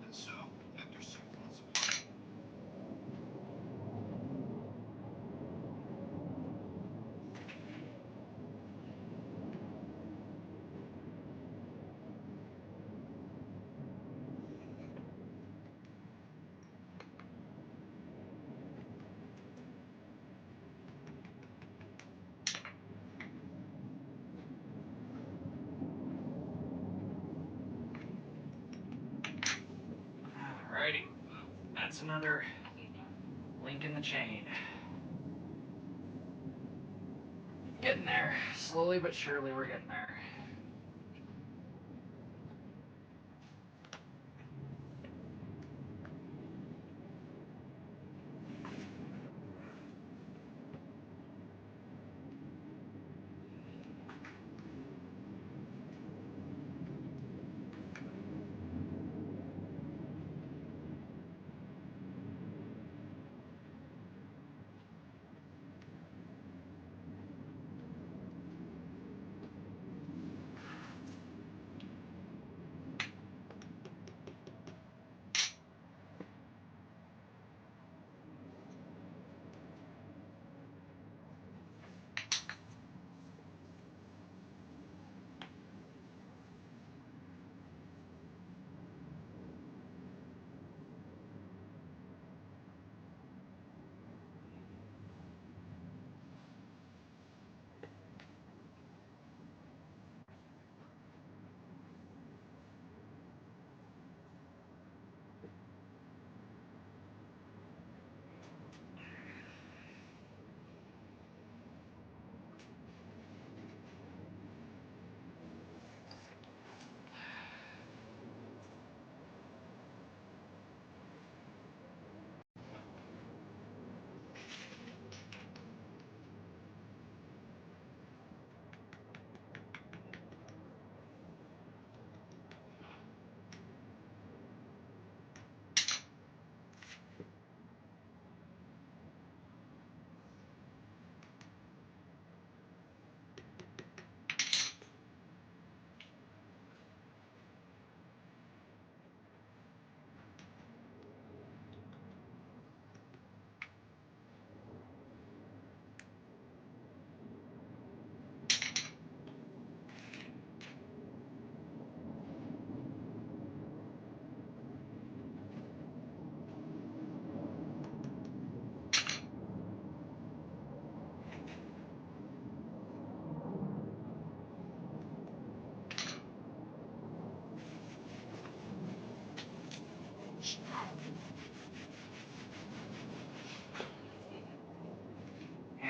And so, after 6 months apart,
Alrighty. That's another link in the chain. Getting there. Slowly but surely we're getting there.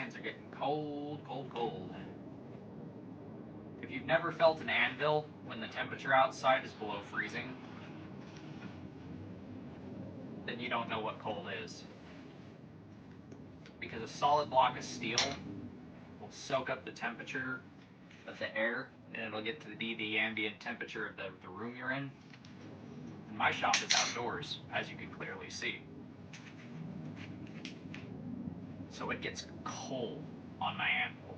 hands are getting cold, cold, cold. If you've never felt an anvil when the temperature outside is below freezing, then you don't know what cold is. Because a solid block of steel will soak up the temperature of the air, and it'll get to be the ambient temperature of the room you're in. And my shop is outdoors, as you can clearly see. So it gets cold on my anvil.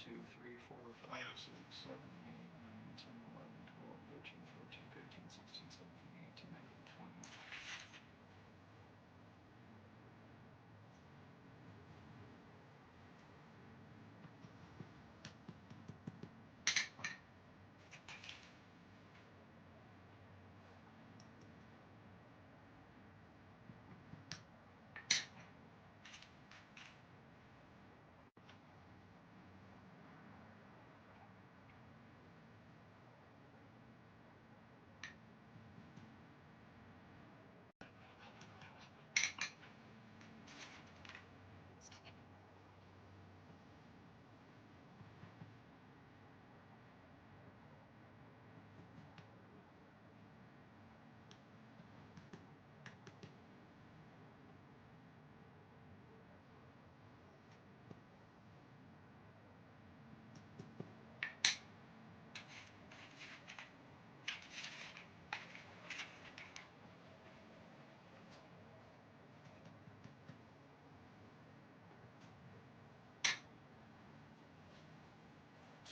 2, 3, 4, 5, 6, 7, 8, 9, 10, 11, 12, 13, 14, 15, 16, 17, 18, 19, 20.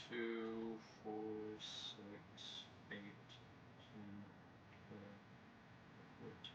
Two, 4, 6, 8, 10, 12, 14.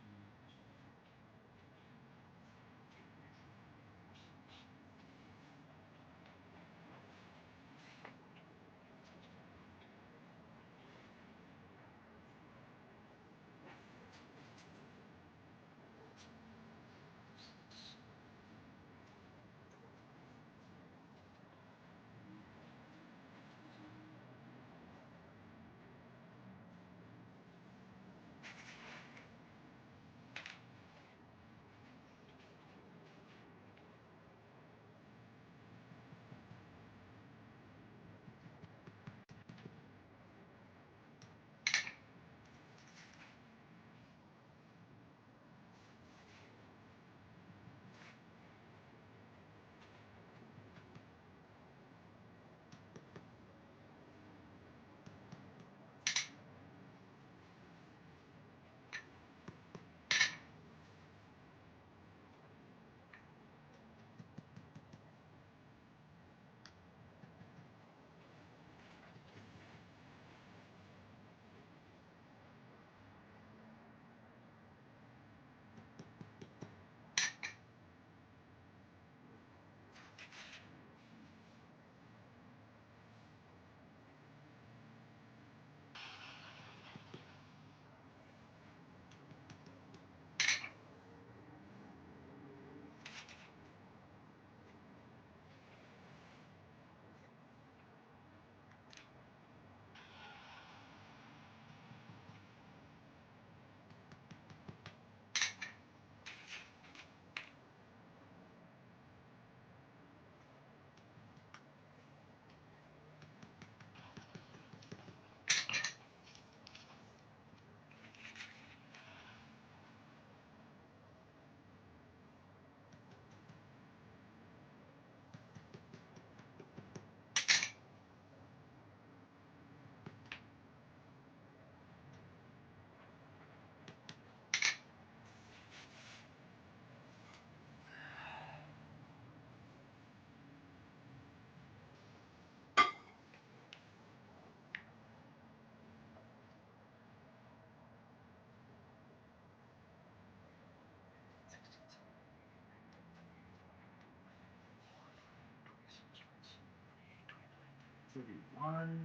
One.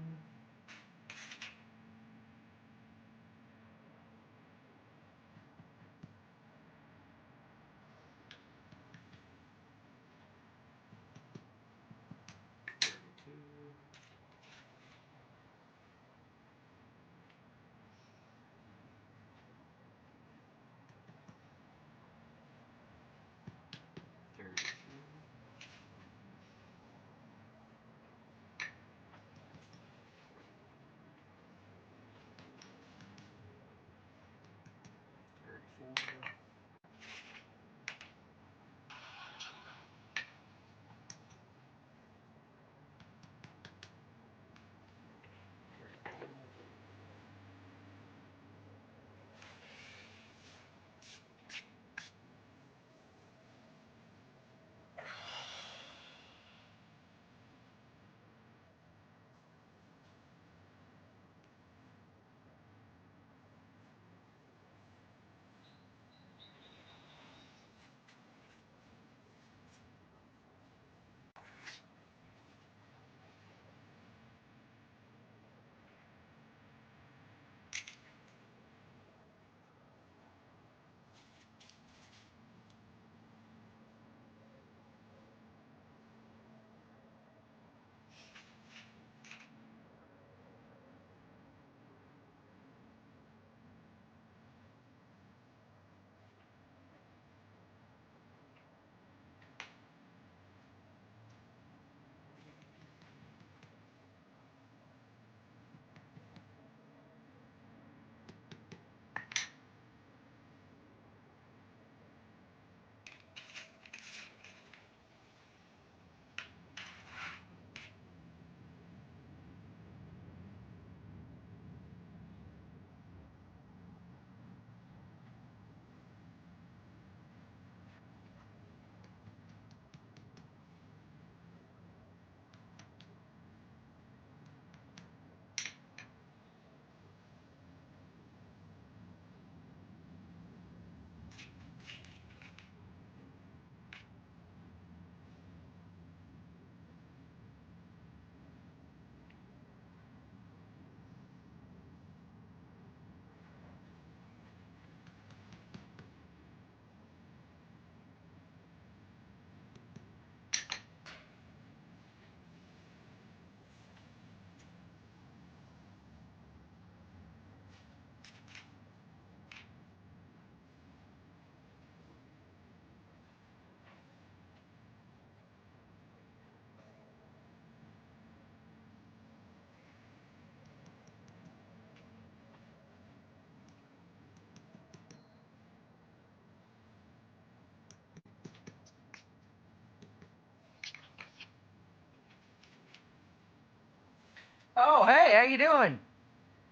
Oh, hey, how you doing?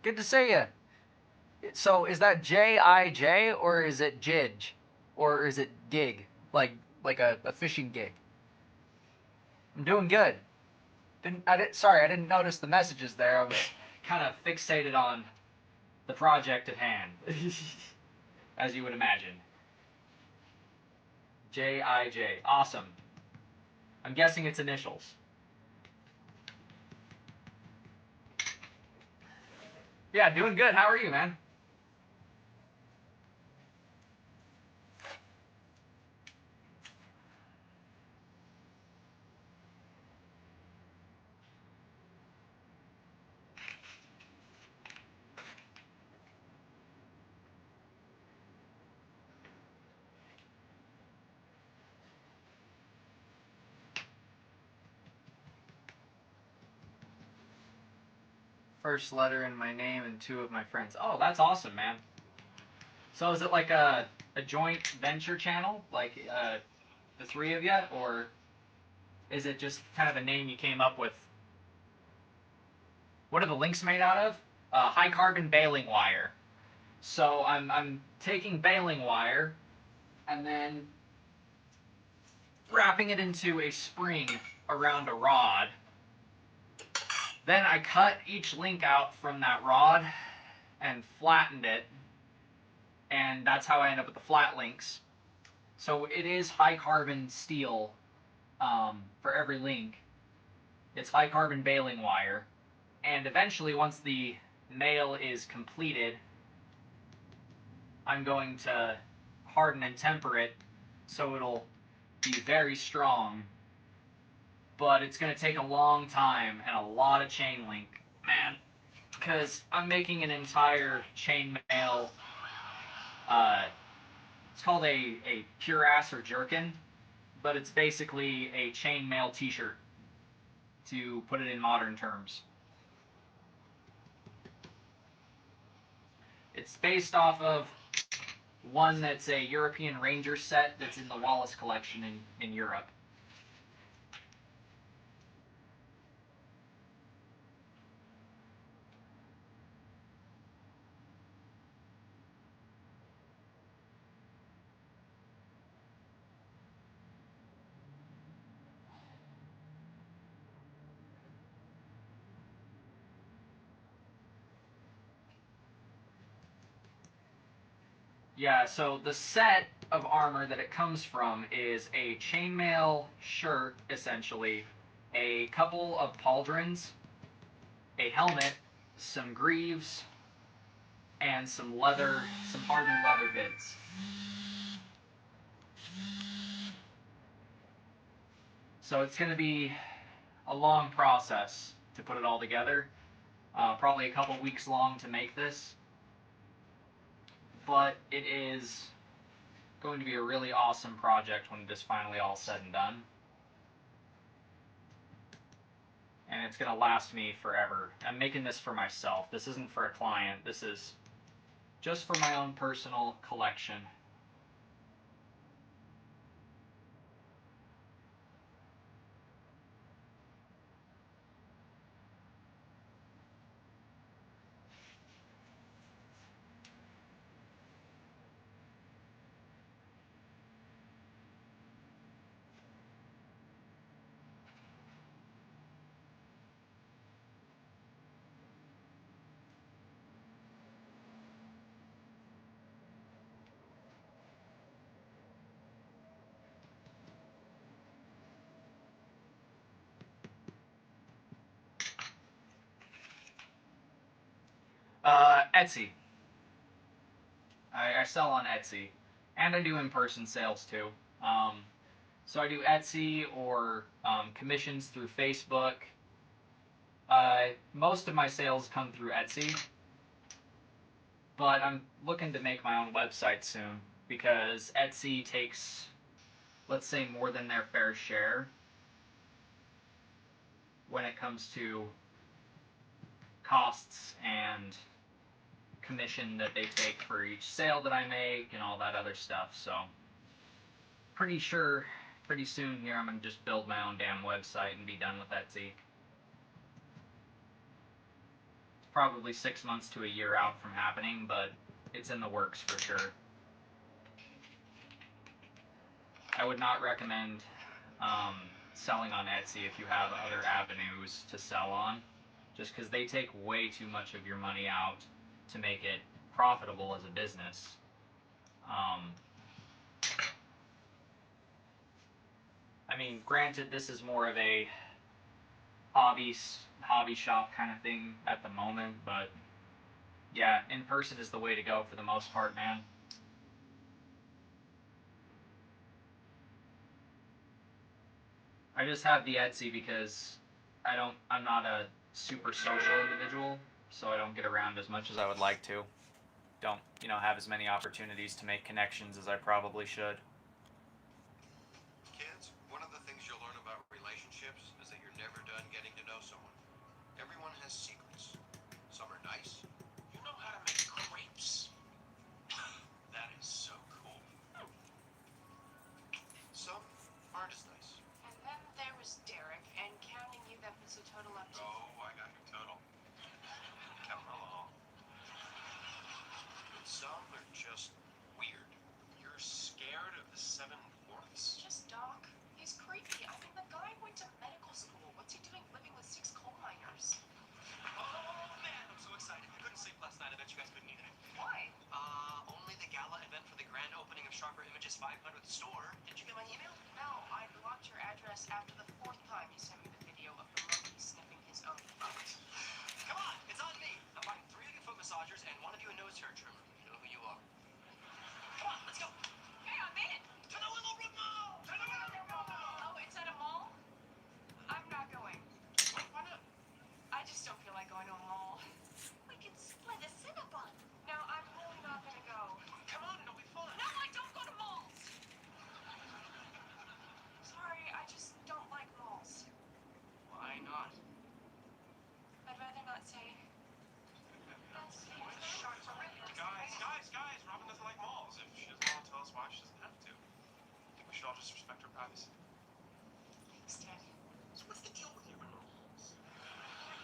Good to see you. So, is that J-I-J or is it Jidge? Or is it gig? Like a fishing gig? I'm doing good. Sorry, I didn't notice the messages there. I was
Kind of fixated on the project at hand, as you would imagine. J-I-J. Awesome. I'm guessing it's initials. Yeah, doing good. How are you, man? First letter in my name and two of my friends. Oh, that's awesome, man. So is it like a joint venture channel, like the three of you, or is it just kind of a name you came up with? What are the links made out of? High carbon baling wire. So I'm taking baling wire and then wrapping it into a spring around a rod. Then I cut each link out from that rod and flattened it, and that's how I end up with the flat links. So it is high carbon steel for every link. It's high carbon baling wire, and eventually, once the mail is completed, I'm going to harden and temper it so it'll be very strong. But it's going to take a long time and a lot of chain link, man, because I'm making an entire chainmail. It's called a cuirass or jerkin, but it's basically a chainmail T-shirt, to put it in modern terms. It's based off of one that's a European Ranger set that's in the Wallace collection in Europe. Yeah, so the set of armor that it comes from is a chainmail shirt, essentially, a couple of pauldrons, a helmet, some greaves, and some hardened leather bits. So it's going to be a long process to put it all together. Probably a couple weeks long to make this. But it is going to be a really awesome project when it is finally all said and done. And it's going to last me forever. I'm making this for myself. This isn't for a client. This is just for my own personal collection. Etsy. I sell on Etsy, and I do in-person sales too. So I do Etsy or commissions through Facebook. Most of my sales come through Etsy, but I'm looking to make my own website soon because Etsy takes, let's say, more than their fair share when it comes to costs and commission that they take for each sale that I make and all that other stuff. So pretty sure pretty soon here I'm gonna just build my own damn website and be done with Etsy. probably 6 months to a year out from happening, but it's in the works for sure. I would not recommend selling on Etsy if you have other avenues to sell on, just because they take way too much of your money out to make it profitable as a business. I mean, granted, this is more of a hobby shop kind of thing at the moment, but yeah, in person is the way to go for the most part, man. I just have the Etsy because I'm not a super social individual, so I don't get around as much as I would like to. Don't, have as many opportunities to make connections as I probably should.
Kids, one of the things you'll learn about relationships is that you're never done getting to know someone. Everyone has secrets. Some are nice.
You know how to make crepes? That is so cool.
Some aren't as nice.
And then there was Derek, and counting you, that puts a total up to.
Oh, I got your total. Count along.
And some are just weird.
You're scared of the 7/4?
Just Doc. He's creepy. I mean, the guy went to medical school. What's he doing living with 6 coal miners?
Oh man, I'm so excited. I couldn't sleep last night. I bet you guys couldn't either.
Why?
Only the gala event for the grand opening of Sharper Images' 500th store. Did you get my email?
No, I blocked your address after the 4th time you sent me the video of the monkey sniffing his own butt.
Come on, it's on me. I'm buying 3 of you foot massagers and 1 of you a nose hair trimmer. You know who you are. Come on, let's go.
Hey, I'm in!
To the Willowbrook Mall! To the Willowbrook Mall!
Oh, it's at a mall? I'm not going.
Why not?
I just don't feel like going to a mall.
We can split a Cinnabon.
No, I'm really not gonna go.
Come on, it'll be fun.
No, I don't go to malls! Sorry, I just don't like malls.
Why not?
I'd rather not say. That's
Guys, Robin doesn't like malls. If she doesn't want to tell us why, she doesn't have to. I think we should all just respect her privacy.
Thanks, Ted.
So what's the deal with you and malls?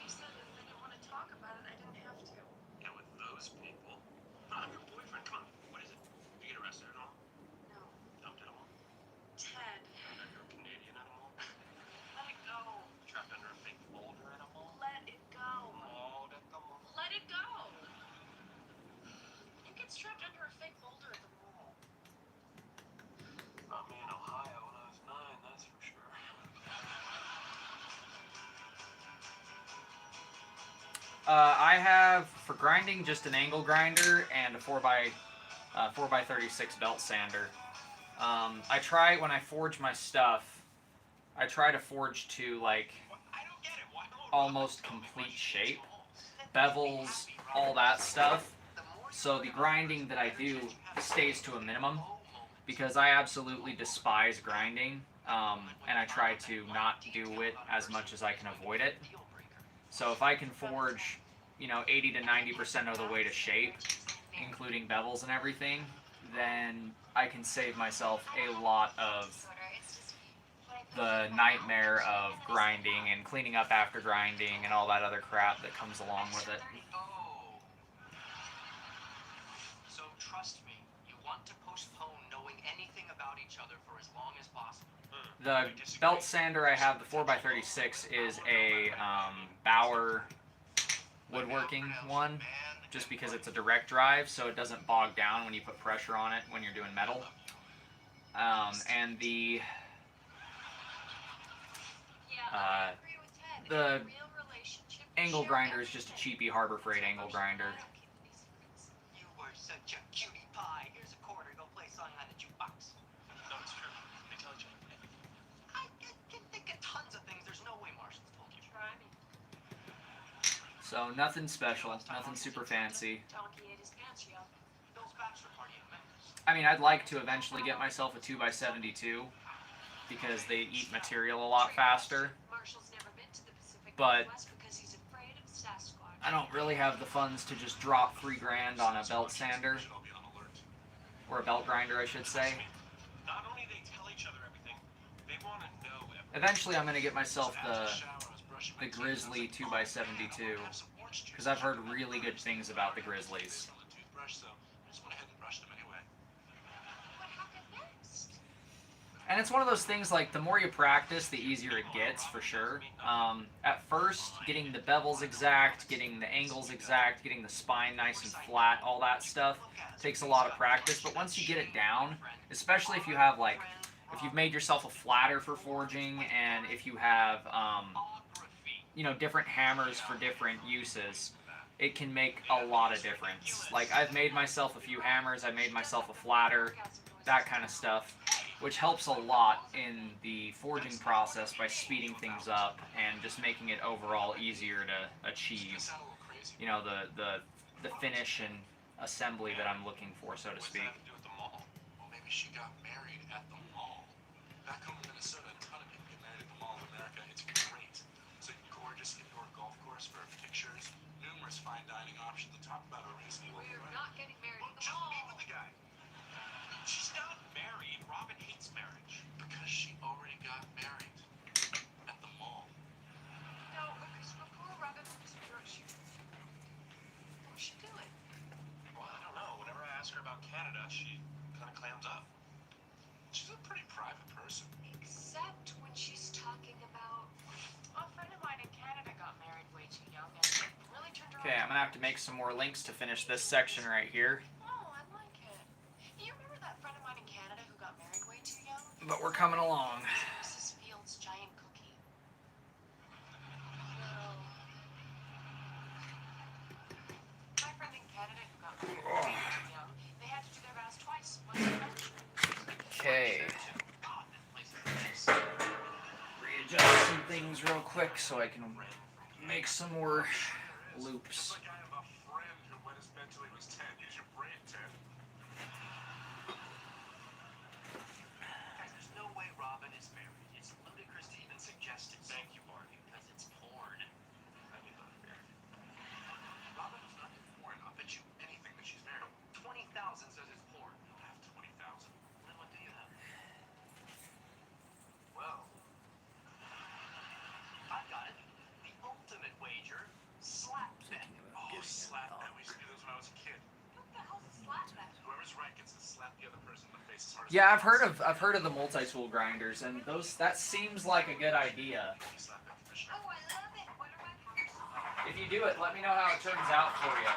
You said if I didn't want to talk about it, I didn't have to.
Yeah, with those people. I'm your boyfriend. Come on. What is it? Did you get arrested at all?
No.
Dumped at all?
Ted,
Are you a Canadian at a mall?
let it go.
Trapped under a fake boulder at a mall?
Let it go.
Mall at the mall?
Let it go. You get strapped under a fake boulder at the mall.
Not me in Ohio when I was 9, that's for sure.
I have, for grinding, just an angle grinder and a 4x36 belt sander. I try, when I forge my stuff, I try to forge to, like,
I don't get it. Why won't
almost
Robin tell me why
complete
she hates
shape,
malls?
bevels, all that stuff. So the grinding that I do stays to a minimum, because I absolutely despise grinding, and I try to not do it as much as I can avoid it. So if I can forge, 80 to 90% of the way to shape, including bevels and everything, then I can save myself a lot of the nightmare of grinding and cleaning up after grinding and all that other crap that comes along with it.
Oh. So trust me, you want to postpone knowing anything about each other for as long as possible.
The belt sander I have, the 4x36, is a Bauer woodworking one, just because it's a direct drive, so it doesn't bog down when you put pressure on it when you're doing metal. And the the angle grinder is just a cheapy Harbor Freight angle grinder.
You were such a cutie pie. Here's a quarter. Go play a song on the jukebox.
No, it's true. They tell each other everything.
I can think of tons of things. There's no way Marshall's told you.
Try me.
So nothing special, nothing super fancy.
Donkey ate his pants, yo.
Bill's bachelor party in Memphis.
I mean, I'd like to eventually get myself a 2x72, because they eat material a lot faster.
Marshall's never been to the Pacific
But
Northwest because he's afraid of Sasquatch.
I don't really have the funds to just drop $3,000 on a belt sander,
Should all be on alert.
or a belt grinder, I should say.
Not only they tell each other everything, they want to know everything.
Eventually, I'm gonna get myself
So after
the
shower, I was brushing my teeth,
Grizzly
and I was like,
2x72.
"Oh, man, I have some more
because I've heard really good things about the Grizzlies.
On the toothbrush, so I just went ahead and brushed them anyway.
What happened next?
And it's one of those things, like, the more you practice, the easier it gets, for sure. At first, getting the bevels exact, getting the angles exact, getting the spine nice and flat, all that stuff takes a lot of practice. But once you get it down, especially if you have, like, if you've made yourself a flatter for forging, and if you have, you know, different hammers for different uses, it can make a lot of difference. Like, I've made myself a few hammers, I made myself a flatter, that kind of stuff, which helps a lot in the forging process by speeding things up and just making it overall easier to achieve, you know, the finish and assembly that I'm looking for, so to
What's
speak.
that have to do with the mall? Well, maybe she got married at the mall. Back home in Minnesota, a ton of people get married at the Mall of America. It's great. It's a gorgeous indoor golf course for pictures, numerous fine dining options, and talk about a reasonable
We're
rent.
not getting married
Well,
at the
just
mall.
meet with the guy. She's not married. Robin hates marriage. Because she already got married. At the mall.
No, because before Robin went to church, what was she doing?
Well, I don't know. Whenever I ask her about Canada, she kind of clams up. She's a pretty private person.
Except when she's talking about a friend of mine in Canada got married way too young and it really turned her
Okay, I'm
on.
gonna have to make some more links to finish this section right here,
Oh, I like it. You remember that friend of mine in Canada who got married way too young?
but we're coming along.
Mrs. Fields' giant cookie. No. My friend in Canada who got married way too young. They had to do their vows twice. Once in March.
Okay,
God, that place is nice.
readjust some things real quick so I can make some more loops.
It's like I have a friend who went his bed till he was 10. Use your brain, Ted.
Guys, there's no way Robin is married. It's ludicrous to even suggest it. Thank you, Barney, because it's porn.
I mean, not fair. Robin is not in porn. I'll bet you anything that she's married.
20,000 says it's porn.
I have 20,000.
Then what do you have?
Well,
I've got it. The ultimate wager. Slap bet.
oh, slap that. We used to do those when I was a kid.
What the hell's a slap bet?
Whoever's right gets to slap the other person in the face as hard as
Yeah,
they
I've heard of the multi-tool grinders, and that seems like a good idea.
can. Slap that commission.
Oh, I love it. What are my powers?
If you do it, let me know how it turns out for you.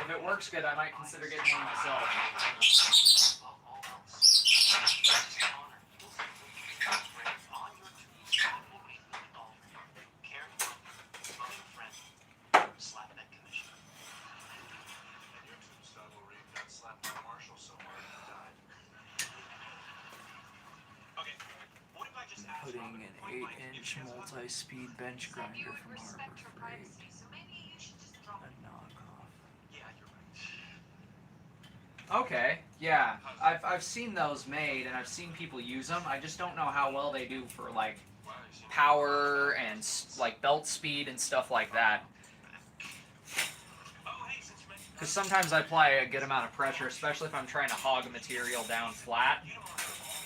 If it works good, I might consider getting one myself.
Above all else. Honor. Raise on your tools all the way through the golf. Care for loving friend. Slap that commission.
And your tombstone will read, got slapped by Marshall so hard he died.
Okay, what if I just ask
Putting
Robin
an
point blank if
8-inch
she has a husband?
multi-speed bench
Said
grinder
you would
from
respect
Harbor
her
Freight.
privacy, so maybe you should just drop
A
it.
knockoff.
Yeah, you're right.
Okay, yeah, I've seen those made, and I've seen people use them. I just don't know how well they do for, like,
Wow, you see.
power and like belt speed and stuff like that.
Oh, hey, since you mentioned
Because sometimes I apply a good amount of pressure, especially if I'm trying to hog a material down flat.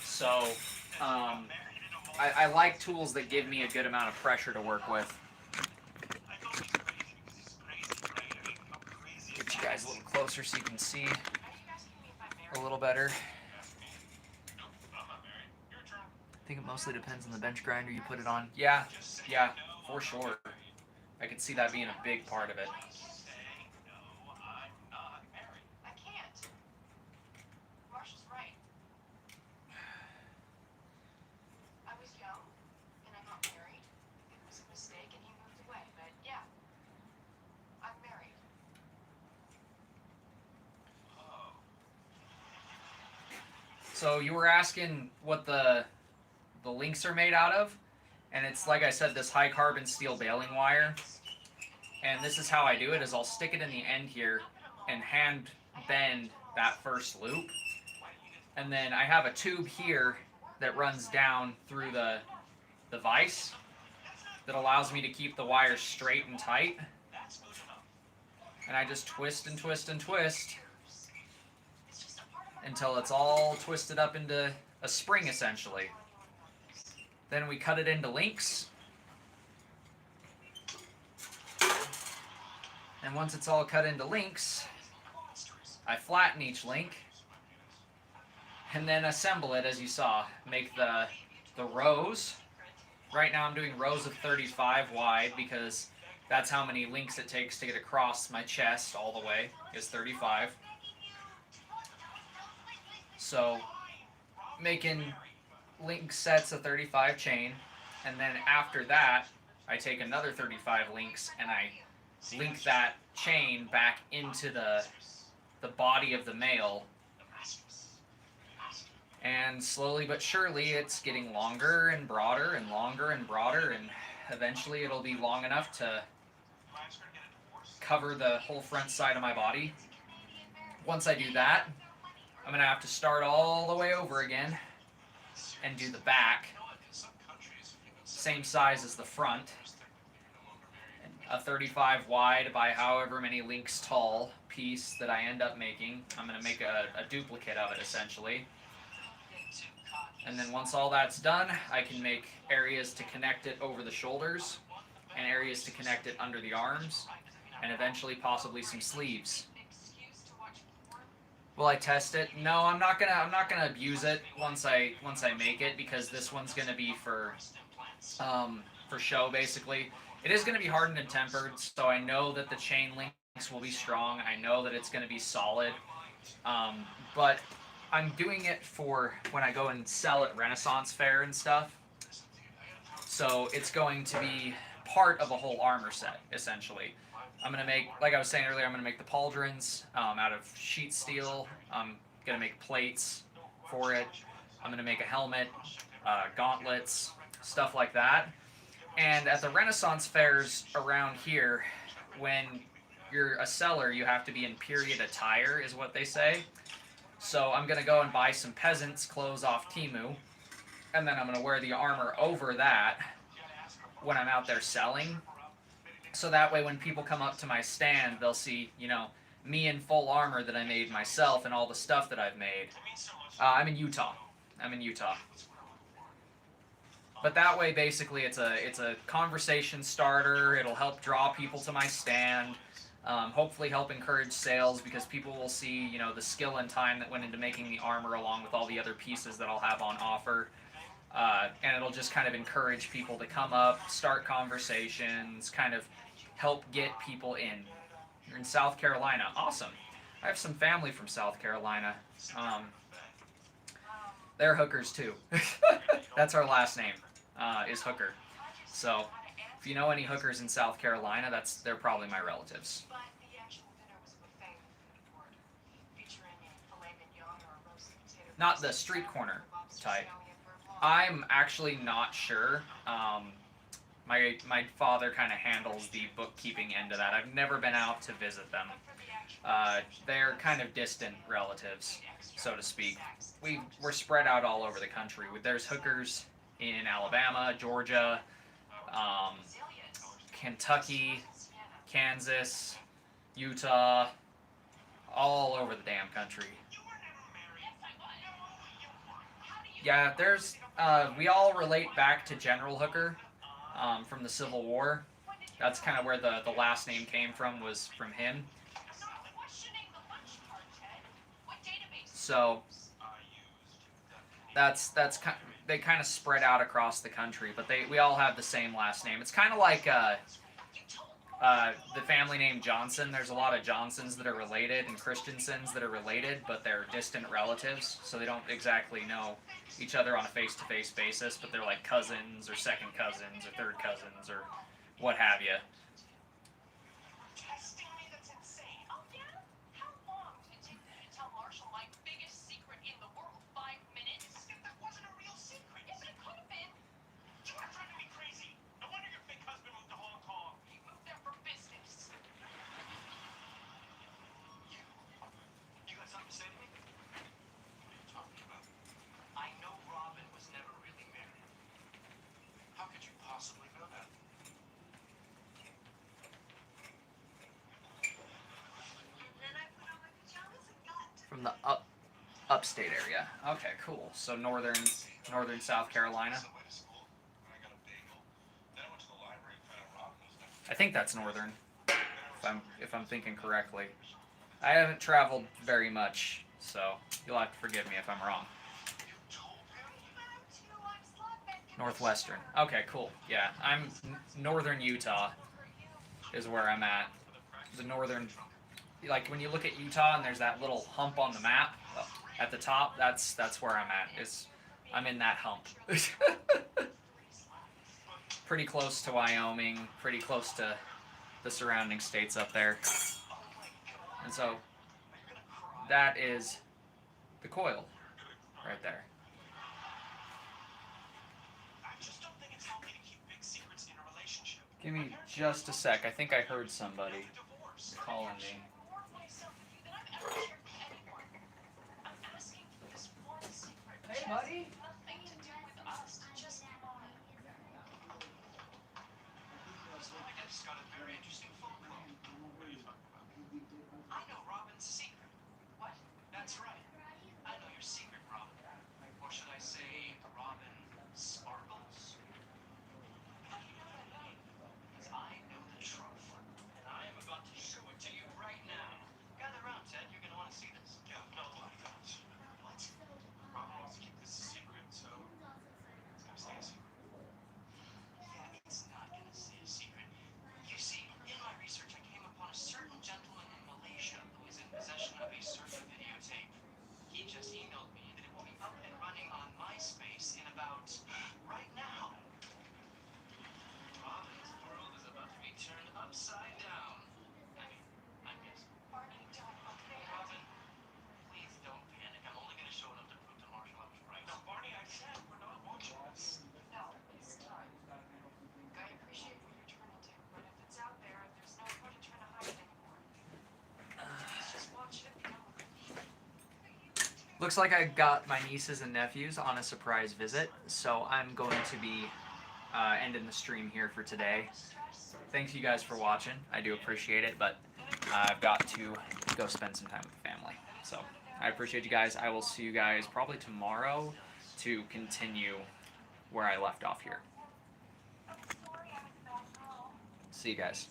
So I like tools that give me a good amount of pressure to work with.
I thought he's crazy because he's crazy, right? I mean, how crazy is
Get you
that?
guys a little closer so you can see
Are you asking me if I'm married?
a little better.
Ask me. Nope, I'm not married. Your turn.
I think it mostly depends on the bench grinder you put it on. Yeah, yeah, for sure. I could see that being a big part of it.
Why you can't
Say, no, I'm not married.
I can't. Marshall's right. I was young, and I got married. It was a mistake, and he moved away. But yeah, I'm married.
Oh.
So you were asking what the links are made out of, and it's like I said, this high carbon steel baling wire. And this is how I do it: is I'll stick it in the end here and hand bend that first loop, and then I have a tube here that runs down through the vise that allows me to keep the wire straight and tight.
That's good enough.
And I just twist and twist and twist
It's just a part of my
until it's all twisted up into a spring, essentially. Then we cut it into links. And once it's all cut into links, I flatten each link and then assemble it as you saw. Make the rows. Right now I'm doing rows of 35 wide because that's how many links it takes to get across my chest all the way, is 35. So making link sets of 35 chain, and then after that I take another 35 links and I link that chain back into the body of the male, and slowly but surely it's getting longer and broader and longer and broader, and eventually it'll be long enough to cover the whole front side of my body. Once I do that, I'm going to have to start all the way over again and do the back, same size as the front, a 35 wide by however many links tall piece that I end up making. I'm going to make a duplicate of it essentially. And then once all that's done, I can make areas to connect it over the shoulders and areas to connect it under the arms, and eventually possibly some sleeves. Will I test it? No, I'm not gonna abuse it once I make it, because this one's gonna be for show basically. It is gonna be hardened and tempered, so I know that the chain links will be strong. I know that it's gonna be solid, but I'm doing it for when I go and sell at Renaissance Fair and stuff. So it's going to be part of a whole armor set essentially. I'm going to make, like I was saying earlier, I'm going to make the pauldrons out of sheet steel. I'm going to make plates for it. I'm going to make a helmet, gauntlets, stuff like that. And at the Renaissance fairs around here, when you're a seller, you have to be in period attire, is what they say. So I'm going to go and buy some peasants' clothes off Temu, and then I'm going to wear the armor over that when I'm out there selling. So that way when people come up to my stand, they'll see, you know, me in full armor that I made myself and all the stuff that I've made. I'm in Utah. But that way, basically, it's a conversation starter. It'll help draw people to my stand. Hopefully help encourage sales, because people will see, you know, the skill and time that went into making the armor along with all the other pieces that I'll have on offer. And it'll just kind of encourage people to come up, start conversations, kind of help get people in. You're in South Carolina. Awesome. I have some family from South Carolina. They're hookers too. That's our last name, is Hooker. So if you know any hookers in South Carolina, they're probably my relatives. Not the street corner type. I'm actually not sure. My father kind of handles the bookkeeping end of that. I've never been out to visit them. They're kind of distant relatives, so to speak. We're spread out all over the country. There's hookers in Alabama, Georgia, Kentucky, Kansas, Utah, all over the damn country. Yeah, there's, we all relate back to General Hooker from the Civil War. That's kind of where the last name came from, was from him. So they kind of spread out across the country, but we all have the same last name. It's kind of like the family name Johnson. There's a lot of Johnsons that are related and Christensens that are related, but they're distant relatives, so they don't exactly know each other on a face-to-face basis, but they're like cousins or second cousins or third cousins or what have you. From the upstate area. Okay, cool. So northern South Carolina. I think that's northern. if I'm thinking correctly. I haven't traveled very much, so you'll have to forgive me if I'm wrong. Northwestern. Okay, cool. Yeah, I'm northern Utah is where I'm at. The northern, like when you look at Utah and there's that little hump on the map at the top, that's where I'm at. I'm in that hump. Pretty close to Wyoming, pretty close to the surrounding states up there. And so that is the coil right there.
I just don't think it's healthy to keep big secrets in a relationship.
Give me just a sec. I think I heard somebody
Divorce.
calling me.
More of myself with you than I've ever shared with anyone. I'm asking for this one secret.
Hey, buddy.
Nothing to do with us. Just mine.
So I just got a very interesting phone call. What are you talking about? I know Robin's secret.
What?
That's right. I know your secret, Robin. Or should I say, Robin Sparkles? How do you know that name? Because I know the truth. And I am about to show it to you right now. Gather around, Ted. You're going to want to see this. Yeah, no, I don't. What? Robin wants to keep this a secret, so it's going to stay a secret. Yeah, it's not going to stay a secret. You see, in my research, I came upon a certain gentleman in Malaysia who is in possession of a certain videotape. He just emailed me that it will be up and running on MySpace in about right now. Robin's world is about to be turned upside down. I mean, I'm guessing.
Barney, don't. Okay.
Robin, please don't panic. I'm only going to show enough to prove to Marshall I was right. No, Barney, I said we're not watching this.
No, it's not. I appreciate what you're trying to do, but if it's out there, there's no point in trying to hide it anymore. Let's just watch it become a
Looks like I got my nieces and nephews on a surprise visit, so I'm going to be ending the stream here for today. Thanks you guys for watching. I do appreciate it, but I've got to go spend some time with the family. So I appreciate you guys. I will see you guys probably tomorrow to continue where I left off here. See you guys.